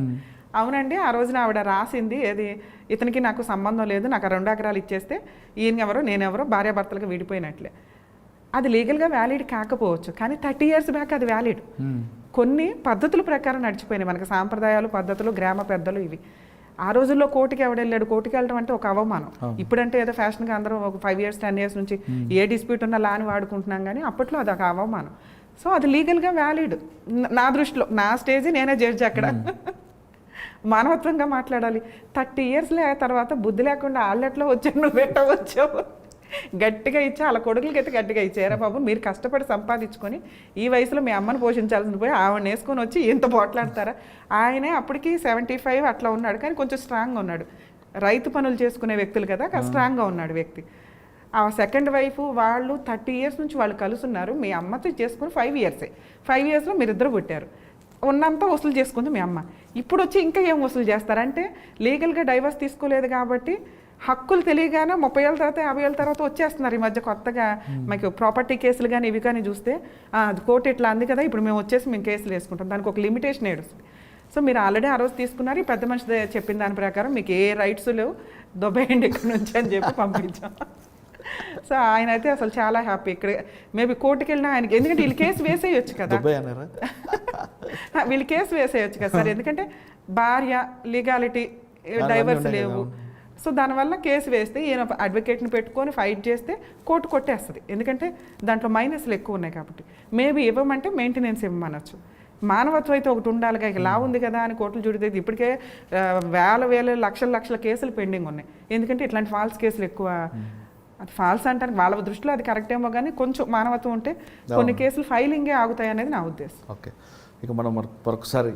అవునండి, ఆ రోజున ఆవిడ రాసింది ఏది, ఇతనికి నాకు సంబంధం లేదు, నాకు ఆ 2 ఎకరాలు ఇచ్చేస్తే ఈయన ఎవరో నేనెవరో భార్యాభర్తలుగా విడిపోయినట్లే. అది లీగల్గా వ్యాలిడ్ కాకపోవచ్చు, కానీ 30 years బ్యాక్ అది వ్యాలిడ్. కొన్ని పద్ధతుల ప్రకారం నడిచిపోయినాయి మనకి, సాంప్రదాయాలు, పద్ధతులు, గ్రామ పెద్దలు ఇవి. ఆ రోజుల్లో కోర్టుకి ఎవడెళ్ళాడు? కోర్టుకి వెళ్ళడం అంటే ఒక అవమానం. ఇప్పుడంటే ఏదో ఫ్యాషన్గా అందరం ఒక 5 years 10 years నుంచి ఏ డిస్ప్యూట్ ఉన్నా లాని వాడుకుంటున్నాం, కానీ అప్పట్లో అది ఒక అవమానం. సో అది లీగల్గా వ్యాలిడ్ నా దృష్టిలో. నా స్టేజ్ నేనే జడ్జి అక్కడ. మానవత్వంగా మాట్లాడాలి. 30 years తర్వాత బుద్ధి లేకుండా ఆళ్ళెట్లో వచ్చావు, నువ్వు ఎట్లా వచ్చావు, గట్టిగా ఇచ్చి వాళ్ళ కొడుకులకి అయితే గట్టిగా ఇచ్చారా బాబు, మీరు కష్టపడి సంపాదించుకొని ఈ వయసులో మీ అమ్మని పోషించాల్సిన పోయి ఆవిడ వేసుకొని వచ్చి ఇంత పోట్లాడతారా? ఆయనే అప్పటికి 75 అట్లా ఉన్నాడు, కానీ కొంచెం స్ట్రాంగ్గా ఉన్నాడు. రైతు పనులు చేసుకునే వ్యక్తులు కదా, స్ట్రాంగ్గా ఉన్నాడు వ్యక్తి. ఆ సెకండ్ వైఫ్ వాళ్ళు 30 years నుంచి వాళ్ళు కలుసున్నారు. మీ అమ్మతో చేసుకుని 5 years, 5 yearsలో మీరిద్దరు పుట్టారు. ఉన్నంత వసూలు చేసుకుంది మీ అమ్మ. ఇప్పుడు వచ్చి ఇంకా ఏం వసూలు చేస్తారంటే, లీగల్గా డైవర్స్ తీసుకోలేదు కాబట్టి హక్కులు తెలియగానే 30 ఏళ్ళ తర్వాత 50 ఏళ్ళ తర్వాత వచ్చేస్తున్నారు. ఈ మధ్య కొత్తగా మాకు ప్రాపర్టీ కేసులు కానీ ఇవి కానీ చూస్తే అది కోర్టు ఇట్లా అంది కదా, ఇప్పుడు మేము వచ్చేసి మేము కేసులు వేసుకుంటాం, దానికి ఒక లిమిటేషన్ ఏడుస్తుంది. సో మీరు ఆల్రెడీ ఆ రోజు తీసుకున్నారు, ఈ పెద్ద మనిషి చెప్పిన దాని ప్రకారం మీకు ఏ రైట్స్ లేవు, దొబ్బేయండి ఇక్కడ నుంచి అని చెప్పి పంపించాం. సో ఆయన అయితే అసలు చాలా హ్యాపీ. ఇక్కడ మేబీ కోర్టుకి వెళ్ళినా ఆయనకి, ఎందుకంటే వీళ్ళు కేసు వేసేయచ్చు కదా, వీళ్ళు కేసు వేసేయచ్చు కదా సార్, ఎందుకంటే భార్య, లీగాలిటీ, డైవర్స్ లేవు. సో దానివల్ల కేసు వేస్తే ఈయన అడ్వకేట్ని పెట్టుకొని ఫైట్ చేస్తే కోర్టు కొట్టేస్తుంది, ఎందుకంటే దాంట్లో మైనస్లు ఎక్కువ ఉన్నాయి కాబట్టి. మేబీ ఇవ్వమంటే మెయింటెనెన్స్ ఇవ్వమనొచ్చు. మానవత్వం అయితే ఒకటి ఉండాలిగా. ఇక లా ఉంది కదా అని కోర్టులు చుడితే ఇప్పటికే వేల లక్షల కేసులు పెండింగ్ ఉన్నాయి. ఎందుకంటే ఇట్లాంటి ఫాల్స్ కేసులు ఎక్కువ. అది ఫాల్స్ అంటే వాళ్ళ దృష్టిలో అది కరెక్ట్ ఏమో, కానీ కొంచెం మానవత్వం ఉంటే కొన్ని కేసులు ఫైలింగే ఆగుతాయి అనేది నా ఉద్దేశం. ఓకే, ఇక మనం మరొకసారి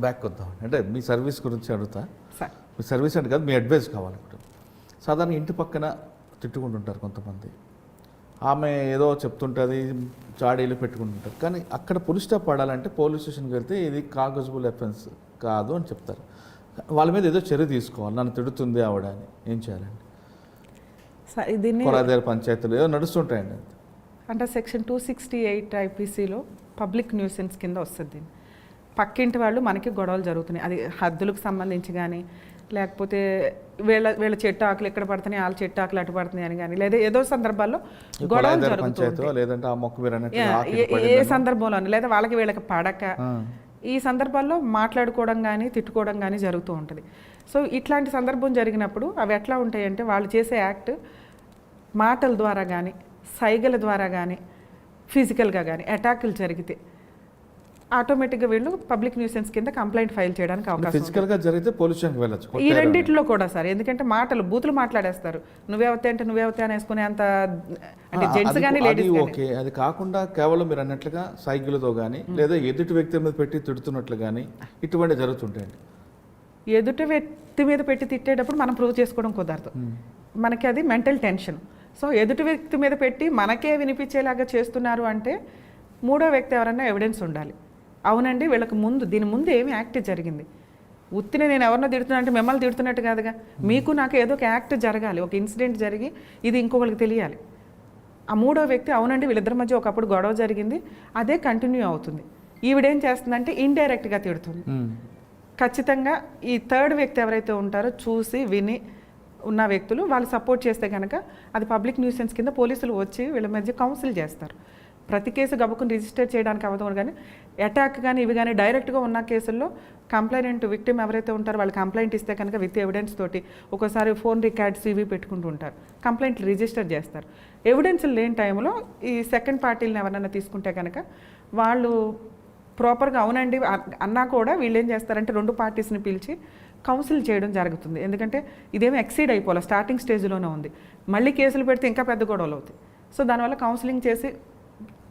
బ్యాక్ వద్దాం. అంటే మీ సర్వీస్ గురించి అడుగుతా. సార్ మీ సర్వీస్ అంటే కాదు, మీ అడ్వైస్ కావాలి. సాధారణ ఇంటి పక్కన తిట్టుకుంటుంటారు కొంతమంది, ఆమె ఏదో చెప్తుంటుంది, చాడీలు పెట్టుకుంటుంటారు, కానీ అక్కడ పులి స్టాప్ పడాలంటే పోలీస్ స్టేషన్కి వెళ్తే ఇది కాగజబుల్ అఫెన్స్ కాదు అని చెప్తారు. వాళ్ళ మీద ఏదో చర్య తీసుకోవాలి, నన్ను తిడుతుంది ఆవిడ అని, ఏం చేయాలండి? దీన్ని కొలాదేర పంచాయతీలు ఏదో నడుస్తుంటాయండి. అంటే సెక్షన్ 268 IPCలో పబ్లిక్ న్యూసెన్స్ కింద వస్తుంది. దీన్ని పక్కింటి వాళ్ళు మనకి గొడవలు జరుగుతున్నాయి, అది హద్దులకు సంబంధించి కానీ, లేకపోతే వీళ్ళ చెట్టు ఆకులు ఎక్కడ పడుతున్నాయి, వాళ్ళ చెట్టు ఆకులు అటు పడుతున్నాయి అని కానీ, లేదా ఏదో సందర్భాల్లో గొడవలు జరుగుతుంది, ఏ సందర్భంలో, లేదా వాళ్ళకి వీళ్ళకి పడక, ఈ సందర్భాల్లో మాట్లాడుకోవడం కానీ తిట్టుకోవడం కానీ జరుగుతూ ఉంటుంది. సో ఇట్లాంటి సందర్భం జరిగినప్పుడు అవి ఎట్లా ఉంటాయంటే, వాళ్ళు చేసే యాక్ట్ మాటల ద్వారా కానీ, సైగల ద్వారా కానీ, ఫిజికల్గా కానీ అటాకులు జరిగితే ఆటోమేటిక్గా వీళ్ళు పబ్లిక్ న్యూసెన్స్ కింద కంప్లైంట్ ఫైల్ చేయడానికి అవకాశం. ఫిజికల్గా జరిగితే పోలీస్ స్టేషన్కి వెళ్ళొచ్చు. ఈ రెండిట్లో కూడా సార్, ఎందుకంటే బూతులు మాట్లాడేస్తారు, నువ్వేవతే అంటే నువ్వేవతే అని వేసుకునే అంత, అంటే జెంట్స్ కానీ లేడీస్. ఓకే, అది కాకుండా కేవలం మీరు అన్నట్లుగా సైకిల్తో కానీ, లేదా ఎదుటి వ్యక్తి మీద పెట్టి తిడుతున్నట్లు కానీ ఇటువంటి జరుగుతుంటాయండి. ఎదుటి వ్యక్తి మీద పెట్టి తిట్టేటప్పుడు మనం ప్రూవ్ చేసుకోవడం కుదరదు, మనకి అది మెంటల్ టెన్షన్. సో ఎదుటి వ్యక్తి మీద పెట్టి మనకే వినిపించేలాగా చేస్తున్నారు అంటే మూడో వ్యక్తి ఎవరన్నా ఎవిడెన్స్ ఉండాలి. అవునండి వీళ్ళకి దీని ముందు ఏమి యాక్ట్ జరిగింది, ఉత్తినే నేను ఎవరినో తిడుతున్నా అంటే మిమ్మల్ని తిడుతున్నట్టు కాదుగా, మీకు నాకు ఏదో ఒక యాక్ట్ జరగాలి, ఒక ఇన్సిడెంట్ జరిగి ఇది ఇంకొకరికి తెలియాలి. ఆ మూడో వ్యక్తి అవునండి వీళ్ళిద్దరి మధ్య ఒకప్పుడు గొడవ జరిగింది, అదే కంటిన్యూ అవుతుంది, ఈవిడేం చేస్తుందంటే ఇండైరెక్ట్గా తిడుతుంది. ఖచ్చితంగా ఈ థర్డ్ వ్యక్తి ఎవరైతే ఉంటారో చూసి విని ఉన్న వ్యక్తులు వాళ్ళు సపోర్ట్ చేస్తే కనుక అది పబ్లిక్ న్యూసెన్స్ కింద పోలీసులు వచ్చి వీళ్ళ మధ్య కౌన్సిల్ చేస్తారు. ప్రతి కేసు గబుకుని రిజిస్టర్ చేయడానికి అవ్వదు, కానీ అటాక్ కానీ ఇవి కానీ డైరెక్ట్గా ఉన్న కేసుల్లో కంప్లైంట్ విక్టిమ్ ఎవరైతే ఉంటారో వాళ్ళు కంప్లైంట్ ఇస్తే కనుక విత్ ఎవిడెన్స్ తోటి, ఒక్కోసారి ఫోన్ రికార్డ్స్ ఇవి పెట్టుకుంటూ ఉంటారు, కంప్లైంట్లు రిజిస్టర్ చేస్తారు. ఎవిడెన్స్ లేని టైంలో ఈ సెకండ్ పార్టీలను ఎవరైనా తీసుకుంటే కనుక వాళ్ళు ప్రాపర్గా అవునండి అన్నా కూడా వీళ్ళు ఏం చేస్తారంటే 2 పార్టీస్ని పిలిచి కౌన్సిల్ చేయడం జరుగుతుంది. ఎందుకంటే ఇదేమో ఎక్సీడ్ అయిపోవాలి, స్టార్టింగ్ స్టేజ్లోనే ఉంది, మళ్ళీ కేసులు పెడితే ఇంకా పెద్ద గొడవలు అవుతాయి. సో దానివల్ల కౌన్సిలింగ్ చేసి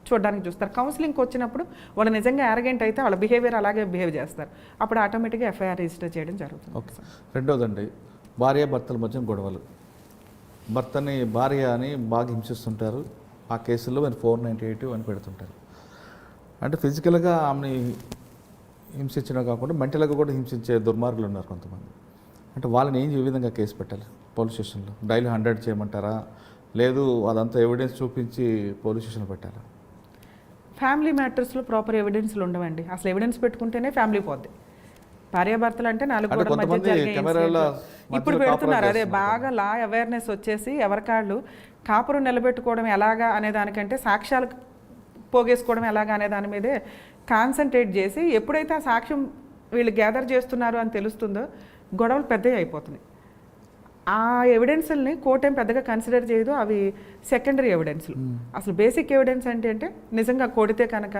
చూడడానికి చూస్తారు. కౌన్సిలింగ్కి వచ్చినప్పుడు వాళ్ళు నిజంగా యారగెంట్ అయితే వాళ్ళ బిహేవియర్ అలాగే బిహేవ్ చేస్తారు, అప్పుడు ఆటోమేటిక్గా ఎఫ్ఐఆర్ రిజిస్టర్ చేయడం జరుగుతుంది. ఓకే, రెండోదండి భార్యాభర్తల మధ్య గొడవలు. భర్తని భార్య అని బాగా హింసిస్తుంటారు, ఆ కేసుల్లో మరి 498 అని పెడుతుంటారు. అంటే ఫిజికల్గా ఆమెని హింసించడం కాకుండా మెంటల్గా కూడా హింసించే దుర్మార్గులు ఉన్నారు కొంతమంది. అంటే వాళ్ళని ఏ విధంగా కేసు పెట్టాలి పోలీస్ స్టేషన్లో? డైలీ 100 చేయమంటారా, లేదు అదంతా ఎవిడెన్స్ చూపించి పోలీస్ స్టేషన్లో పెట్టాలా? ఫ్యామిలీ మ్యాటర్స్లో ప్రాపర్ ఎవిడెన్స్లు ఉండవండి, అసలు ఎవిడెన్స్ పెట్టుకుంటేనే ఫ్యామిలీ పోద్ది. భార్యాభర్తలు అంటే 4 అంటే గోడల మధ్య కొంతమంది జరిగే కెమెరాల incidents. ఇప్పుడు మధ్యలో పెడుతున్నారు అదే కాపురాలు బాగా లా అవేర్నెస్ వచ్చేసి ఎవరికాళ్ళు కాపురం నిలబెట్టుకోవడం ఎలాగా అనే దానికంటే సాక్ష్యాలు పోగేసుకోవడం ఎలాగా అనే దాని మీదే కాన్సన్ట్రేట్ చేసి ఎప్పుడైతే ఆ సాక్ష్యం వీళ్ళు గ్యాదర్ చేస్తున్నారు అని తెలుస్తుందో గొడవలు పెద్దవి అయిపోతున్నాయి. ఆ ఎవిడెన్స్ని కోర్టు ఏం పెద్దగా కన్సిడర్ చేయదు, అవి సెకండరీ ఎవిడెన్స్లు. అసలు బేసిక్ ఎవిడెన్స్ అంటే నిజంగా కొడితే కనుక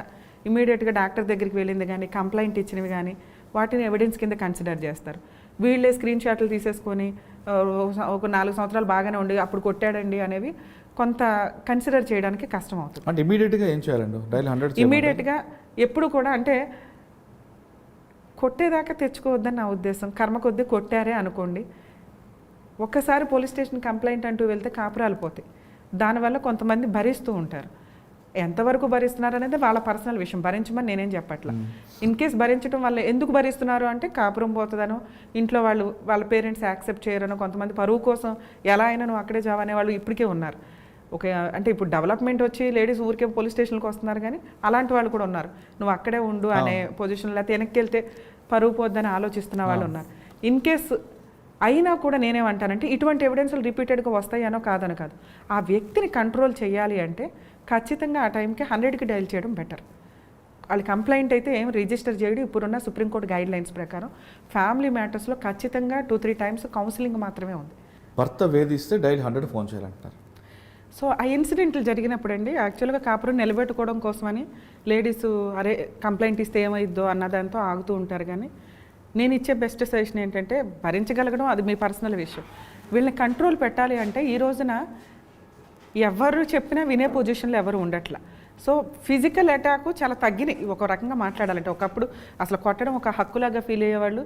ఇమీడియట్గా డాక్టర్ దగ్గరికి వెళ్ళింది కానీ కంప్లైంట్ ఇచ్చినవి కానీ వాటిని ఎవిడెన్స్ కింద కన్సిడర్ చేస్తారు. వీళ్ళే స్క్రీన్ షాట్లు తీసేసుకొని ఒక 4 సంవత్సరాలు బాగానే ఉండి అప్పుడు కొట్టాడండి అనేవి కొంత కన్సిడర్ చేయడానికి కష్టం అవుతుంది. అంటే ఇమీడియట్గా ఏం చేయాలండి? డైలీ 100 ఇమీడియట్గా ఎప్పుడు కూడా అంటే కొట్టేదాకా తెచ్చుకోవద్దని నా ఉద్దేశం. కర్మ కొద్దీ కొట్టారే అనుకోండి, ఒక్కసారి పోలీస్ స్టేషన్ కంప్లైంట్ అంటూ వెళ్తే కాపురాలు పోతాయి. దానివల్ల కొంతమంది భరిస్తూ ఉంటారు. ఎంతవరకు భరిస్తున్నారు అనేది వాళ్ళ పర్సనల్ విషయం, భరించమని నేనేం చెప్పట్లా. ఇన్ కేస్ భరించడం వల్ల ఎందుకు భరిస్తున్నారు అంటే కాపురం పోతుందనో, ఇంట్లో వాళ్ళ పేరెంట్స్ యాక్సెప్ట్ చేయరనో, కొంతమంది పరువు కోసం ఎలా అయినా నువ్వు అక్కడే జావనే వాళ్ళు ఇప్పటికే ఉన్నారు. అంటే ఇప్పుడు డెవలప్మెంట్ వచ్చి లేడీస్ ఊరికే పోలీస్ స్టేషన్కి వస్తున్నారు, కానీ అలాంటి వాళ్ళు కూడా ఉన్నారు. నువ్వు అక్కడే ఉండు అనే పొజిషన్, లేకపోతే వెనక్కి వెళ్తే పరువు పోద్దని ఆలోచిస్తున్న వాళ్ళు ఉన్నారు. ఇన్ కేస్ అయినా కూడా నేనేమంటానంటే ఇటువంటి ఎవిడెన్స్లు రిపీటెడ్గా వస్తాయనో కాదనో కాదు, ఆ వ్యక్తిని కంట్రోల్ చేయాలి అంటే ఖచ్చితంగా ఆ టైంకి 100కి డైల్ చేయడం బెటర్. వాళ్ళు కంప్లైంట్ అయితే ఏం రిజిస్టర్ చేయడం. ఇప్పుడున్న సుప్రీంకోర్టు గైడ్ లైన్స్ ప్రకారం ఫ్యామిలీ మ్యాటర్స్లో ఖచ్చితంగా 2-3 టైమ్స్ కౌన్సిలింగ్ మాత్రమే ఉంది. భర్త వేధిస్తే డైలీ 100 ఫోన్ చేయాలంటారు. సో ఆ ఇన్సిడెంట్లు జరిగినప్పుడు అండి యాక్చువల్గా కాపురం నిలబెట్టుకోవడం కోసమని లేడీస్ అరే కంప్లైంట్ ఇస్తే ఏమైద్దో అన్నదాంతో ఆగుతూ ఉంటారు. కానీ నేను ఇచ్చే బెస్ట్ సజెషన్ ఏంటంటే భరించగలగడం అది మీ పర్సనల్ విషయం. వీళ్ళని కంట్రోల్ పెట్టాలి అంటే ఈ రోజున ఎవరు చెప్పినా వినే పొజిషన్లో ఎవరు ఉండట్లా. సో ఫిజికల్ అటాక్ చాలా తగ్గినాయి ఒక రకంగా మాట్లాడాలంటే. ఒకప్పుడు అసలు కొట్టడం ఒక హక్కులాగా ఫీల్ అయ్యేవాళ్ళు,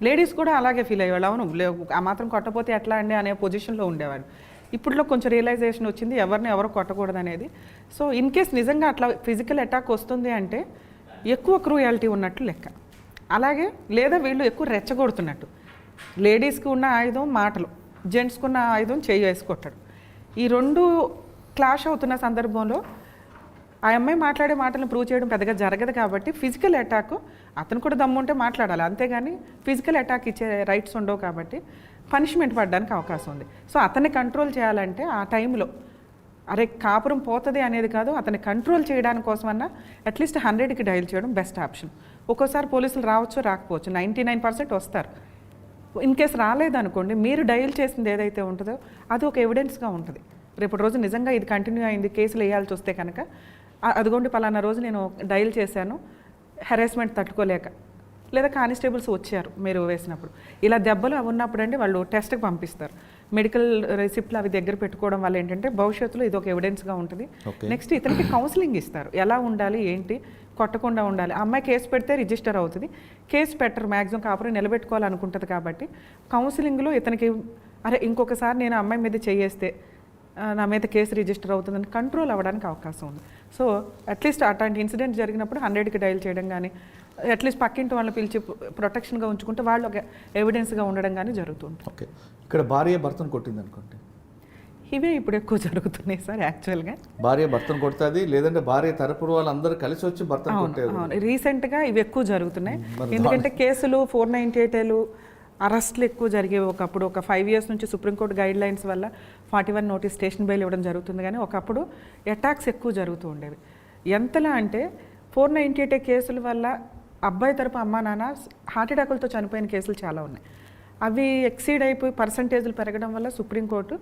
లేడీస్ కూడా అలాగే ఫీల్ అయ్యేవాళ్ళు. అవును ఆ మాత్రం కొట్టపోతే ఎట్లా అండి అనే పొజిషన్లో ఉండేవాళ్ళు. ఇప్పట్లో కొంచెం రియలైజేషన్ వచ్చింది ఎవరిని ఎవరు కొట్టకూడదు అనేది. సో ఇన్ కేస్ నిజంగా అట్లా ఫిజికల్ అటాక్ వస్తుంది అంటే ఎక్కువ క్రూయాలిటీ ఉన్నట్టు లెక్క. అలాగే లేదా వీళ్ళు ఎక్కువ రెచ్చగొడుతున్నట్టు. లేడీస్కి ఉన్న ఆయుధం మాటలు, జెంట్స్కి ఉన్న ఆయుధం చేయి వేసి కొట్టడం. ఈ రెండు క్లాష్ అవుతున్న సందర్భంలో ఆ అమ్మాయి మాట్లాడే మాటలను ప్రూవ్ చేయడం పెద్దగా జరగదు. కాబట్టి ఫిజికల్ అటాక్ అతను కూడా దమ్ముంటే మాట్లాడాలి, అంతేగాని ఫిజికల్ అటాక్ ఇచ్చే రైట్స్ ఉండవు. కాబట్టి పనిష్మెంట్ పడడానికి అవకాశం ఉంది. సో అతన్ని కంట్రోల్ చేయాలంటే ఆ టైంలో అరే కాపురం పోతుంది అనేది కాదు, అతన్ని కంట్రోల్ చేయడానికి కోసమన్నా అట్లీస్ట్ 100కి డైల్ చేయడం బెస్ట్ ఆప్షన్. ఒక్కోసారి పోలీసులు రావచ్చు రాకపోవచ్చు, 99% వస్తారు. ఇన్ కేస్ రాలేదనుకోండి, మీరు డైల్ చేసింది ఏదైతే ఉంటుందో అది ఒక ఎవిడెన్స్గా ఉంటుంది. రేపటి రోజు నిజంగా ఇది కంటిన్యూ అయింది, కేసులు వేయాల్సి వస్తే కనుక అదిగోండి పలానా రోజు నేను డైల్ చేశాను, హెరాస్మెంట్ తట్టుకోలేక, లేదా కానిస్టేబుల్స్ వచ్చారు మీరు వేసినప్పుడు, ఇలా దెబ్బలు అవి ఉన్నప్పుడు అండి వాళ్ళు టెస్ట్కి పంపిస్తారు. మెడికల్ రిసిప్ట్లు అవి దగ్గర పెట్టుకోవడం వల్ల ఏంటంటే భవిష్యత్తులో ఇది ఒక ఎవిడెన్స్గా ఉంటుంది. నెక్స్ట్ ఇతనికి కౌన్సిలింగ్ ఇస్తారు, ఎలా ఉండాలి ఏంటి, కొట్టకుండా ఉండాలి. అమ్మాయి కేసు పెడితే రిజిస్టర్ అవుతుంది, కేసు పెట్టరు మ్యాక్సిమం కాపురం నిలబెట్టుకోవాలనుకుంటుంది. కాబట్టి కౌన్సిలింగ్లో ఇతనికి అరే ఇంకొకసారి నేను అమ్మాయి మీద చేయేస్తే నా మీద కేసు రిజిస్టర్ అవుతుందని కంట్రోల్ అవ్వడానికి అవకాశం ఉంది. సో అట్లీస్ట్ అట్లాంటి ఇన్సిడెంట్ జరిగినప్పుడు 100కి డైల్ చేయడం కానీ, అట్లీస్ట్ పక్కింటి వాళ్ళని పిలిచి ప్రొటెక్షన్గా ఉంచుకుంటే వాళ్ళు ఒక ఎవిడెన్స్గా ఉండడం కానీ జరుగుతుంది. ఓకే, ఇక్కడ భార్య భర్తను కొట్టింది అనుకోండి, ఇవే ఇప్పుడు ఎక్కువ జరుగుతున్నాయి సార్. యాక్చువల్గా భార్య భర్తను కొడుతుంది, లేదంటే భార్య తరపు వాళ్ళందరూ కలిసి వచ్చి భర్తను కొట్టేది. రీసెంట్గా ఇవి ఎక్కువ జరుగుతున్నాయి. ఎందుకంటే కేసులు 498 అరెస్టులు ఎక్కువ జరిగేవి. ఒకప్పుడు ఒక 5 years నుంచి సుప్రీంకోర్టు గైడ్ లైన్స్ వల్ల 41 నోటీస్ స్టేషన్ బెయిల్ ఇవ్వడం జరుగుతుంది. కానీ ఒకప్పుడు అటాక్స్ ఎక్కువ జరుగుతూ ఉండేవి. ఎంతలా అంటే 498 కేసుల వల్ల అబ్బాయి తరపు అమ్మా నాన్న హార్ట్ అటాకులతో చనిపోయిన కేసులు చాలా ఉన్నాయి. అవి ఎక్సీడ్ అయిపోయి పర్సంటేజ్లు పెరగడం వల్ల సుప్రీంకోర్టు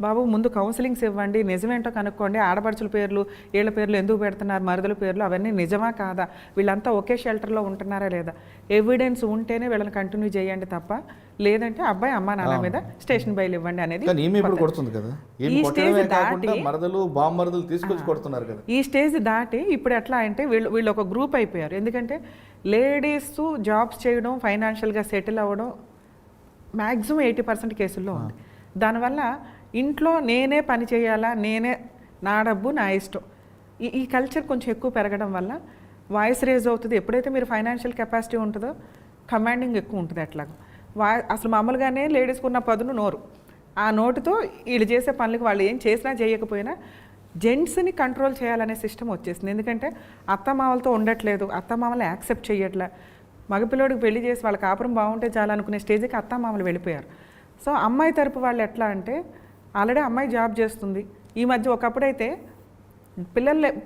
బాబు ముందు కౌన్సిలింగ్స్ ఇవ్వండి, నిజమేంటో కనుక్కోండి, ఆడపడుచుల పేర్లు వీళ్ళ పేర్లు ఎందుకు పెడుతున్నారు, మరుదుల పేర్లు అవన్నీ నిజమా కాదా, వీళ్ళంతా ఒకే షెల్టర్లో ఉంటున్నారా లేదా, ఎవిడెన్స్ ఉంటేనే వీళ్ళని కంటిన్యూ చేయండి తప్ప లేదంటే అబ్బాయి అమ్మా నాన్న మీద స్టేషన్ బెయిల్ ఇవ్వండి అనేది. ఈ స్టేజ్ దాటి ఇప్పుడు ఎట్లా అంటే వీళ్ళు ఒక గ్రూప్ అయిపోయారు. ఎందుకంటే లేడీస్ జాబ్స్ చేయడం, ఫైనాన్షియల్గా సెటిల్ అవ్వడం మ్యాక్సిమం 80% కేసుల్లో ఉంది. దానివల్ల ఇంట్లో నేనే పని చేయాలా, నేనే నా డబ్బు నా ఇష్టం, ఈ కల్చర్ కొంచెం ఎక్కువ పెరగడం వల్ల వాయిస్ రేజ్ అవుతుంది. ఎప్పుడైతే మీరు ఫైనాన్షియల్ కెపాసిటీ ఉంటుందో కమాండింగ్ ఎక్కువ ఉంటుంది. అట్లాగా అసలు మామూలుగానే లేడీస్కి ఉన్న పదును నోరు, ఆ నోటుతో వీళ్ళు చేసే పనులకు వాళ్ళు ఏం చేసినా చేయకపోయినా జెంట్స్ని కంట్రోల్ చేయాలనే సిస్టమ్ వచ్చేసింది. ఎందుకంటే అత్తమామలతో ఉండట్లేదు, అత్తమామలు యాక్సెప్ట్ చేయట్లే, మగపిల్లోడికి పెళ్లి చేసి వాళ్ళ కాపురం బాగుంటే చాలా అనుకునే స్టేజ్కి అత్తామామలు వెళ్ళిపోయారు. సో అమ్మాయి తరపు వాళ్ళు ఎట్లా అంటే ఆల్రెడీ అమ్మాయి జాబ్ చేస్తుంది. ఈ మధ్య ఒకప్పుడైతే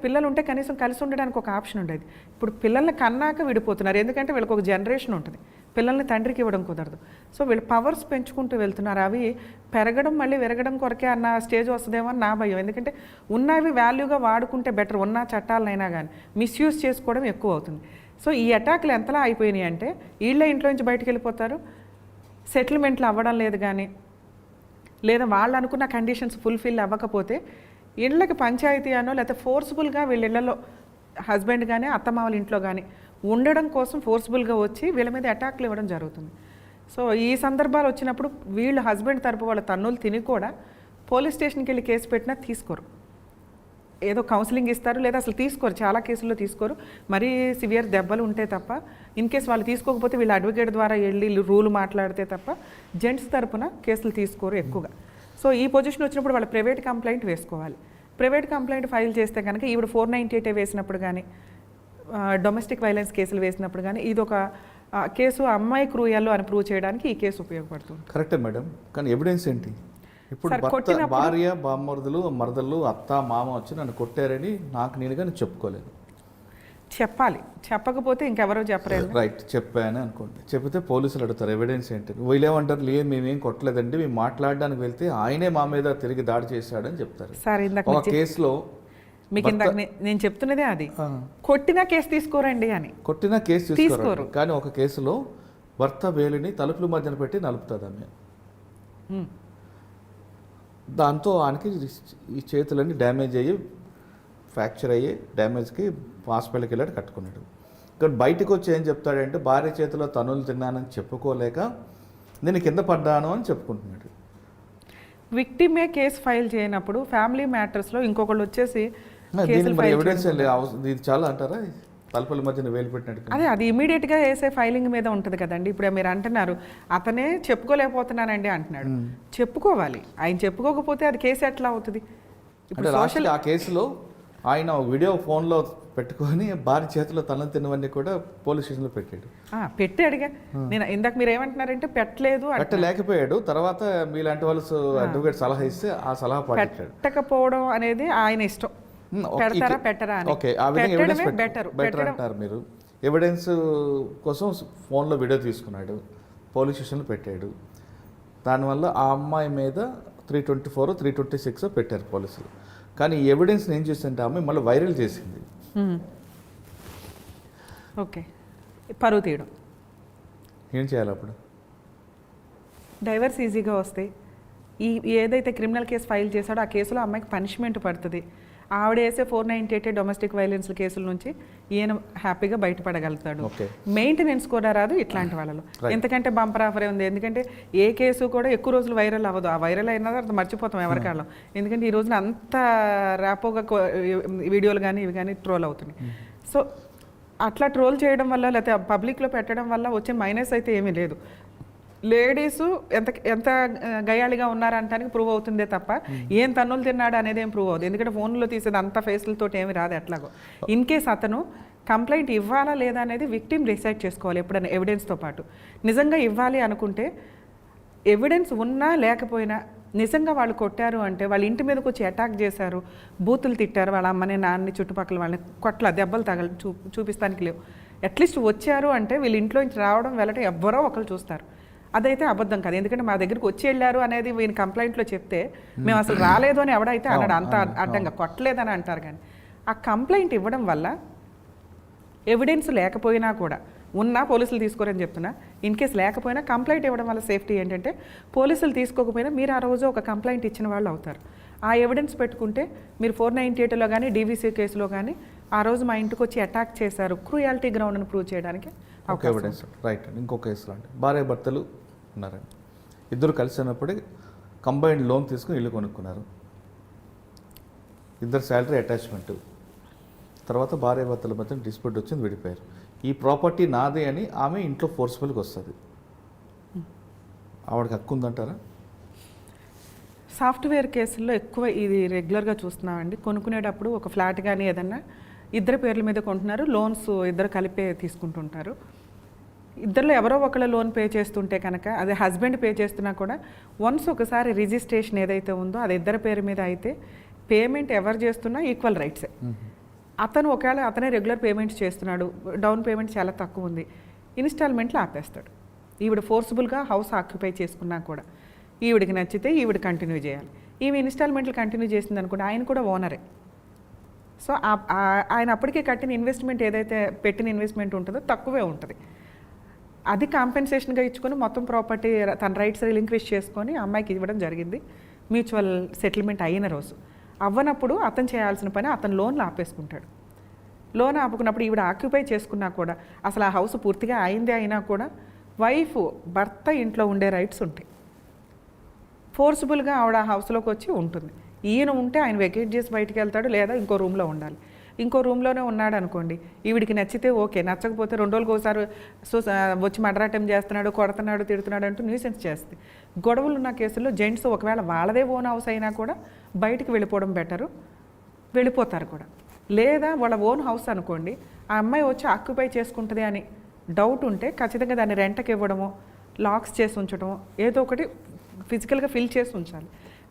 పిల్లలు ఉంటే కనీసం కలిసి ఉండడానికి ఒక ఆప్షన్ ఉండేది. ఇప్పుడు పిల్లల్ని కన్నాక విడిపోతున్నారు. ఎందుకంటే వీళ్ళకి ఒక జనరేషన్ ఉంటుంది, పిల్లల్ని తండ్రికి ఇవ్వడం కుదరదు. సో వీళ్ళు పవర్స్ పెంచుకుంటూ వెళ్తున్నారు. అవి పెరగడం మళ్ళీ విరగడం కొరకే అన్న స్టేజ్ వస్తుందేమో అని నా భయం. ఎందుకంటే ఉన్నవి వాల్యూగా వాడుకుంటే బెటర్, ఉన్న చట్టాలనైనా కానీ మిస్యూజ్ చేసుకోవడం ఎక్కువ అవుతుంది. సో ఈ అటాక్లు ఎంతలా అయిపోయినాయి అంటే వీళ్ళ ఇంట్లో నుంచి బయటకు వెళ్ళిపోతారు, సెటిల్మెంట్లు అవ్వడం లేదు కానీ, లేదా వాళ్ళు అనుకున్న కండిషన్స్ ఫుల్ఫిల్ అవ్వకపోతే ఇళ్ళకి పంచాయతీ అనో లేకపోతే ఫోర్స్ఫుల్గా వీళ్ళ ఇళ్లలో హస్బెండ్ కానీ అత్తమామల ఇంట్లో కానీ ఉండడం కోసం ఫోర్స్ఫుల్గా వచ్చి వీళ్ళ మీద అటాక్లు ఇవ్వడం జరుగుతుంది. సో ఈ సందర్భాలు వచ్చినప్పుడు వీళ్ళు హస్బెండ్ తరపు వాళ్ళ తన్నులు తిని కూడా పోలీస్ స్టేషన్కి వెళ్ళి కేసు పెట్టినా తీసుకోరు. ఏదో కౌన్సిలింగ్ ఇస్తారు, లేదా అసలు తీసుకోరు. చాలా కేసుల్లో తీసుకోరు, మరీ సివియర్ దెబ్బలు ఉంటే తప్ప. ఇన్ కేసు వాళ్ళు తీసుకోకపోతే వీళ్ళు అడ్వకేట్ ద్వారా వెళ్ళి రూల్ మాట్లాడితే తప్ప జెంట్స్ తరపున కేసులు తీసుకోరు ఎక్కువగా. సో ఈ పొజిషన్ వచ్చినప్పుడు వాళ్ళు ప్రైవేట్ కంప్లైంట్ వేసుకోవాలి. ప్రైవేట్ కంప్లైంట్ ఫైల్ చేస్తే కనుక ఈవిడ 498 వేసినప్పుడు కానీ, డొమెస్టిక్ వైలెన్స్ కేసులు వేసినప్పుడు కానీ ఇది ఒక కేసు అమ్మాయి క్రూయల్లో అని ప్రూవ్ చేయడానికి ఈ కేసు ఉపయోగపడుతుంది. కరెక్టే మేడం, కానీ ఎవిడెన్స్ ఏంటి? ఇప్పుడు భర్త, భార్య, బామ్మర్దులు, మరదళ్ళు, అత్త, మామ వచ్చి నన్ను కొట్టారని నాకు నేనుగా నేను చెప్పుకోలేను. చెప్పాలి, చెప్పకపోతే ఇంకెవరో చెప్పలేదు. రైట్, చెప్పాను అనుకోండి, చెప్తే పోలీసులు అడుగుతారు ఎవిడెన్స్ ఏంటి. వీళ్ళేమంటారు, లేదు మేమేం కొట్టలేదండి, మేము మాట్లాడడానికి వెళ్తే ఆయనే మా మీద తిరిగి దాడి చేశాడని చెప్తారు. సార్ ఇందాక ఒక కేసులో మీకు ఇందాక నేను చెప్తున్నదే అది, కొట్టినా కేసు తీసుకోరండి అని. కొట్టినా కేసు తీసుకోరు, కానీ ఒక కేసులో భర్త వేలిని తలుపుల మధ్యన పెట్టి నలుపుతుంది ఆమె. దాంతో ఆయనకి ఈ చేతులన్నీ డ్యామేజ్ అయ్యి, ఫ్రాక్చర్ అయ్యి, డ్యామేజ్కి హాస్పిటల్కి వెళ్ళాడు, కట్టుకున్నాడు. ఇక్కడ బయటకు వచ్చి ఏం చెప్తాడంటే భార్య చేతిలో తనులు తిన్నానని చెప్పుకోలేక నేను కింద పడ్డాను అని చెప్పుకుంటున్నాడు. విక్టిమే కేసు ఫైల్ చేయనప్పుడు ఫ్యామిలీ మ్యాటర్స్లో ఇంకొకళ్ళు వచ్చేసి ఎవిడెన్స్ ఇది చాలా అంటారా, తలుపుల మధ్యన వేలు పెట్టినట్టు. అదే అది ఇమీడియట్గా వేసే ఫైలింగ్ మీద ఉంటుంది కదండి. ఇప్పుడు మీరు అంటున్నారు అతనే చెప్పుకోలేకపోతున్నానండి అంటున్నాడు. చెప్పుకోవాలి, ఆయన చెప్పుకోకపోతే అది కేసు ఎట్లా అవుతుంది? ఇప్పుడు సోషల్ ఆ కేసులో ఆయన వీడియో ఫోన్లో పెట్టుకొని భార్య చేతిలో తనలు తిన్నవన్నీ కూడా పోలీస్ స్టేషన్లో పెట్టాడుగా. నేను ఇందాక మీరు ఏమంటున్నారంటే పెట్టలేకపోయాడు. తర్వాత మీలాంటి వాళ్ళు అడ్వకేట్ సలహా ఇస్తే ఆ సలహా పెట్టకపోవడం అనేది ఆయన ఇష్టం. పెడతారా పెట్టరా అని. ఓకే, ఆ విధంగా ఎవిడెన్స్ బెటర్ అంటారు మీరు. ఎవిడెన్స్ కోసం ఫోన్లో వీడియో తీసుకున్నాడు, పోలీస్ స్టేషన్లో పెట్టాడు. దానివల్ల ఆ అమ్మాయి మీద 324, 326 పెట్టారు పోలీసులు. కానీ ఈ ఎవిడెన్స్ని ఏం చేసిందంటే ఆమె మళ్ళీ వైరల్ చేసింది. ఓకే, పరువు తీయడం. ఏం చేయాలి అప్పుడు? డైవర్స్ ఈజీగా వస్తాయి. ఏదైతే క్రిమినల్ కేసు ఫైల్ చేశాడో ఆ కేసులో అమ్మాయికి పనిష్మెంట్ పడుతుంది. ఆవిడ వేసే 498 డొమెస్టిక్ వైలెన్స్ కేసుల నుంచి ఈయన హ్యాపీగా బయటపడగలుగుతాడు. మెయింటెనెన్స్ కూడా రాదు ఇట్లాంటి వాళ్ళలో. ఎందుకంటే బంపర్ ఆఫరే ఉంది. ఎందుకంటే ఏ కేసు కూడా ఎక్కువ రోజులు వైరల్ అవ్వదు. ఆ వైరల్ అయిన తర్వాత మర్చిపోతాం ఎవరికాళ్ళం. ఎందుకంటే ఈ రోజున అంత ర్యాపోగా వీడియోలు కానీ ఇవి కానీ ట్రోల్ అవుతున్నాయి. సో అట్లా ట్రోల్ చేయడం వల్ల లేకపోతే పబ్లిక్లో పెట్టడం వల్ల వచ్చే మైనస్ అయితే ఏమీ లేదు. లేడీసు ఎంత గయాళిగా ఉన్నారంటానికి ప్రూవ్ అవుతుందే తప్ప ఏం తన్నులు తిన్నాడు అనేది ఏం ప్రూవ్ అవుతుంది. ఎందుకంటే ఫోన్లో తీసేది అంత ఫేస్లతో ఏమి రాదు. ఎట్లాగో ఇన్ కేస్ అతను కంప్లైంట్ ఇవ్వాలా లేదా అనేది విక్టిమ్ డిసైడ్ చేసుకోవాలి ఎప్పుడైనా ఎవిడెన్స్తో పాటు. నిజంగా ఇవ్వాలి అనుకుంటే ఎవిడెన్స్ ఉన్నా లేకపోయినా నిజంగా వాళ్ళు కొట్టారు అంటే వాళ్ళ ఇంటి మీదకి వచ్చి అటాక్ చేశారు, బూతులు తిట్టారు, వాళ్ళ అమ్మని నాన్నని చుట్టుపక్కల వాళ్ళని కొట్ల దెబ్బలు చూపిస్తానికి లేవు. అట్లీస్ట్ వచ్చారు అంటే వీళ్ళ ఇంట్లో నుంచి రావడం వెళ్ళటం ఎవ్వరో ఒకరు చూస్తారు. అదైతే అబద్ధం కాదు. ఎందుకంటే మా దగ్గరికి వచ్చి వెళ్ళారు అనేది వీని కంప్లైంట్లో చెప్తే మేము అసలు రాలేదు అని ఎవడైతే అన్నాడు, అంత అడ్డంగా కొట్టలేదని అంటారు. కానీ ఆ కంప్లైంట్ ఇవ్వడం వల్ల ఎవిడెన్స్ లేకపోయినా కూడా ఉన్నా పోలీసులు తీసుకోరని చెప్తున్నా. ఇన్ కేసు లేకపోయినా కంప్లైంట్ ఇవ్వడం వల్ల సేఫ్టీ ఏంటంటే పోలీసులు తీసుకోకపోయినా మీరు ఆ రోజు ఒక కంప్లైంట్ ఇచ్చిన వాళ్ళు అవుతారు. ఆ ఎవిడెన్స్ పెట్టుకుంటే మీరు 498లో కానీ డీవీసీ కేసులో కానీ ఆ రోజు మా ఇంటికి వచ్చి అటాక్ చేశారు క్రూయాలిటీ గ్రౌండ్ అని ప్రూవ్ చేయడానికి ఎవిడెన్స్. రైట్, ఇంకో కేసులో అంటే భార్య భర్తలు ఉన్నారండి, ఇద్దరు కలిసి ఉన్నప్పుడే కంబైన్డ్ లోన్ తీసుకుని ఇల్లు కొనుక్కున్నారు. ఇద్దరు శాలరీ అటాచ్మెంట్. తర్వాత భార్య భర్తల మధ్య డిస్ప్యూట్ వచ్చింది, విడిపోయారు. ఈ ప్రాపర్టీ నాదే అని ఆమె ఇంట్లో ఫోర్స్ఫుల్గా వస్తుంది. ఆవిడకి హక్కు ఉందంటారా? సాఫ్ట్వేర్ కేసుల్లో ఎక్కువ ఇది రెగ్యులర్గా చూస్తున్నామండి. కొనుక్కునేటప్పుడు ఒక ఫ్లాట్ కానీ ఏదన్నా ఇద్దరు పేర్ల మీద కొంటున్నారు, లోన్స్ ఇద్దరు కలిపే తీసుకుంటుంటారు. ఇద్దరిలో ఎవరో ఒకళ్ళు లోన్ పే చేస్తుంటే కనుక అదే హస్బెండ్ పే చేస్తున్నా కూడా వన్స్ ఒకసారి రిజిస్ట్రేషన్ ఏదైతే ఉందో అది ఇద్దరి పేరు మీద అయితే పేమెంట్ ఎవరు చేస్తున్నా ఈక్వల్ రైట్సే. అతను ఒకవేళ అతనే రెగ్యులర్ పేమెంట్స్ చేస్తున్నాడు, డౌన్ పేమెంట్ చాలా తక్కువ ఉంది, ఇన్స్టాల్మెంట్లు ఆపేస్తాడు. ఈవిడ ఫోర్స్బుల్గా హౌస్ ఆక్యుపై చేసుకున్నా కూడా ఈవిడికి నచ్చితే ఈవిడ కంటిన్యూ చేయాలి. ఈమె ఇన్స్టాల్మెంట్లు కంటిన్యూ చేసింది అనుకోండి, ఆయన కూడా ఓనరే. సో ఆయన అప్పటికే కట్టిన ఇన్వెస్ట్మెంట్ ఏదైతే పెట్టిన ఇన్వెస్ట్మెంట్ ఉంటుందో తక్కువే ఉంటుంది. అది కాంపెన్సేషన్గా ఇచ్చుకొని మొత్తం ప్రాపర్టీ తన రైట్స్ రిలింక్విష్ చేసుకొని అమ్మాయికి ఇవ్వడం జరిగింది మ్యూచువల్ సెటిల్మెంట్ అయిన రోజు. అవ్వనప్పుడు అతను చేయాల్సిన పని అతను లోన్లు ఆపేసుకుంటాడు. లోన్ ఆపుకున్నప్పుడు ఈవిడ ఆక్యుపై చేసుకున్నా కూడా అసలు ఆ హౌస్ పూర్తిగా అయిందే అయినా కూడా భర్త ఇంట్లో ఉండే రైట్స్ ఉంటాయి. ఫోర్స్బుల్గా ఆవిడ ఆ హౌస్లోకి వచ్చి ఉంటుంది. ఈయన ఉంటే ఆయన వెకేట్ చేసి బయటికి వెళ్తాడు, లేదా ఇంకో రూమ్లో ఉండాలి. ఇంకో రూమ్లోనే ఉన్నాడు అనుకోండి, ఈవిడికి నచ్చితే ఓకే, నచ్చకపోతే 2 రోజులకు ఒకసారి వచ్చి మర్డర్ అటెంప్ట్ చేస్తున్నాడు, కొడుతున్నాడు, తిడుతున్నాడు అంటూ న్యూసెన్స్ చేస్తుంది. గొడవలు ఉన్న కేసుల్లో జెంట్స్ ఒకవేళ వాళ్ళదే ఓన్ హౌస్ అయినా కూడా బయటికి వెళ్ళిపోవడం బెటరు, వెళ్ళిపోతారు కూడా. లేదా వాళ్ళ ఓన్ హౌస్ అనుకోండి, ఆ అమ్మాయి వచ్చి ఆక్యుపై చేసుకుంటుంది అని డౌట్ ఉంటే ఖచ్చితంగా దాన్ని రెంట్కి ఇవ్వడమో, లాక్స్ చేసి ఉంచడమో, ఏదో ఒకటి ఫిజికల్గా ఫిల్ చేసి ఉంచాలి.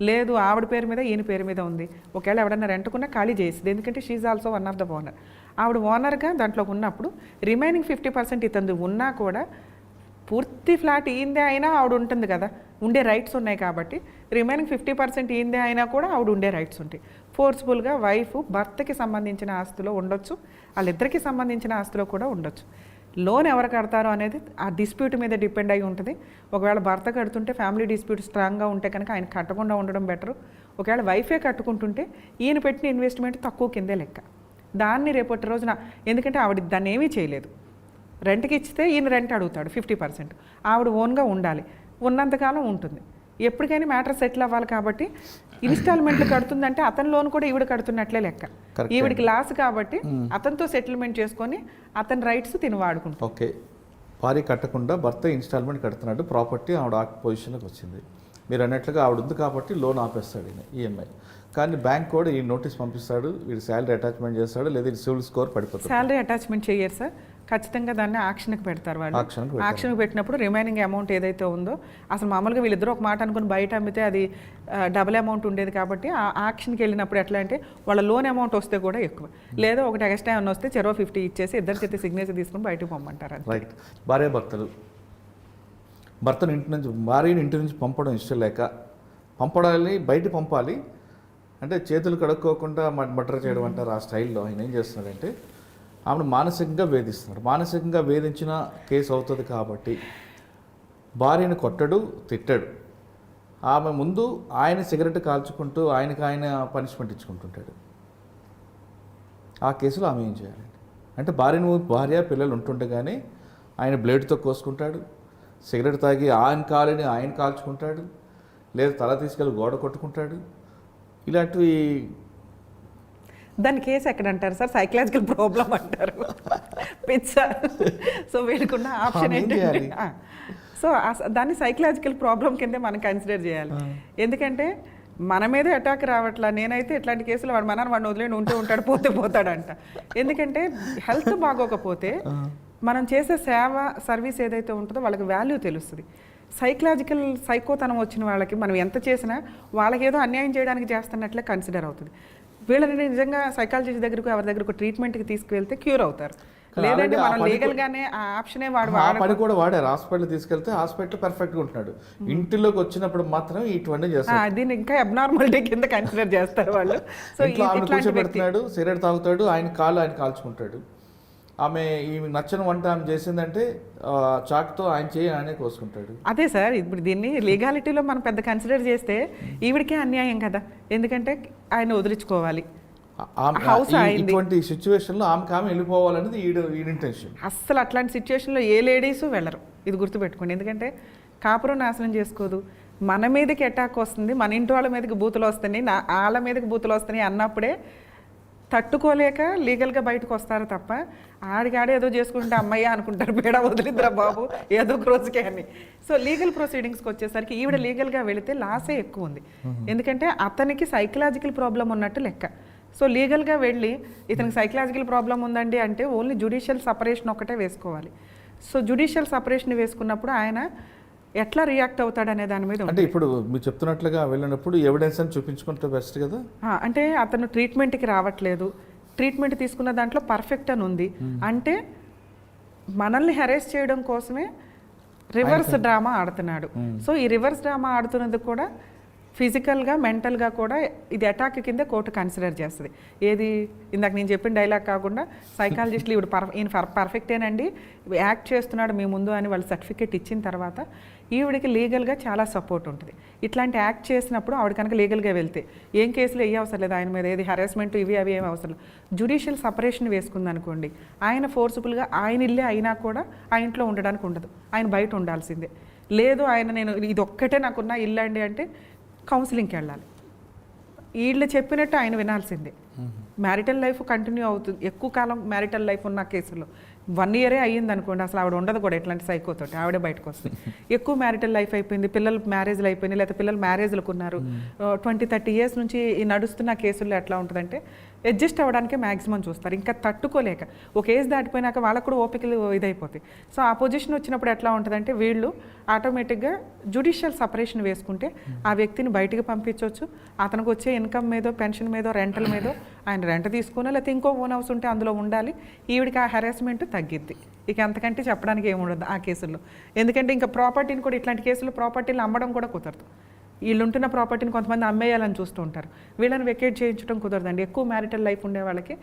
లేదు ఆవిడ పేరు మీద ఈయన పేరు మీద ఉంది, ఒకవేళ ఎవడన్నా రెంట్కున్నా ఖాళీ చేసింది, ఎందుకంటే she also one of the owner. ఆవిడ ఓనర్గా దాంట్లో ఉన్నప్పుడు రిమైనింగ్ 50% ఇతంది ఉన్నా కూడా పూర్తి ఫ్లాట్ ఈందే అయినా ఆవిడ ఉంటుంది కదా, ఉండే రైట్స్ ఉన్నాయి కాబట్టి రిమైనింగ్ 50% ఈందే అయినా కూడా ఆవిడ ఉండే రైట్స్ ఉంటాయి. ఫోర్స్ఫుల్గా భర్తకి సంబంధించిన ఆస్తిలో ఉండొచ్చు, వాళ్ళిద్దరికీ సంబంధించిన ఆస్తిలో కూడా ఉండొచ్చు. లోన్ ఎవరు కడతారో అనేది ఆ డిస్ప్యూట్ మీద డిపెండ్ అయి ఉంటుంది. ఒకవేళ భర్త కడుతుంటే ఫ్యామిలీ డిస్ప్యూట్ స్ట్రాంగ్గా ఉంటే కనుక ఆయన కట్టకుండా ఉండడం బెటరు. ఒకవేళ వైఫే కట్టుకుంటుంటే ఈయన పెట్టిన ఇన్వెస్ట్మెంట్ తక్కువ కిందే లెక్క. దాన్ని రేపటి రోజున, ఎందుకంటే ఆవిడ దాన్ని ఏమీ చేయలేదు, రెంట్కి ఇచ్చితే ఈయన రెంట్ అడుగుతాడు 50%, ఆవిడ ఓన్గా ఉండాలి, ఉన్నంతకాలం ఉంటుంది. ఎప్పటికైనా మ్యాటర్ సెటిల్ అవ్వాలి కాబట్టి ఇన్స్టాల్మెంట్లు కడుతుందంటే అతని లోన్ కూడా ఈవిడ కడుతున్నట్లే లెక్క. ఈవిడికి లాస్ కాబట్టి అతనితో సెటిల్మెంట్ చేసుకొని అతని రైట్స్ తిని వాడుకుంటాం. ఓకే, భార్య కట్టకుండా భర్త ఇన్స్టాల్మెంట్ కడుతున్నాడు, ప్రాపర్టీ ఆవిడ పొజిషన్లోకి వచ్చింది. మీరు అన్నట్లుగా ఆవిడ ఉంది కాబట్టి లోన్ ఆపేస్తాడు ఈయన ఈఎంఐ. కానీ బ్యాంక్ కూడా ఈ నోటీస్ పంపిస్తాడు, వీడు శాలరీ అటాచ్మెంట్ చేస్తాడు, లేదా సివిల్ స్కోర్ పడిపోతుంది. శాలరీ అటాచ్మెంట్ చేయరు సార్, ఖచ్చితంగా దాన్ని ఆక్షన్కి పెడతారు వాళ్ళు. ఆక్షన్కి పెట్టినప్పుడు రిమైనింగ్ అమౌంట్ ఏదైతే ఉందో, అసలు మామూలుగా వీళ్ళిద్దరూ ఒక మాట అనుకుని బయట అమ్మితే అది డబుల్ అమౌంట్ ఉండేది కాబట్టి ఆ ఆక్షన్కి వెళ్ళినప్పుడు ఎట్లా అంటే వాళ్ళ లోన్ అమౌంట్ వస్తే కూడా ఎక్కువ, లేదా ఒకటి ఎక్స్ట్రా ఏమన్నా వస్తే 50 ఇచ్చేసి ఇద్దరి చేతి సిగ్నేచర్ తీసుకుని బయటకు పొమ్మంటారు. రైట్. భార్యాభర్తలు భర్తను భార్యని ఇంటి నుంచి పంపడం ఇష్టం లేక, పంపడాలి బయట పంపాలి అంటే చేతులు కడుక్కోకుండా మర్డర్ చేయడం అంటారు, ఆ స్టైల్లో ఆయన ఏం చేస్తున్నాడంటే ఆమెను మానసికంగా వేధిస్తున్నాడు. మానసికంగా వేధించిన కేసు అవుతుంది కాబట్టి భార్యను కొట్టడు, తిట్టాడు. ఆమె ముందు ఆయన సిగరెట్ కాల్చుకుంటూ ఆయనకు ఆయన పనిష్మెంట్ ఇచ్చుకుంటుంటాడు. ఆ కేసులో ఆమె ఏం చేయాలండి అంటే భార్య పిల్లలు ఉంటుండగానే ఆయన బ్లేడ్తో కోసుకుంటాడు, సిగరెట్ తాగి ఆయన కాల్చుకుంటాడు, లేదా తల తీసుకెళ్ళి గోడ కొట్టుకుంటాడు. ఇలాంటివి దాని కేసు ఎక్కడ అంటారు సార్? సైకలాజికల్ ప్రాబ్లం అంటారు. సార్ సో వీళ్ళకున్న ఆప్షన్ ఏంటంటే సో దాన్ని సైకలాజికల్ ప్రాబ్లం కిందే మనం కన్సిడర్ చేయాలి. ఎందుకంటే మన మీదే అటాక్ రావట్లా. నేనైతే ఇట్లాంటి కేసులు వాడిని వదిలేండి, ఉంటే ఉంటాడు, పోతే పోతాడంట. ఎందుకంటే హెల్త్ బాగోకపోతే మనం చేసే సర్వీస్ ఏదైతే ఉంటుందో వాళ్ళకి వాల్యూ తెలుస్తుంది. సైకోతనం వచ్చిన వాళ్ళకి మనం ఎంత చేసినా వాళ్ళకి ఏదో అన్యాయం చేయడానికి చేస్తున్నట్లే కన్సిడర్ అవుతుంది. వీళ్ళని నిజంగా సైకాలజిస్ట్ దగ్గరకు ఎవరి దగ్గరకు ట్రీట్మెంట్కి తీసుకువెళ్తే క్యూర్ అవుతారు. లేదంటే మనం లీగల్గానే ఆ ఆప్షనే వాడు కూడా వాడారు. హాస్పిటల్ తీసుకెళ్తే హాస్పిటల్ పర్ఫెక్ట్గా ఉంటున్నాడు, ఇంటిలోకి వచ్చినప్పుడు మాత్రం ఇటువంటి చేస్తారు. దీన్ని ఇంకా అబ్నార్మాలిటీ కింద కన్సిడర్ చేస్తారు వాళ్ళు. సో కూర్చోబెడుతున్నాడు, సిగరెట్ తాగుతాడు, ఆయన కాల్చుకుంటాడు. ఆమె ఈమె నచ్చని వంట ఆమె చేసిందంటే చాక్తో ఆయనే కోసుకుంటాడు. అదే సార్, ఇప్పుడు దీన్ని లీగాలిటీలో మనం పెద్ద కన్సిడర్ చేస్తే ఈవిడికే అన్యాయం కదా, ఎందుకంటే ఆయన వదిలించుకోవాలి. ఇటువంటి సిచ్యువేషన్లో ఆమె వెళ్ళిపోవాలనేది ఈ ఇంటెన్షన్. అస్సలు అట్లాంటి సిచ్యువేషన్లో ఏ లేడీస్ వెళ్ళరు, ఇది గుర్తుపెట్టుకోండి. ఎందుకంటే కాపురం నాశనం చేసుకోదు, మన మీదకి అటాక్ వస్తుంది, మన ఇంటి వాళ్ళ మీదకి బూతులు వస్తున్నాయి, వాళ్ళ మీదకి బూతులు వస్తున్నాయి అన్నప్పుడే తట్టుకోలేక లీగల్గా బయటకు వస్తారు తప్ప ఆడికాడే ఏదో చేసుకుంటే అమ్మయ్య అనుకుంటారు, పేడ వదిలిద్రా బాబు ఏదో ఒక రోజుకే అని. సో లీగల్ ప్రొసీడింగ్స్కి వచ్చేసరికి ఈవిడ లీగల్గా వెళితే లాసే ఎక్కువ ఉంది. ఎందుకంటే అతనికి సైకలాజికల్ ప్రాబ్లం ఉన్నట్టు లెక్క. సో లీగల్గా వెళ్ళి ఇతనికి సైకలాజికల్ ప్రాబ్లం ఉందండి అంటే ఓన్లీ జ్యుడిషియల్ సపరేషన్ ఒకటే వేసుకోవాలి. సో జ్యుడిషియల్ సపరేషన్ వేసుకున్నప్పుడు ఆయన ఎట్లా రియాక్ట్ అవుతాడనే దాని మీద అంటే ఉంటుంది. ఇప్పుడు మీరు చెప్తున్నట్లుగా వెళ్ళినప్పుడు ఎవిడెన్స్ అని చూపించుకుంటే బెస్ట్ కదా. అంటే అతను ట్రీట్మెంట్కి రావట్లేదు, ట్రీట్మెంట్ తీసుకున్న దాంట్లో పర్ఫెక్ట్ అని ఉంది అంటే మనల్ని హెరేస్ చేయడం కోసమే రివర్స్ డ్రామా ఆడుతున్నాడు. సో ఈ రివర్స్ డ్రామా ఆడుతున్నది కూడా ఫిజికల్గా మెంటల్గా కూడా ఇది అటాక్ కింద కోర్టు కన్సిడర్ చేస్తుంది. ఏది ఇందాక నేను చెప్పిన డైలాగ్ కాకుండా సైకాలజిస్టులు ఇప్పుడు ఈయన పర్ఫెక్టేనండి, యాక్ట్ చేస్తున్నాడు మీ ముందు అని వాళ్ళు సర్టిఫికేట్ ఇచ్చిన తర్వాత ఈవిడికి లీగల్గా చాలా సపోర్ట్ ఉంటుంది. ఇట్లాంటి యాక్ట్ చేసినప్పుడు ఆవిడ కనుక లీగల్గా వెళ్తే ఏం కేసులు ఏ అవసరం లేదు ఆయన మీద, ఏది హెరాస్మెంట్ ఇవి అవి ఏమి అవసరం లేదు. జ్యుడిషియల్ సపరేషన్ వేసుకుందనుకోండి, ఆయన ఫోర్స్ఫుల్గా ఆయన ఇల్లే అయినా కూడా ఆ ఇంట్లో ఉండడానికి ఉండదు, ఆయన బయట ఉండాల్సిందే. లేదు ఆయన నేను ఇది ఒక్కటే నాకున్న ఇల్లు అండి అంటే కౌన్సిలింగ్కి వెళ్ళాలి. వీళ్ళు చెప్పినట్టు ఆయన వినాల్సిందే. మ్యారిటల్ లైఫ్ కంటిన్యూ అవుతుంది. ఎక్కువ కాలం మ్యారిటల్ లైఫ్ ఉన్న కేసులో 1 ఇయరే అయ్యింది అనుకోండి, అసలు ఆవిడ ఉండదు కూడా ఎట్లాంటి సైకోతోటి, ఆవిడే బయటకు వస్తుంది. ఎక్కువ మ్యారిటల్ లైఫ్ అయిపోయింది, పిల్లలు మ్యారేజ్లు అయిపోయినాయి, లేకపోతే పిల్లలు మ్యారేజ్లకు ఉన్నారు, 20-30 ఇయర్స్ నుంచి ఈ నడుస్తున్న కేసుల్లో ఎట్లా ఉంటుందంటే అడ్జస్ట్ అవ్వడానికే మ్యాక్సిమం చూస్తారు, ఇంకా తట్టుకోలేక ఒక ఏజ్ దాటిపోయినాక వాళ్ళకు కూడా ఓపికలు ఇదైపోతాయి. సో ఆ పొజిషన్ వచ్చినప్పుడు ఎట్లా ఉంటుందంటే వీళ్ళు ఆటోమేటిక్గా జ్యుడిషియల్ సపరేషన్ వేసుకుంటే ఆ వ్యక్తిని బయటికి పంపించవచ్చు. అతనికి వచ్చే ఇన్కమ్ మీదో, పెన్షన్ మీదో, రెంటల్ మీదో ఆయన రెంట్ తీసుకున్నా, లేకపోతే ఇంకో ఓన్ హౌస్ ఉంటే అందులో ఉండాలి. ఈవిడికి ఆ హెరాస్మెంట్ తగ్గిద్ది. ఇక అంతకంటే చెప్పడానికి ఏముండదు ఆ కేసుల్లో. ఎందుకంటే ఇంకా ప్రాపర్టీని కూడా ఇట్లాంటి కేసులు ప్రాపర్టీలు అమ్మడం కూడా కుదరదు. వీళ్ళు ఉంటున్న ప్రాపర్టీని కొంతమంది అమ్మేయాలని చూస్తూ ఉంటారు, వీళ్ళని వెకేట్ చేయించడం కుదరదండి. ఎక్కువ మ్యారిటల్ లైఫ్ ఉండే వాళ్ళకి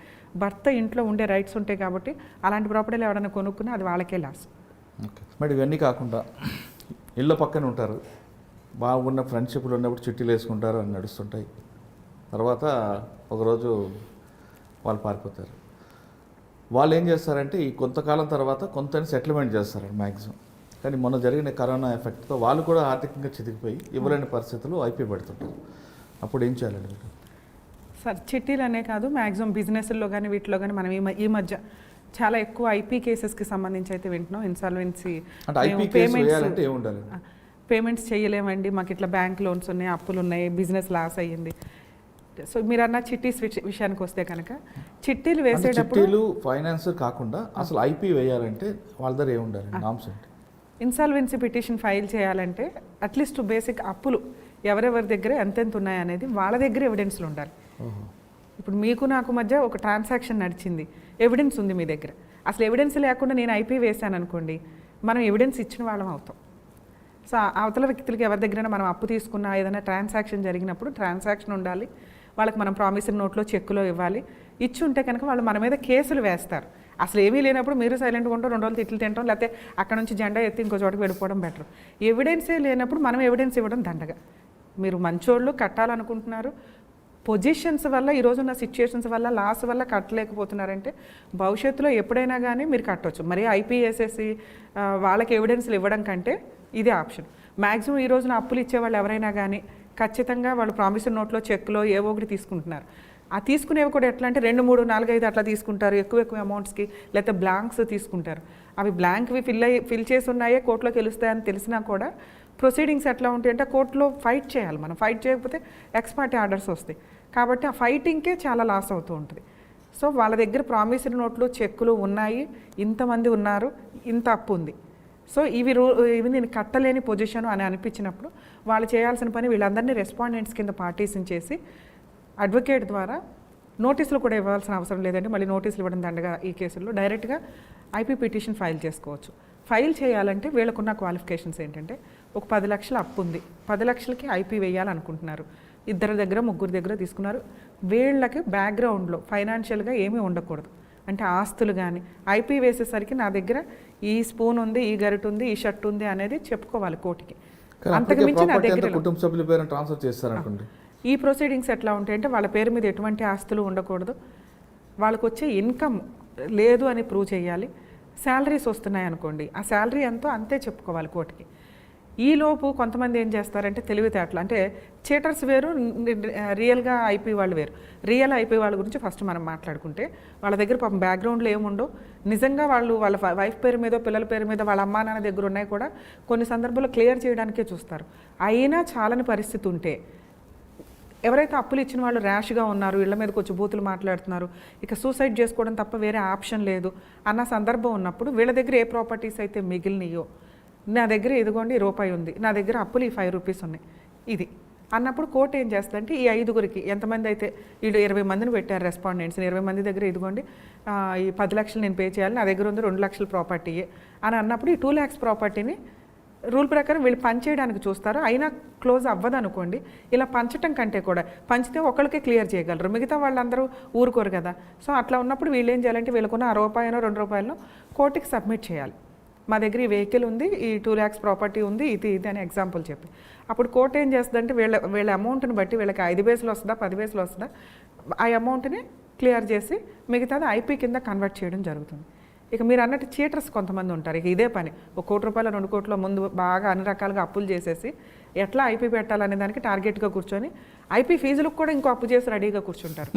భర్త ఇంట్లో ఉండే రైట్స్ ఉంటాయి కాబట్టి అలాంటి ప్రాపర్టీలు ఎవరైనా కొనుక్కున్నా అది వాళ్ళకే లాస్. ఓకే మరి ఇవన్నీ కాకుండా ఇళ్ళ పక్కన ఉంటారు, బాగున్న ఫ్రెండ్షిప్లు ఉన్నప్పుడు చిట్టీలు వేసుకుంటారు అని నడుస్తుంటాయి, తర్వాత ఒకరోజు వాళ్ళు పారిపోతారు. వాళ్ళు ఏం చేస్తారంటే ఈ కొంతకాలం తర్వాత కొంత సెటిల్మెంట్ చేస్తారు మ్యాక్సిమం. కానీ మొన్న జరిగిన కరోనా ఎఫెక్ట్తో వాళ్ళు కూడా ఆర్థికంగా చితికిపోయి ఇవ్వలేని పరిస్థితులు అయిపోయి పెడుతుంటారు. అప్పుడు ఏం చేయాలండి మీరు? సార్ చిట్టీలు అనే కాదు, మ్యాక్సిమం బిజినెస్లో కానీ వీటిలో కానీ మనం ఈ మధ్య చాలా ఎక్కువ ఐపీ కేసెస్కి సంబంధించి అయితే వింటున్నాం. ఇన్సాల్వెన్సీ పేమెంట్స్ చేయలేమండి, మాకు ఇట్లా బ్యాంక్ లోన్స్ ఉన్నాయి, అప్పులు ఉన్నాయి, బిజినెస్ లాస్ అయ్యింది. సో మీరు అన్న చిట్టీస్ విషయానికి వస్తే కనుక చిట్టీలు వేసేటప్పుడు ఫైనాన్స్ కాకుండా అసలు ఐపీ వేయాలంటే వాళ్ళ దగ్గర ఏముండాలి, నామ్స్ ఏంటి? ఇన్సాల్వెన్సీ పిటిషన్ ఫైల్ చేయాలంటే అట్లీస్ట్ బేసిక్ అప్పులు ఎవరెవరి దగ్గర ఎంతెంత ఉన్నాయనేది వాళ్ళ దగ్గర ఎవిడెన్స్లు ఉండాలి. ఇప్పుడు మీకు నాకు మధ్య ఒక ట్రాన్సాక్షన్ నడిచింది, ఎవిడెన్స్ ఉంది మీ దగ్గర. అసలు ఎవిడెన్స్ లేకుండా నేను ఐపీ వేసాను అనుకోండి, మనం ఎవిడెన్స్ ఇచ్చిన వాళ్ళం అవుతాం. సో అవతల వ్యక్తులకి ఎవరి దగ్గరైనా మనం అప్పు తీసుకున్నా, ఏదైనా ట్రాన్సాక్షన్ జరిగినప్పుడు ట్రాన్సాక్షన్ ఉండాలి, వాళ్ళకి మనం ప్రామిసరీ నోట్లో చెక్కులో ఇవ్వాలి. ఇచ్చి ఉంటే కనుక వాళ్ళు మన మీద కేసులు వేస్తారు. అసలు ఏమీ లేనప్పుడు మీరు సైలెంట్గా ఉంటాం, 2 రోజులు తిట్లు తింటాం, లేకపోతే అక్కడ నుంచి జెండా ఎత్తి ఇంకో చోటకి వెళ్ళిపోవడం బెటర్. ఎవిడెన్సే లేనప్పుడు మనం ఎవిడెన్స్ ఇవ్వడం దండగా. మీరు మంచోళ్ళు కట్టాలనుకుంటున్నారు, పొజిషన్స్ వల్ల ఈరోజున్న సిచ్యుయేషన్స్ వల్ల లాస్ వల్ల కట్టలేకపోతున్నారంటే భవిష్యత్తులో ఎప్పుడైనా కానీ మీరు కట్టవచ్చు. మరి ఐపీఎస్ఎస్సి వాళ్ళకి ఎవిడెన్స్లు ఇవ్వడం కంటే ఇదే ఆప్షన్. మ్యాక్సిమం ఈ రోజున అప్పులు ఇచ్చేవాళ్ళు ఎవరైనా కానీ ఖచ్చితంగా వాళ్ళు ప్రామిసరీ నోట్లో చెక్లో ఏవో ఒకటి తీసుకుంటున్నారు. ఆ తీసుకునేవి కూడా ఎట్లా అంటే 2, 3, 4, 5 అట్లా తీసుకుంటారు, ఎక్కువ అమౌంట్స్కి. లేకపోతే బ్లాంక్స్ తీసుకుంటారు. అవి బ్లాంక్వి ఫిల్ చేసి ఉన్నాయే కోర్టులోకి వెలుస్తాయని తెలిసినా కూడా ప్రొసీడింగ్స్ ఎట్లా ఉంటాయంటే కోర్టులో ఫైట్ చేయాలి. మనం ఫైట్ చేయకపోతే ఎక్స్ పార్టీ ఆర్డర్స్ వస్తాయి. కాబట్టి ఆ ఫైటింగ్కే చాలా లాస్ అవుతూ ఉంటుంది. సో వాళ్ళ దగ్గర ప్రామిసరీ నోట్లు చెక్కులు ఉన్నాయి, ఇంతమంది ఉన్నారు, ఇంత అప్పు ఉంది, సో ఇవి నేను కట్టలేని పొజిషన్ అని అనిపించినప్పుడు వాళ్ళు చేయాల్సిన పని వీళ్ళందరినీ రెస్పాండెంట్స్ కింద పార్టీషన్ చేసి అడ్వకేట్ ద్వారా నోటీసులు కూడా ఇవ్వాల్సిన అవసరం లేదండి. మళ్ళీ నోటీసులు ఇవ్వడం దండగా ఈ కేసుల్లో డైరెక్ట్గా ఐపీ పిటిషన్ ఫైల్ చేసుకోవచ్చు. ఫైల్ చేయాలంటే వీళ్ళకున్న క్వాలిఫికేషన్స్ ఏంటంటే ఒక 10 లక్షల అప్పు ఉంది, 10 లక్షలకి ఐపీ వేయాలనుకుంటున్నారు, 2 దగ్గర 3 దగ్గర తీసుకున్నారు. వీళ్ళకి బ్యాక్గ్రౌండ్లో ఫైనాన్షియల్గా ఏమీ ఉండకూడదు, అంటే ఆస్తులు కానీ. ఐపీ వేసేసరికి నా దగ్గర ఈ స్పూన్ ఉంది, ఈ గరిట ఉంది, ఈ షర్ట్ ఉంది అనేది చెప్పుకోవాలి కోర్టుకి. అంతకుమించి నా దగ్గర కుటుంబ సభ్యుల పేరు ట్రాన్స్ఫర్ చేస్తారనుకోండి. ఈ ప్రొసీడింగ్స్ ఎట్లా ఉంటాయంటే వాళ్ళ పేరు మీద ఎటువంటి ఆస్తులు ఉండకూడదు, వాళ్ళకు వచ్చే ఇన్కమ్ లేదు అని ప్రూవ్ చేయాలి. శాలరీస్ వస్తున్నాయి అనుకోండి, ఆ శాలరీ ఎంతో అంతే చెప్పుకోవాలి కోర్టుకి. ఈలోపు కొంతమంది ఏం చేస్తారంటే తెలివితేటలు, అంటే చీటర్స్ వేరు, రియల్గా ఐపీ వాళ్ళు వేరు. రియల్ ఐపీ వాళ్ళ గురించి ఫస్ట్ మనం మాట్లాడుకుంటే వాళ్ళ దగ్గర పాపం బ్యాక్గ్రౌండ్లో ఏముండవు. నిజంగా వాళ్ళు వాళ్ళ వైఫ్ పేరు మీదో పిల్లల పేరు మీద వాళ్ళ అమ్మా నాన్న దగ్గర ఉన్నాయి కూడా కొన్ని సందర్భాల్లో క్లియర్ చేయడానికే చూస్తారు. అయినా చాలని పరిస్థితి ఉంటే ఎవరైతే అప్పులు ఇచ్చిన వాళ్ళు ర్యాష్గా ఉన్నారు, ఇళ్ల మీదకి వచ్చి బూతులు మాట్లాడుతున్నారు, ఇక సూసైడ్ చేసుకోవడం తప్ప వేరే ఆప్షన్ లేదు అన్న సందర్భం ఉన్నప్పుడు వీళ్ళ దగ్గర ఏ ప్రాపర్టీస్ అయితే మిగిలినయో, నా దగ్గర ఇదిగోండి రూపాయి ఉంది, నా దగ్గర అప్పులు ఈ 5 రూపీస్ ఉన్నాయి ఇది అన్నప్పుడు కోర్టు ఏం చేస్తుందంటే ఈ 5గురికి ఎంతమంది అయితే వీళ్ళు 20 మందిని పెట్టారు రెస్పాండెంట్స్ని, 20 మంది దగ్గర ఇదిగోండి ఈ 10 లక్షలు నేను పే చేయాలి, నా దగ్గర ఉంది 2 లక్షల ప్రాపర్టీయే అని అన్నప్పుడు ఈ 2 lakhs ప్రాపర్టీని రూల్ ప్రకారం వీళ్ళు పంచేయడానికి చూస్తారు. అయినా క్లోజ్ అవ్వదు అనుకోండి, ఇలా పంచటం కంటే కూడా పంచితే ఒకరికే క్లియర్ చేయగలరు, మిగతా వాళ్ళందరూ ఊరుకోరు కదా. సో అట్లా ఉన్నప్పుడు వీళ్ళు ఏం చేయాలంటే వీళ్ళకున్న రూపాయనో 2 రూపాయలను కోర్టుకి సబ్మిట్ చేయాలి. మా దగ్గర ఈ వెహికల్ ఉంది, ఈ 2 lakhs ప్రాపర్టీ ఉంది, ఇది అని ఎగ్జాంపుల్ చెప్పి అప్పుడు కోర్టు ఏం చేస్తుందంటే వీళ్ళ అమౌంట్ని బట్టి వీళ్ళకి 5 బేస్లో వస్తుందా 10 బేస్లో వస్తుందా ఆ అమౌంట్ని క్లియర్ చేసి మిగతాది ఐపీ కింద కన్వర్ట్ చేయడం జరుగుతుంది. ఇక మీరు అన్నట్టు చీటర్స్ కొంతమంది ఉంటారు, ఇక ఇదే పని 1 కోటి రూపాయలు 2 కోట్ల ముందు బాగా అన్ని రకాలుగా అప్పులు చేసేసి ఎట్లా ఐపీ పెట్టాలనే దానికి టార్గెట్గా కూర్చొని ఐపీ ఫీజులకు కూడా ఇంకో అప్పు చేసి రెడీగా కూర్చుంటారు.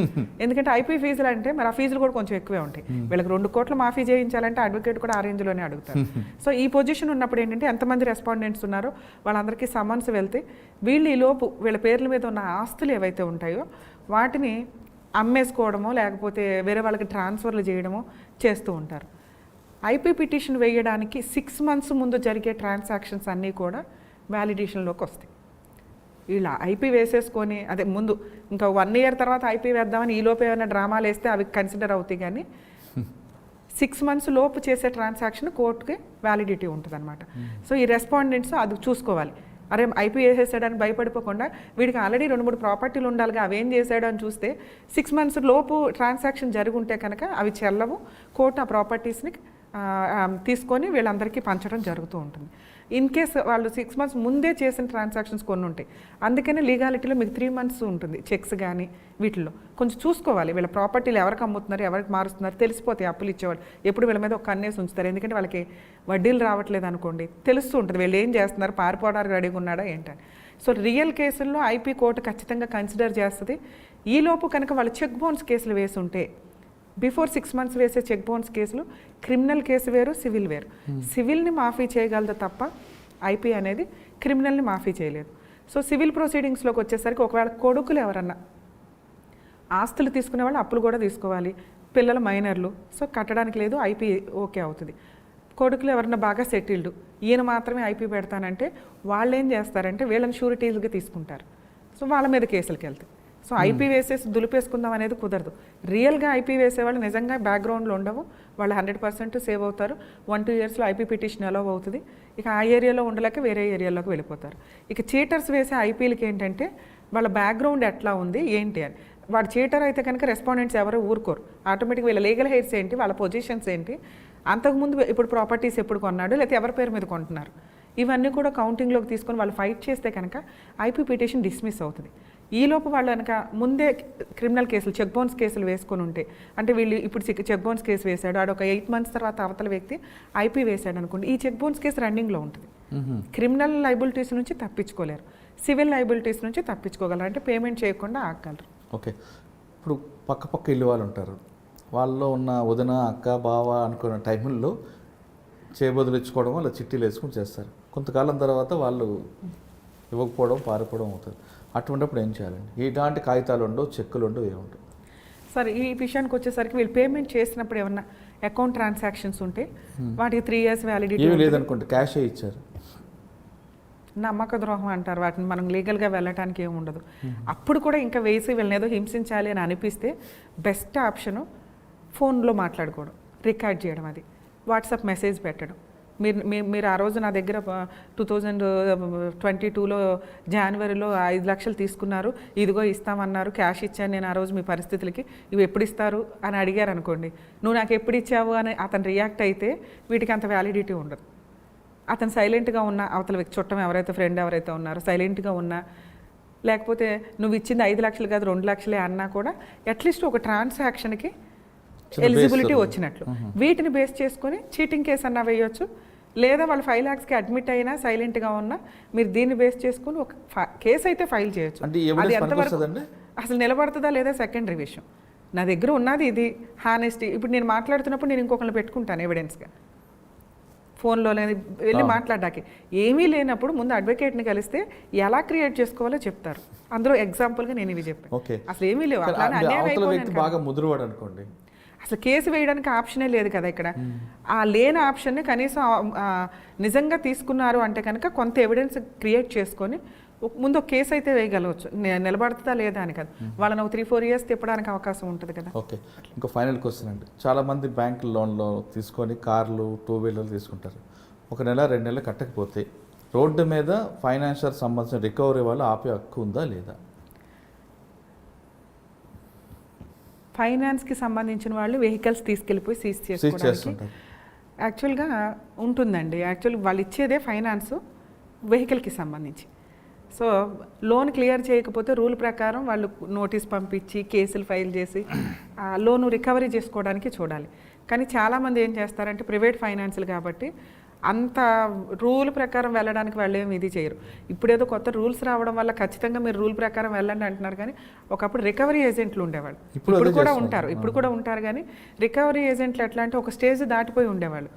ఎందుకంటే ఐపీ ఫీజులు అంటే మరి ఆ ఫీజులు కూడా కొంచెం ఎక్కువే ఉంటాయి. వీళ్ళకి 2 కోట్లు మాఫీ చేయించాలంటే అడ్వకేట్ కూడా ఆ రేంజ్లోనే అడుగుతారు. సో ఈ పొజిషన్ ఉన్నప్పుడు ఏంటంటే ఎంతమంది రెస్పాండెంట్స్ ఉన్నారో వాళ్ళందరికీ సమన్స్ వెళ్తే వీళ్ళు ఈ లోపు వీళ్ళ పేర్ల మీద ఉన్న ఆస్తులు ఏవైతే ఉంటాయో వాటిని అమ్మేసుకోవడమో లేకపోతే వేరే వాళ్ళకి ట్రాన్స్ఫర్లు చేయడమో చేస్తూ ఉంటారు. ఐపీ పిటిషన్ వేయడానికి 6 months ముందు జరిగే ట్రాన్సాక్షన్స్ అన్నీ కూడా వ్యాలిడేషన్లోకి వస్తాయి. వీళ్ళు ఐపీ వేసేసుకొని అదే ముందు ఇంకా 1 year తర్వాత ఐపీ వేద్దామని ఈ లోపు ఏమైనా డ్రామాలు వేస్తే అవి కన్సిడర్ అవుతాయి, కానీ 6 months లోపు చేసే ట్రాన్సాక్షన్ కోర్టుకి వ్యాలిడిటీ ఉంటుంది అనమాట. సో ఈ రెస్పాండెంట్స్ అది చూసుకోవాలి. అరే ఐపీ వేసేసాడని భయపడిపోకుండా వీడికి ఆల్రెడీ 2-3 ప్రాపర్టీలు ఉండాలిగా అవేం చేశాడు అని చూస్తే 6 months లోపు ట్రాన్సాక్షన్ జరుగుంటే కనుక అవి చెల్లవు, కోర్టు ఆ ప్రాపర్టీస్ని తీసుకొని వీళ్ళందరికీ పంచడం జరుగుతూ ఉంటుంది. ఇన్ కేస్ వాళ్ళు 6 months ముందే చేసిన ట్రాన్సాక్షన్స్ కొన్ని ఉంటాయి, అందుకనే లీగాలిటీలో మీకు 3 months ఉంటుంది. చెక్స్ కానీ వీటిల్లో కొంచెం చూసుకోవాలి, వీళ్ళ ప్రాపర్టీలు ఎవరికి అమ్ముతున్నారు ఎవరికి మారుస్తున్నారు తెలిసిపోతాయి. అప్పులు ఇచ్చేవాళ్ళు ఎప్పుడు వీళ్ళ మీద ఒక కన్నేసి ఉంచుతారు, ఎందుకంటే వాళ్ళకి వడ్డీలు రావట్లేదు అనుకోండి తెలుస్తూ ఉంటుంది వీళ్ళు ఏం చేస్తున్నారు, పారిపోవడానికి రెడీగా ఉన్నాడా ఏంటని. సో రియల్ కేసుల్లో ఐపీ కోర్టు ఖచ్చితంగా కన్సిడర్ చేస్తుంది. ఈలోపు కనుక వాళ్ళు చెక్ బౌన్స్ కేసులు వేసి ఉంటే బిఫోర్ 6 months వేసే చెక్ బౌన్స్ కేసులు క్రిమినల్ కేసు వేరు, సివిల్ వేరు. సివిల్ని మాఫీ చేయగలదు తప్ప ఐపీ అనేది క్రిమినల్ని మాఫీ చేయలేదు. సో సివిల్ ప్రొసీడింగ్స్లోకి వచ్చేసరికి ఒకవేళ కొడుకులు ఎవరన్నా ఆస్తులు తీసుకునే వాళ్ళు అప్పులు కూడా తీసుకోవాలి, పిల్లలు మైనర్లు, సో కట్టడానికి లేదు, ఐపీ ఓకే అవుతుంది. కొడుకులు ఎవరన్నా బాగా సెటిల్డ్ ఈయన మాత్రమే ఐపీ పెడతానంటే వాళ్ళు ఏం చేస్తారంటే వీళ్ళని షూరిటీలుగా తీసుకుంటారు. సో వాళ్ళ మీద కేసులకు వెళ్తాయి. సో ఐపీ వేసేసి దులిపేసుకుందాం అనేది కుదరదు. రియల్గా ఐపీ వేసేవాళ్ళు నిజంగా బ్యాక్గ్రౌండ్లో ఉండవు, వాళ్ళు 100% సేవ్ అవుతారు. 1-2 yearsలో ఐపీ పిటిషన్ అలౌ అవుతుంది. ఇక ఆ ఏరియాలో ఉండలేక వేరే ఏరియాలోకి వెళ్ళిపోతారు. ఇక చీటర్స్ వేసే ఐపీలకి ఏంటంటే వాళ్ళ బ్యాక్గ్రౌండ్ ఎట్లా ఉంది ఏంటి అని. వాడు చీటర్ అయితే కనుక రెస్పాండెంట్స్ ఎవరు ఊరుకోరు, ఆటోమేటిక్గా వీళ్ళ లీగల్ హెయిర్స్ ఏంటి, వాళ్ళ పొజిషన్స్ ఏంటి, అంతకుముందు ఇప్పుడు ప్రాపర్టీస్ ఎప్పుడు కొన్నాడు లేకపోతే ఎవరి పేరు మీద కొంటున్నారు, ఇవన్నీ కూడా కౌంటింగ్లోకి తీసుకొని వాళ్ళు ఫైట్ చేస్తే కనుక ఐపీ పిటిషన్ డిస్మిస్ అవుతుంది. ఈలోపు వాళ్ళు కనుక ముందే క్రిమినల్ కేసులు చెక్ బౌన్స్ కేసులు వేసుకొని ఉంటే, అంటే వీళ్ళు ఇప్పుడు చెక్ బౌన్స్ కేసు వేశాడు, ఆడ ఒక 8 months తర్వాత అవతల వ్యక్తి ఐపీ వేశాడు అనుకోండి, ఈ చెక్ బౌన్స్ కేసు రన్నింగ్లో ఉంటుంది. క్రిమినల్ లైబిలిటీస్ నుంచి తప్పించుకోలేరు, సివిల్ లైబిలిటీస్ నుంచి తప్పించుకోగలరు, అంటే పేమెంట్ చేయకుండా ఆగలరు. ఓకే, ఇప్పుడు పక్క ఇల్లు వాళ్ళు ఉంటారు, వాళ్ళలో ఉన్న వదిన అక్క బావ అనుకున్న టైంలో చేయబదులు ఇచ్చుకోవడం వల్ల చిట్టీలు వేసుకుని చేస్తారు. కొంతకాలం తర్వాత వాళ్ళు ఇవ్వకపోవడం పారిపోవడం అవుతుంది. అటువంటిప్పుడు ఏం చేయాలండి? ఇలాంటి కాగితాలు ఉండవు, చెక్కులు ఉండవు, ఏముండవు. సరే ఈ విషయానికి వచ్చేసరికి వీళ్ళు పేమెంట్ చేసినప్పుడు ఏమన్నా అకౌంట్ ట్రాన్సాక్షన్స్ ఉంటే వాటికి 3 years వ్యాలిడిటీ ఏమీ లేదనుకుంటే క్యాషే ఇచ్చారు, నమ్మక ద్రోహం అంటారు వాటిని. మనం లీగల్గా వెళ్ళటానికి ఏమి ఉండదు. అప్పుడు కూడా ఇంకా వేసి వీళ్ళని ఏదో హింసించాలి అని అనిపిస్తే బెస్ట్ ఆప్షను ఫోన్లో మాట్లాడుకోవడం, రికార్డ్ చేయడం, అది వాట్సాప్ మెసేజ్ పెట్టడం. మీరు ఆ రోజు నా దగ్గర 2022లో జనవరిలో 5 లక్షలు తీసుకున్నారు, ఇదిగో ఇస్తామన్నారు, క్యాష్ ఇచ్చాను నేను ఆ రోజు మీ పరిస్థితులకి, ఇవి ఎప్పుడు ఇస్తారు అని అడిగారు అనుకోండి, నువ్వు నాకు ఎప్పుడు ఇచ్చావు అని అతను రియాక్ట్ అయితే వీటికి అంత వ్యాలిడిటీ ఉండదు. అతను సైలెంట్గా ఉన్న అవతల వ్యక్తి చుట్టం ఎవరైతే ఫ్రెండ్ ఎవరైతే ఉన్నారో సైలెంట్గా ఉన్నా, లేకపోతే నువ్వు ఇచ్చింది 5 లక్షలు కాదు 2 లక్షలే అన్నా కూడా అట్లీస్ట్ ఒక ట్రాన్సాక్షన్కి ఎలిజిబిలిటీ వచ్చినట్లు. వీటిని బేస్ చేసుకొని చీటింగ్ కేసు అన్నా వేయొచ్చు, లేదా వాళ్ళు 5 lakhsకి అడ్మిట్ అయినా సైలెంట్గా ఉన్నా మీరు దీన్ని బేస్ చేసుకుని ఒక కేసు అయితే ఫైల్ చేయొచ్చు. అది ఎంతవరకు అసలు నిలబడుతుందా లేదా సెకండరీ విషయం. నా దగ్గర ఉన్నది ఇది హానెస్టీ. ఇప్పుడు నేను మాట్లాడుతున్నప్పుడు నేను ఇంకొకరిని పెట్టుకుంటాను ఎవిడెన్స్గా, ఫోన్లో వెళ్ళి మాట్లాడడానికి ఏమీ లేనప్పుడు ముందు అడ్వకేట్ని కలిస్తే ఎలా క్రియేట్ చేసుకోవాలో చెప్తారు. అందులో ఎగ్జాంపుల్గా నేను ఇవి చెప్పాను. ఓకే, అసలు ఏమీ లేవు, అట్లానే కానీ అన్యాయం అవతల వ్యక్తి అయిపోయింది. బాగా ముదురువాడు అనుకోండి, అసలు కేసు వేయడానికి ఆప్షనే లేదు కదా ఇక్కడ. ఆ లేని ఆప్షన్ని కనీసం నిజంగా తీసుకున్నారు అంటే కనుక కొంత ఎవిడెన్స్ క్రియేట్ చేసుకొని ముందు ఒక కేసు అయితే వేయగలవచ్చు. నిలబడుతుందా లేదా అని కదా, వాళ్ళని ఒక 3-4 years తిప్పడానికి అవకాశం ఉంటుంది కదా. ఓకే, ఇంకో ఫైనల్ క్వశ్చన్ అండి. చాలామంది బ్యాంక్ లోన్లో తీసుకొని కార్లు, 2 wheelerలు తీసుకుంటారు. 1 నెల 2 నెలలు కట్టకపోతే రోడ్డు మీద ఫైనాన్షియల్ సంబంధించిన రికవరీ వాళ్ళు ఆపే హక్కు ఉందా లేదా? ఫైనాన్స్కి సంబంధించిన వాళ్ళు వెహికల్స్ తీసుకెళ్ళిపోయి సీజ్ చేసుకోవడానికి యాక్చువల్గా ఉంటుందండి. యాక్చువల్గా వాళ్ళు ఇచ్చేదే ఫైనాన్స్ వెహికల్కి సంబంధించి. సో లోన్ క్లియర్ చేయకపోతే రూల్ ప్రకారం వాళ్ళు నోటీస్ పంపించి కేసులు ఫైల్ చేసి లోను రికవరీ చేసుకోవడానికి చూడాలి. కానీ చాలామంది ఏం చేస్తారంటే ప్రైవేట్ ఫైనాన్సులు కాబట్టి అంత రూల్ ప్రకారం వెళ్ళడానికి వాళ్ళు ఏమి ఇది చేయరు. ఇప్పుడేదో కొత్త రూల్స్ రావడం వల్ల ఖచ్చితంగా మీరు రూల్ ప్రకారం వెళ్ళండి అంటున్నారు. కానీ ఒకప్పుడు రికవరీ ఏజెంట్లు ఉండేవాళ్ళు, ఇప్పుడు కూడా ఉంటారు. కానీ రికవరీ ఏజెంట్లు ఎట్లా అంటే ఒక స్టేజ్ దాటిపోయి ఉండేవాళ్ళు.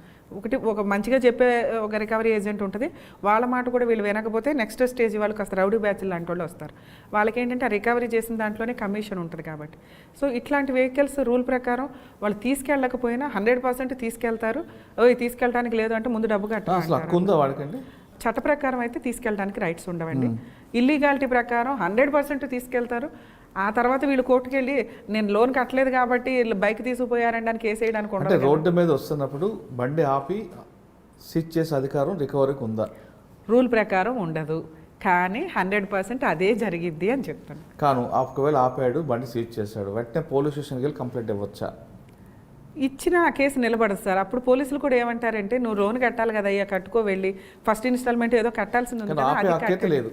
ఒక మంచిగా చెప్పే ఒక రికవరీ ఏజెంట్ ఉంటుంది, వాళ్ళ మాట కూడా వీళ్ళు వినకపోతే నెక్స్ట్ స్టేజ్ వాళ్ళు కాస్త రౌడీ బ్యాచ్లు లాంటి వాళ్ళు వస్తారు. వాళ్ళకి ఏంటంటే ఆ రికవరీ చేసిన దాంట్లోనే కమిషన్ ఉంటుంది కాబట్టి. సో ఇట్లాంటి వెహికల్స్ రూల్ ప్రకారం వాళ్ళు తీసుకెళ్ళకపోయినా 100% తీసుకెళ్తారు. తీసుకెళ్ళడానికి లేదు అంటే ముందు డబ్బు కట్టాలి. చట్ట ప్రకారం అయితే తీసుకెళ్ళడానికి రైట్స్ ఉండవండి. ఇల్లీగాలిటీ ప్రకారం 100% తీసుకెళ్తారు. ఆ తర్వాత వీళ్ళు కోర్టుకు వెళ్ళి నేను లోన్ కట్టలేదు కాబట్టి బైక్ తీసుకుపోయారండి అని కేసు వేయడానికి ఉండదు. రోడ్డు మీద వస్తున్నప్పుడు బండి ఆపి సీజ్ చేసే అధికారం రికవరీకి ఉందా? రూల్ ప్రకారం ఉండదు, కానీ 100% అదే జరిగిద్ది అని చెప్తాను. కాను ఒకవేళ ఆపాడు, బండి సీజ్ చేశాడు, వెంటనే పోలీస్ స్టేషన్కి వెళ్ళి కంప్లైంట్ ఇవ్వచ్చా? ఇచ్చిన ఆ కేసు నిలబడదు సార్. అప్పుడు పోలీసులు కూడా ఏమంటారంటే నువ్వు లోన్ కట్టాలి కదా అయ్యా, కట్టుకో వెళ్ళి ఫస్ట్ ఇన్స్టాల్మెంట్ ఏదో కట్టాల్సింది ఉంది కదా, లేదు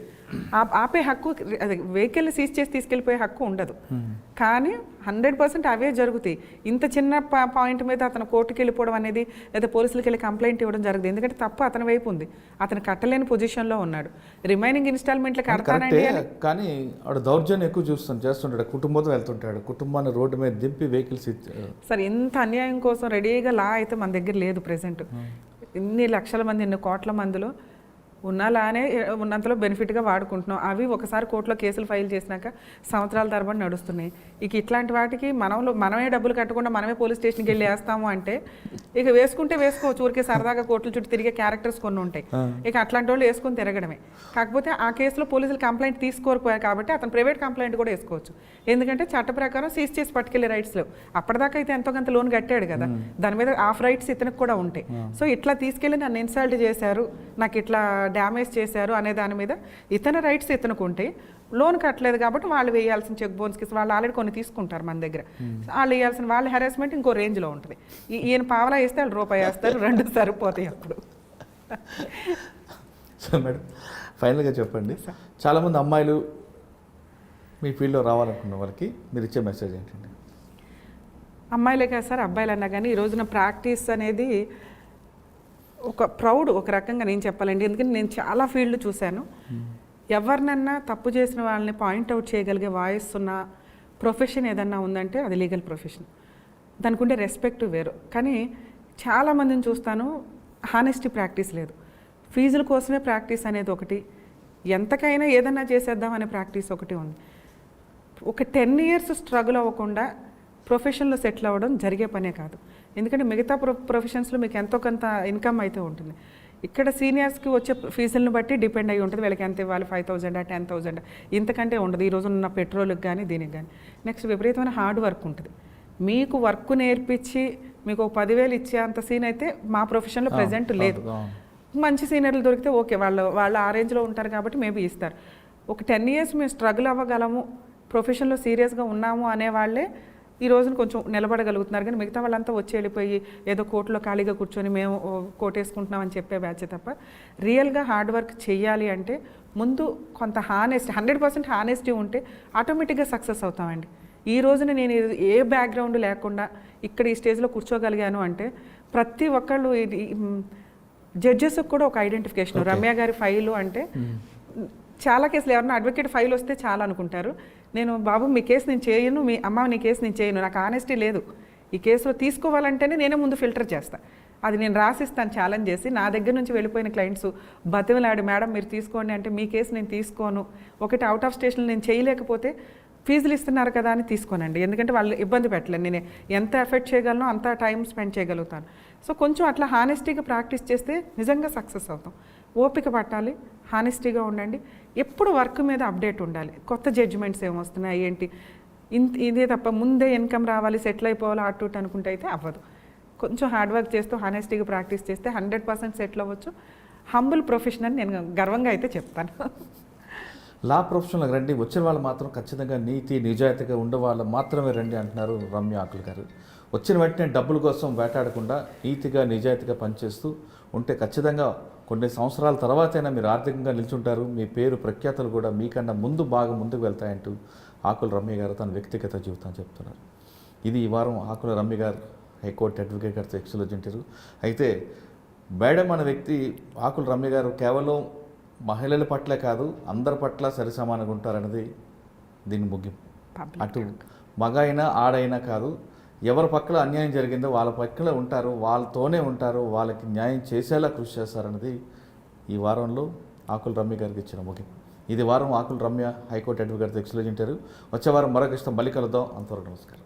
ఆపే హక్కు, అది వెహికల్ సీజ్ చేసి తీసుకెళ్ళిపోయే హక్కు ఉండదు. కానీ 100% అవే జరుగుతాయి. ఇంత చిన్న పాయింట్ మీద అతను కోర్టుకి వెళ్ళిపోవడం అనేది లేదా పోలీసులకి వెళ్ళి కంప్లైంట్ ఇవ్వడం జరుగుతుంది. ఎందుకంటే తప్పు అతని వైపు ఉంది, అతను కట్టలేని పొజిషన్లో ఉన్నాడు. రిమైనింగ్ ఇన్స్టాల్మెంట్లు కడతానండి కానీ ఆవిడ దౌర్జన్యం ఎక్కువ చేస్తుంటాడు, కుటుంబంతో వెళ్తుంటాడు, కుటుంబాన్ని రోడ్డు మీద దింపి వెహికల్స్ సార్. ఇంత అన్యాయం కోసం రెడీగా లా అయితే మన దగ్గర లేదు ప్రెసెంట్. ఇన్ని లక్షల మంది, ఇన్ని కోట్ల మందిలో ఉన్నలానే ఉన్నంతలో బెనిఫిట్గా వాడుకుంటున్నాం. అవి ఒకసారి కోర్టులో కేసులు ఫైల్ చేసినాక సంవత్సరాల తరబడి నడుస్తున్నాయి. ఇక ఇట్లాంటి వాటికి మనమే డబ్బులు కట్టకుండా మనమే పోలీస్ స్టేషన్కి వెళ్ళి వేస్తాము అంటే ఇక వేసుకోవచ్చు. ఊరికే సరదాగా కోర్టుల చుట్టూ తిరిగే క్యారెక్టర్స్ కొన్ని ఉంటాయి. ఇక అట్లాంటి వాళ్ళు వేసుకొని తిరగడమే. కాకపోతే ఆ కేసులో పోలీసులు కంప్లైంట్ తీసుకోకపోయారు కాబట్టి అతను ప్రైవేట్ కంప్లైంట్ కూడా వేసుకోవచ్చు. ఎందుకంటే చట్ట ప్రకారం సీజ్ చేసి పట్టుకెళ్ళే రైట్స్ లేవు. అప్పటిదాకా అయితే ఎంతో కొంత లోన్ కట్టాడు కదా, దాని మీద ఆఫ్ రైట్స్ ఇతనికి కూడా ఉంటాయి. సో ఇట్లా తీసుకెళ్ళి నన్ను ఇన్సల్ట్ చేశారు, నాకు ఇట్లా డ్యామేజ్ చేశారు అనే దాని మీద ఇతని రైట్స్ ఇతనికి ఉంటాయి. లోన్ కట్టలేదు కాబట్టి వాళ్ళు వేయాల్సిన చెక్ బౌన్స్కి వాళ్ళు ఆల్రెడీ కొన్ని తీసుకుంటారు మన దగ్గర. వాళ్ళు వేయాల్సిన వాళ్ళ హెరాస్మెంట్ ఇంకో రేంజ్లో ఉంటుంది. ఈయన పావలా వేస్తే వాళ్ళు రూపాయి వేస్తారు, 2 సరిపోతాయి అప్పుడు. సో మేడం ఫైనల్గా చెప్పండి, చాలామంది అమ్మాయిలు మీ ఫీల్డ్లో రావాలనుకున్న వాళ్ళకి మీరు ఇచ్చే మెసేజ్ ఏంటండి? అమ్మాయిలే కాదు సార్, అబ్బాయిలు అన్నా కానీ ఈ రోజున ప్రాక్టీస్ అనేది ఒక ప్రౌడ్, ఒక రకంగా నేను చెప్పాలండి. ఎందుకంటే నేను చాలా ఫీల్డ్ చూశాను. ఎవరినన్నా తప్పు చేసిన వాళ్ళని పాయింట్అవుట్ చేయగలిగే వాయిస్ ఉన్న ప్రొఫెషన్ ఏదన్నా ఉందంటే అది లీగల్ ప్రొఫెషన్. దానికి ఉండే రెస్పెక్ట్ వేరు. కానీ చాలామందిని చూస్తాను హానెస్టీ ప్రాక్టీస్ లేదు, ఫీజుల కోసమే ప్రాక్టీస్ అనేది ఒకటి, ఎంతకైనా ఏదన్నా చేసేద్దాం అనే ప్రాక్టీస్ ఒకటి ఉంది. ఒక 10 years స్ట్రగుల్ అవ్వకుండా ప్రొఫెషన్లో సెటిల్ అవ్వడం జరిగే పనే కాదు. ఎందుకంటే మిగతా ప్రొఫెషన్స్లో మీకు ఎంతో కొంత ఇన్కమ్ అయితే ఉంటుంది. ఇక్కడ సీనియర్స్కి వచ్చే ఫీజులను బట్టి డిపెండ్ అయ్యి ఉంటుంది. వీళ్ళకి ఎంత ఇవ్వాలి, 5,000 10,000 ఇంతకంటే ఉండదు ఈ రోజు ఉన్న పెట్రోల్కి కానీ దీనికి కానీ. నెక్స్ట్ విపరీతమైన హార్డ్ వర్క్ ఉంటుంది. మీకు వర్క్ నేర్పించి మీకు 10,000 ఇచ్చే అంత సీన్ అయితే మా ప్రొఫెషన్లో ప్రజెంట్ లేదు. మంచి సీనియర్లు దొరికితే ఓకే, వాళ్ళు ఆ రేంజ్లో ఉంటారు కాబట్టి మేబీ ఇస్తారు. ఒక 10 years మేము స్ట్రగుల్ అవ్వగలము, ప్రొఫెషన్లో సీరియస్గా ఉన్నాము అనే వాళ్ళే ఈ రోజున కొంచెం నిలబడగలుగుతున్నారు. కానీ మిగతా వాళ్ళంతా వచ్చి వెళ్ళిపోయి ఏదో కోర్టులో ఖాళీగా కూర్చొని మేము కోటేసుకుంటున్నామని చెప్పే బ్యాచ్ తప్ప రియల్గా హార్డ్ వర్క్ చేయాలి అంటే ముందు కొంత 100% హానెస్టీ ఉంటే ఆటోమేటిక్గా సక్సెస్ అవుతామండి. ఈ రోజున నేను ఏ బ్యాక్గ్రౌండ్ లేకుండా ఇక్కడ ఈ స్టేజ్లో కూర్చోగలిగాను అంటే ప్రతి ఒక్కళ్ళు జడ్జెస్కి కూడా ఒక ఐడెంటిఫికేషన్. రమ్య గారి ఫైలు అంటే చాలా కేసులు ఎవరన్నా అడ్వకేట్ ఫైల్ వస్తే చాలా అనుకుంటారు. నేను బాబు మీ కేసు నేను చేయను, మీ అమ్మ నీ కేసు నేను చేయను, నాకు ఆనెస్టీ లేదు, ఈ కేసులో తీసుకోవాలంటేనే నేనే ముందు ఫిల్టర్ చేస్తాను. అది నేను రాసిస్తాను ఛాలెంజ్ చేసి. నా దగ్గర నుంచి వెళ్ళిపోయిన క్లయింట్స్ బతిమలాడి, మేడం మీరు తీసుకోండి అంటే, మీ కేసు నేను తీసుకోను, ఒకటి అవుట్ ఆఫ్ స్టేషన్ నేను చేయలేకపోతే ఫీజులు ఇస్తున్నారు కదా అని తీసుకోనండి. ఎందుకంటే వాళ్ళు ఇబ్బంది పెట్టలేను, నేను ఎంత ఎఫెక్ట్ చేయగలను అంత టైం స్పెండ్ చేయగలుగుతాను. సో కొంచెం అట్లా హానెస్టీగా ప్రాక్టీస్ చేస్తే నిజంగా సక్సెస్ అవుతాం. ఓపిక పట్టాలి, హానెస్టీగా ఉండండి, ఎప్పుడు వర్క్ మీద అప్డేట్ ఉండాలి. కొత్త జడ్జిమెంట్స్ ఏమొస్తున్నాయి ఏంటి, ఇదే తప్ప ముందే ఇన్కమ్ రావాలి, సెటిల్ అయిపోవాలి అటు ఇటు అనుకుంటే అయితే అవ్వదు. కొంచెం హార్డ్ వర్క్ చేస్తూ హానెస్టీగా ప్రాక్టీస్ చేస్తే 100% సెటిల్ అవ్వచ్చు. హంబుల్ ప్రొఫెషన్ అని నేను గర్వంగా అయితే చెప్తాను. లా ప్రొఫెషన్లకు రండి, వచ్చిన వాళ్ళు మాత్రం ఖచ్చితంగా నీతి నిజాయితీగా ఉండే వాళ్ళు మాత్రమే రండి అంటున్నారు రమ్య ఆకుల గారు. వచ్చిన వెంటనే డబ్బుల కోసం వేటాడకుండా నీతిగా నిజాయితీగా పనిచేస్తూ ఉంటే ఖచ్చితంగా కొన్ని సంవత్సరాల తర్వాతైనా మీరు ఆర్థికంగా నిల్చుంటారు. మీ పేరు ప్రఖ్యాతలు కూడా మీకన్నా బాగా ముందుకు వెళ్తాయంటూ ఆకుల రమ్య గారు తన వ్యక్తిగత జీవితం చెప్తున్నారు. ఇది ఈ వారం ఆకుల రమ్య గారు హైకోర్టు అడ్వకేట్ గారితో ఎక్స్క్లూజివ్ ఇంటర్వ్యూ. అయితే మేడం అనే వ్యక్తి ఆకుల రమ్య గారు కేవలం మహిళల పట్లే కాదు అందరి పట్ల సరిసమానంగా ఉంటారన్నది దీని ముగింపు. అటు మగ అయినా ఆడైనా కాదు, ఎవరి పక్కల అన్యాయం జరిగిందో వాళ్ళ పక్కల ఉంటారు, వాళ్ళతోనే ఉంటారు, వాళ్ళకి న్యాయం చేసేలా కృషి చేస్తారన్నది ఈ వారంలో ఆకుల రమ్య గారికి ఇచ్చిన ముగింపు. ఇది వారం ఆకుల రమ్య హైకోర్టు అడ్వకేట్ గారితో ఎక్స్క్లూజివ్ ఇంటర్వ్యూ. వచ్చే వారం మరొక ఇష్టం మళ్ళీ కలుద్దాం. అంతవరకు నమస్కారం.